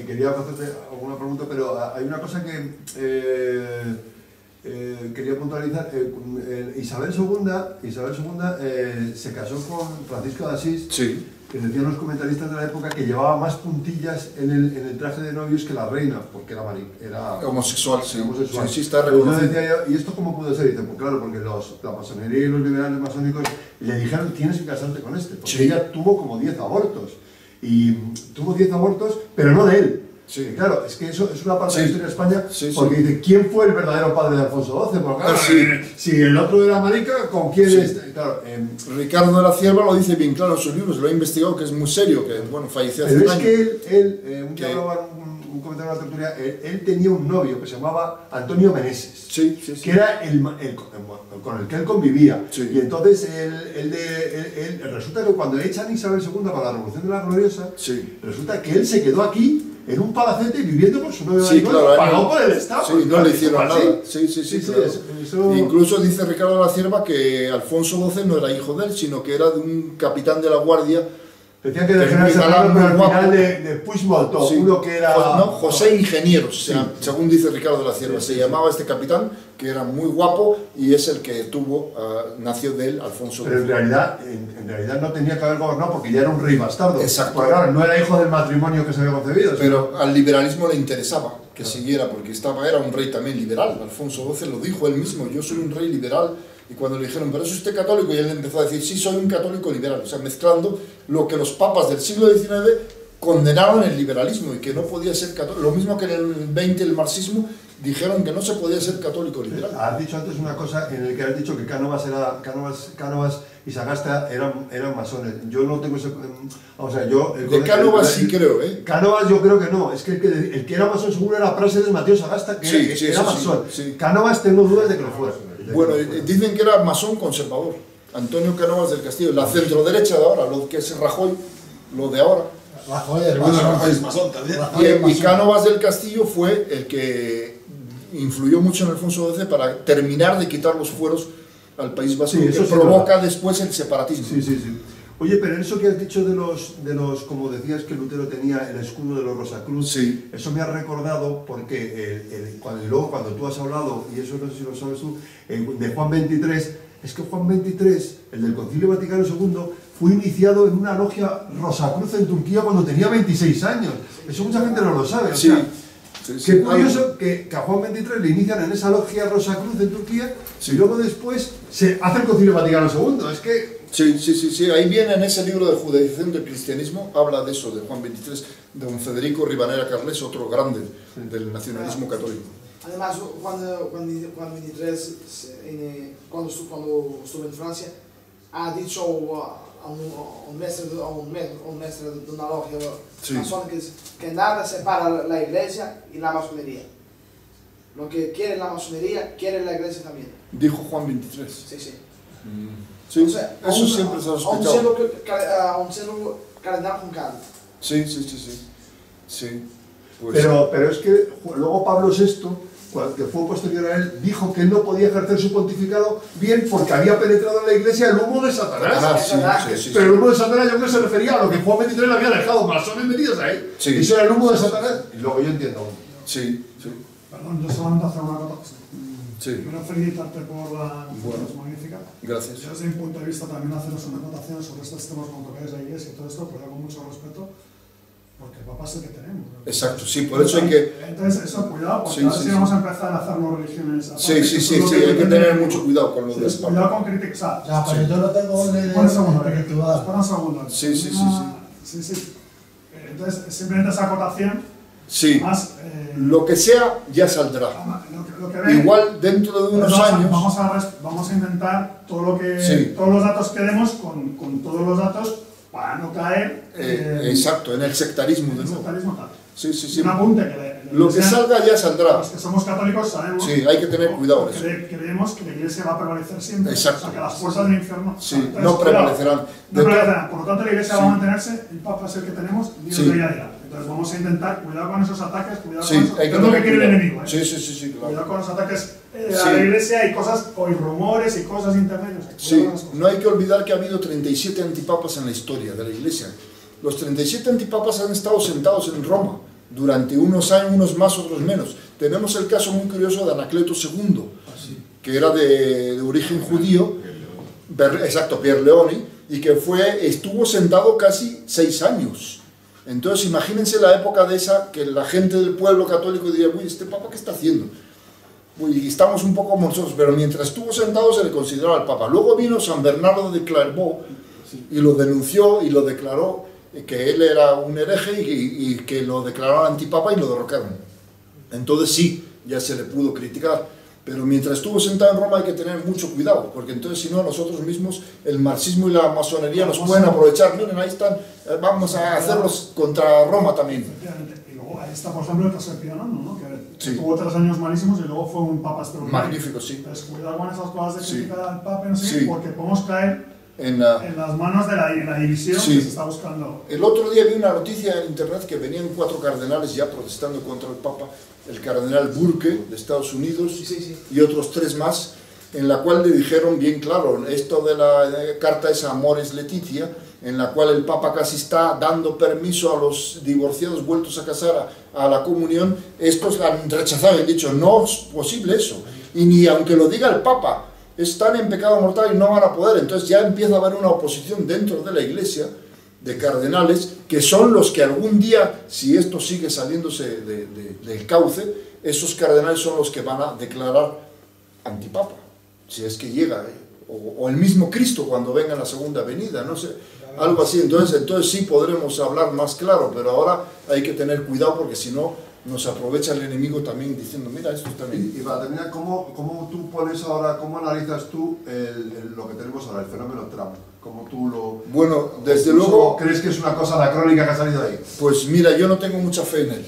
quería hacerte alguna pregunta, pero hay una cosa que quería puntualizar. Isabel II se casó con Francisco de Asís, sí, que decían los comentaristas de la época que llevaba más puntillas en el traje de novios que la reina, porque era homosexual, sí. Homosexual. Sí, está Entonces reconocido. decía yo, ¿y esto cómo pudo ser? Y dice, pues claro, porque la masonería y los liberales masónicos le dijeron, tienes que casarte con este, porque Sí. ella tuvo como 10 abortos. Y tuvo 10 abortos, pero no de él. Sí. Y claro, es que eso es una parte Sí. de la historia de España, Sí, sí. porque dice, ¿quién fue el verdadero padre de Alfonso XII? Porque claro, Sí. si el otro era marica, ¿con quién Sí. es? Claro, Ricardo de la Cierva lo dice bien claro en sus libros, lo ha investigado, que es muy serio, que bueno, falleció hace pero un es año. que él un día ¿Qué? hablaba un comentario en la tertulia, él tenía un novio que se llamaba Antonio Meneses. Sí, sí, sí. Que era con el que él convivía. Sí. Y entonces resulta que cuando echan a Isabel II para la Revolución de la Gloriosa, Sí. resulta que él se quedó aquí en un palacete viviendo por su novio Sí, claro, pagado por el Estado. Sí, Porque, no claro, le hicieron así. nada. Sí, sí, sí, claro. eso- Incluso dice Ricardo de la Cierva que Alfonso XII no era hijo de él, sino que era de un capitán de la guardia. Decían que Que de general muy Serrano, galán, pero al muy guapo. final de Puigdemont, Sí. uno que era... No, José Ingenieros, Sí. según dice Ricardo de la Cierva, se llamaba este capitán, que era muy guapo y es el que nació de él, Alfonso Pero en XII. realidad no tenía que haber gobernado porque ya era un rey bastardo. Exacto. Porque, claro, no era hijo del matrimonio que se había concebido. Pero al liberalismo le interesaba que siguiera, porque era un rey también liberal. Alfonso XII lo dijo él mismo, yo soy un rey liberal. Y cuando le dijeron, pero es usted católico, y él empezó a decir, sí, soy un católico liberal. O sea, mezclando lo que los papas del siglo XIX condenaron el liberalismo y que no podía ser católico. Lo mismo que en el 20 el marxismo dijeron que no se podía ser católico liberal. Has dicho antes una cosa en la que has dicho que Cánovas y Sagasta eran masones. Yo no tengo ese... O sea, yo... De Cánovas sí creo, ¿eh? Cánovas yo creo que no. Es que el que era masón seguro era Práxedes Mateo Sagasta, que Sí, era, sí, era eso sí, masón. sí. Cánovas tengo dudas de que lo fuera. Bueno, dicen que era masón conservador. Antonio Cánovas del Castillo, la centroderecha de ahora, lo que es Rajoy, lo de ahora. Rajoy es Bueno, masón. Rajoy es masón también. Rajoy es Y masón. Cánovas del Castillo fue el que influyó mucho en Alfonso XII para terminar de quitar los fueros al País Vasco, Sí, que eso sí provoca después el separatismo. Sí, sí, sí. Oye, pero eso que has dicho de los, como decías que Lutero tenía el escudo de los Rosacruz, Sí. eso me ha recordado porque cuando tú has hablado, y eso no sé si lo sabes tú, de Juan XXIII, es que Juan XXIII, el del Concilio Vaticano II, fue iniciado en una logia Rosacruz en Turquía cuando tenía 26 años. Eso mucha gente no lo sabe. O Sí. sea, Sí, sí. qué curioso que a Juan XXIII le inician en esa logia Rosacruz en Turquía y luego después se hace el Concilio Vaticano II. Es que... Sí, sí, sí, sí, ahí viene en ese libro de Judaización del Cristianismo, habla de eso, de Juan XXIII, de don Federico Ribanera Carles, otro grande del nacionalismo católico. Además, cuando cuando estuve en Francia, ha dicho a un mestre de una logia Sí. masónica que nada separa la iglesia y la masonería. Lo que quiere la masonería, quiere la iglesia también. Dijo Juan XXIII. Sí, sí. Sí, O sea, eso siempre se ha aún sospechado. siendo cardenal con calma. Sí, sí, sí, sí. Sí. Pues, Pero es que luego Pablo VI, que fue posterior a él, dijo que él no podía ejercer su pontificado bien porque había penetrado en la iglesia el humo de Satanás. Ah, sí, sí, sí, Pero el humo de Satanás yo creo que se refería a lo que Juan XXIII le había dejado masones metidos ahí. Sí. Y eso era el humo de Satanás. Y luego yo entiendo. sí, sí. Perdón, yo solamente hacer una cosa. Sí. Primero felicitarte por la Bueno. es magnífica. Gracias. Yo desde mi punto de vista también haceros una acotación sobre estos temas como que es la iglesia y todo esto, pero con mucho respeto, porque el Papa es el que tenemos. Exacto, sí, por eso hay que... Entonces, eso, cuidado, porque Sí, ahora sí, sí sí. vamos a empezar a hacernos religiones. Sí, hay que tener mucho cuidado con lo del Papa. Cuidado con criticar. Ya, pero yo lo tengo Espera un segundo, espiritual. espera un segundo. Sí, sí, sí, Sí. Entonces, simplemente esa acotación, Sí, más... lo que sea ya saldrá. lo que ve, Igual dentro de unos años... Vamos a intentar todo lo que, Sí. todos los datos que demos con todos los datos para no caer exacto, en el sectarismo en de el nuevo. sectarismo tal. Sí, sí, Y sí. un apunte que Lo que salga ya saldrá. los que somos católicos sabemos Sí, hay que tener cuidado en eso. creemos que la iglesia va a prevalecer siempre. Exacto. O sea, que las fuerzas del infierno Sí, entonces, no cuidado, prevalecerán. no prevalecerán. Por lo tanto, la iglesia Sí. va a mantenerse, el Papa es el que tenemos, Dios Sí. de ella dirá. Entonces vamos a intentar cuidado con esos ataques, cuidado Sí, con eso. hay que Es lo que tener quiere el cuidado. enemigo. Sí, sí, sí, Cuidado claro. con los ataques Sí. a la iglesia y cosas, o y rumores y cosas intermedios. Sí, no hay que olvidar que ha habido 37 antipapas en la historia de la Iglesia. Los 37 antipapas han estado sentados en Roma durante unos años, unos más, otros menos. Tenemos el caso muy curioso de Anacleto II, que era de origen judío, exacto, Pier Leoni, y que estuvo sentado casi 6 años. Entonces imagínense la época de esa, que la gente del pueblo católico diría, uy, ¿este papa qué está haciendo? Y estamos un poco nosotros, pero mientras estuvo sentado se le consideraba el Papa. Luego vino San Bernardo de Clairvaux y lo denunció y lo declaró que él era un hereje y que lo declararon antipapa y lo derrocaron. Entonces sí, ya se le pudo criticar, pero mientras estuvo sentado en Roma hay que tener mucho cuidado, porque entonces si no nosotros mismos, el marxismo y la masonería nos pueden aprovechar. Miren, ahí están, vamos a hacerlos contra Roma también. Efectivamente. Y luego ahí está, por ejemplo, el caso de Pío IX, ¿no? Que Sí. tuvo 3 años malísimos y luego fue un papa extraordinario. Magnífico, sí. Entonces, cuidado con esas cosas de Sí. criticar al papa, no sé, Sí. porque podemos caer En, en las manos de la división Sí. que se está buscando. El otro día vi una noticia en internet que venían 4 cardenales ya protestando contra el Papa, el cardenal Burke de Estados Unidos y otros 3 más, en la cual le dijeron bien claro, esto de la carta esa Amoris Laetitia, en la cual el Papa casi está dando permiso a los divorciados vueltos a casar a la comunión, estos han rechazado y han dicho, no es posible eso, y ni aunque lo diga el Papa, están en pecado mortal y no van a poder. Entonces ya empieza a haber una oposición dentro de la Iglesia de cardenales que son los que algún día, si esto sigue saliéndose del cauce, esos cardenales son los que van a declarar antipapa, si es que llega, o el mismo Cristo cuando venga en la segunda venida, no sé, algo así. Entonces sí podremos hablar más claro, pero ahora hay que tener cuidado porque si no nos aprovecha el enemigo también diciendo, mira, esto está bien. Y para terminar, ¿cómo tú pones ahora, cómo analizas tú lo que tenemos ahora, el fenómeno Trump? ¿Cómo tú lo... Bueno, desde incluso luego... ¿crees que es una cosa anacrónica que ha salido de ahí? Pues mira, yo no tengo mucha fe en él.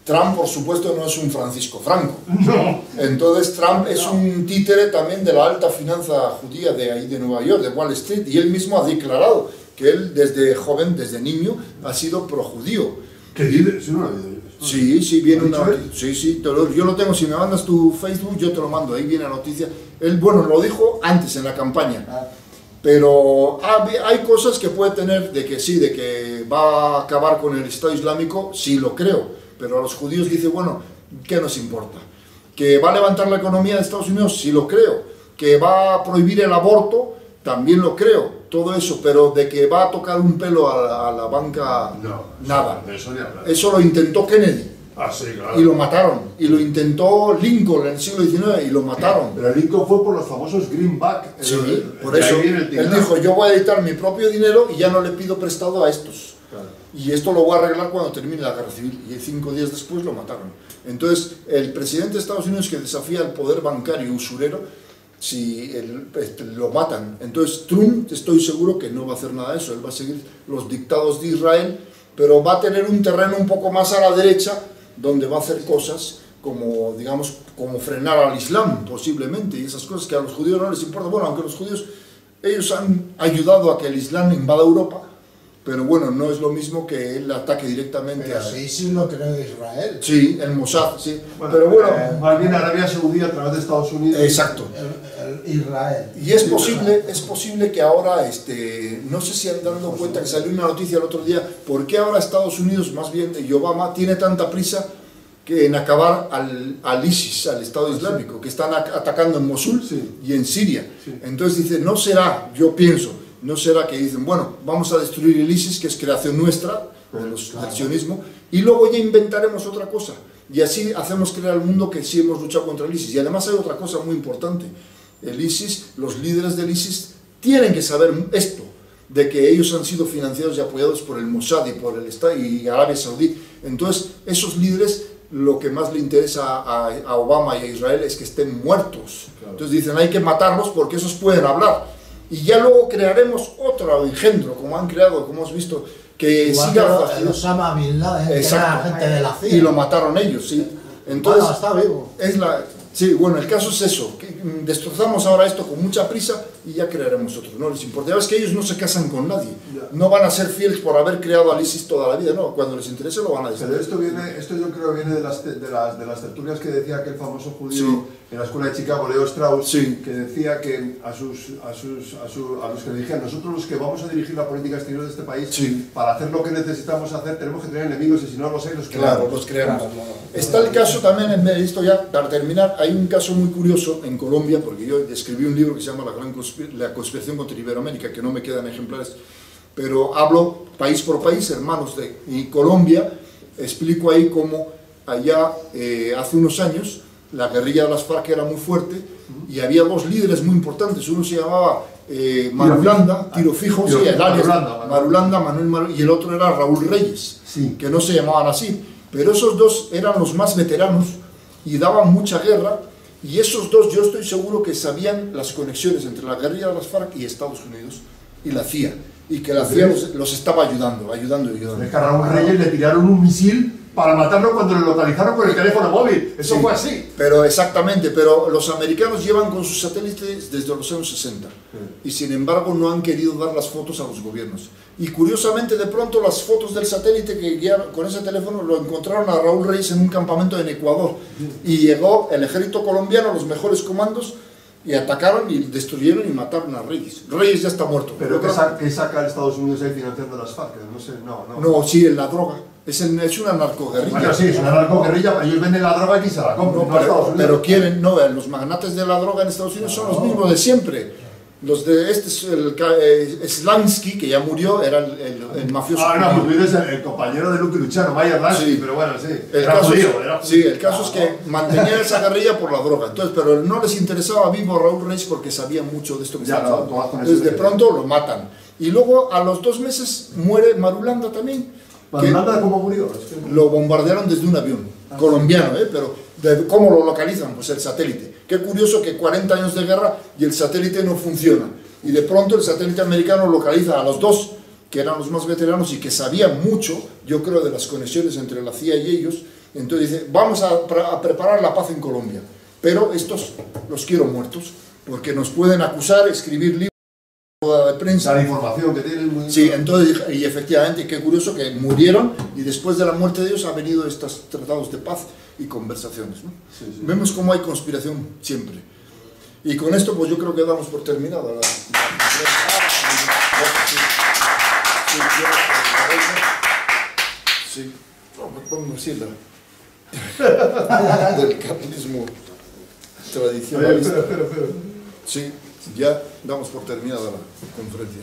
Trump, por supuesto, no es un Francisco Franco. No. Entonces Trump es un títere también de la alta finanza judía de ahí de Nueva York, de Wall Street, y él mismo ha declarado que él desde joven, desde niño, ha sido projudío. ¿Qué dices? Sí, no lo he oído. Sí, viene una ¿Lo ha dicho noticia. Sí, yo lo tengo, si me mandas tu Facebook, yo te lo mando, ahí viene la noticia. Él, bueno, lo dijo antes en la campaña, pero hay cosas que puede tener de que sí, de que va a acabar con el Estado Islámico, sí lo creo, pero a los judíos dice, bueno, ¿qué nos importa? ¿Que va a levantar la economía de Estados Unidos? Sí lo creo. ¿Que va a prohibir el aborto? También lo creo, todo eso, pero de que va a tocar un pelo a la banca, No, nada. de eso ni hablar. Eso lo intentó Kennedy. Ah, sí, claro. Y lo mataron. Y lo intentó Lincoln en el siglo XIX y lo mataron. Pero Lincoln fue por los famosos greenback. Sí, por de eso ahí viene el él tinglado. dijo, yo voy a editar mi propio dinero y ya no le pido prestado a estos. Claro. Y esto lo voy a arreglar cuando termine la guerra civil. Y 5 días después lo mataron. Entonces, el presidente de Estados Unidos que desafía el poder bancario usurero, si lo matan. Entonces, Trump, estoy seguro que no va a hacer nada de eso. Él va a seguir los dictados de Israel, pero va a tener un terreno un poco más a la derecha, donde va a hacer cosas como, digamos, como frenar al Islam, posiblemente, y esas cosas que a los judíos no les importa. Bueno, aunque los judíos, ellos han ayudado a que el Islam invada Europa, pero bueno, no es lo mismo que él ataque directamente Pero a... sí lo creo de Israel. Sí, el Mossad, sí. Bueno, pero bueno, más bien Arabia Saudí a través de Estados Unidos. exacto. El Israel. Y es posible que ahora, no sé si han dado cuenta que salió una noticia el otro día, ¿por qué ahora Estados Unidos, más bien, y Obama, tiene tanta prisa en acabar al ISIS, al Estado Islámico, que están atacando en Mosul y en Siria. Entonces dice, no será, yo pienso, no será que dicen, bueno, vamos a destruir el ISIS, que es creación nuestra, del sionismo, y luego ya inventaremos otra cosa. Y así hacemos creer al mundo que sí hemos luchado contra el ISIS. Y además hay otra cosa muy importante. El ISIS, los líderes del ISIS, tienen que saber esto, de que ellos han sido financiados y apoyados por el Mossad y por el Estado y Arabia Saudí. Entonces, esos líderes, lo que más le interesa a Obama y a Israel es que estén muertos. Claro. Entonces dicen, hay que matarlos porque esos pueden hablar. Y ya luego crearemos otro engendro, como han creado, como hemos visto, que igual siga... que Osama Bin Laden, que era gente de la CIA. Y lo mataron ellos, sí. Entonces, bueno, está vivo. Sí, bueno, el caso es eso, que destrozamos ahora esto con mucha prisa y ya crearemos otro, no les importa. Ya ves que ellos no se casan con nadie, no van a ser fieles por haber creado al ISIS toda la vida, no, cuando les interese lo van a decir. Pero esto yo creo viene de las tertulias que decía aquel famoso judío en la escuela de Chicago, Leo Strauss, que decía que a los que le dijeron, nosotros los que vamos a dirigir la política exterior de este país, para hacer lo que necesitamos hacer, tenemos que tener enemigos y si no los hay, los creamos. Claro, los creamos. Está el caso también, esto ya, para terminar, hay un caso muy curioso en Colombia, porque yo escribí un libro que se llama La conspiración contra Iberoamérica, que no me quedan ejemplares, pero hablo país por país, hermanos de Colombia, explico ahí cómo allá hace unos años la guerrilla de las FARC era muy fuerte y había dos líderes muy importantes, uno se llamaba Marulanda, Tiro Fijo, Marulanda, Manuel, y el otro era Raúl Reyes, que no se llamaban así, pero esos dos eran los más veteranos y daban mucha guerra, y esos dos yo estoy seguro que sabían las conexiones entre la guerrilla de las FARC y Estados Unidos y la CIA, y que la CIA los estaba ayudando. Es que a Raúl Reyes le tiraron un misil para matarlo cuando lo localizaron con el teléfono móvil, eso fue así. Pero exactamente, pero los americanos llevan con sus satélites desde los años 60 y sin embargo no han querido dar las fotos a los gobiernos. Y curiosamente de pronto las fotos del satélite que guiaron con ese teléfono lo encontraron a Raúl Reyes en un campamento en Ecuador y llegó el ejército colombiano, los mejores comandos, y atacaron y destruyeron y mataron a Reyes. Reyes ya está muerto. ¿Pero qué saca Estados Unidos ahí financiando las FARC? No sé, No, sí, en la droga. Es una narcoguerrilla. Bueno, sí, es una narcoguerrila, ellos venden la droga y aquí se la compran. Pero quieren, los magnates de la droga en Estados Unidos son los mismos de siempre. Los de Slansky, que ya murió, era el mafioso. No, pues eres el compañero de Lucky Luciano, Mayer Lansky, pero bueno, sí. El caso es que mantenían esa guerrilla por la droga. Entonces, pero no les interesaba vivo a Raúl Reyes porque sabía mucho de esto que estaba hablando. Entonces, de pronto lo matan. Y luego, a los 2 meses, muere Marulanda también. ¿Marulanda cómo murió? Lo bombardearon desde un avión colombiano, pero ¿cómo lo localizan? Pues el satélite. Qué curioso que 40 años de guerra y el satélite no funciona. Y de pronto el satélite americano localiza a los dos, que eran los más veteranos y que sabían mucho, yo creo, de las conexiones entre la CIA y ellos. Entonces dice, vamos a preparar la paz en Colombia. Pero estos los quiero muertos, porque nos pueden acusar, escribir libros de prensa. La información que tienen muy... Sí, entonces, y efectivamente, qué curioso que murieron y después de la muerte de ellos han venido estos tratados de paz y conversaciones, ¿no? Vemos cómo hay conspiración siempre. Y con esto, pues yo creo que damos por terminado. Sí, vamos a decirlo. Del capitalismo tradicional. Pero. Sí, ya damos por terminada la conferencia.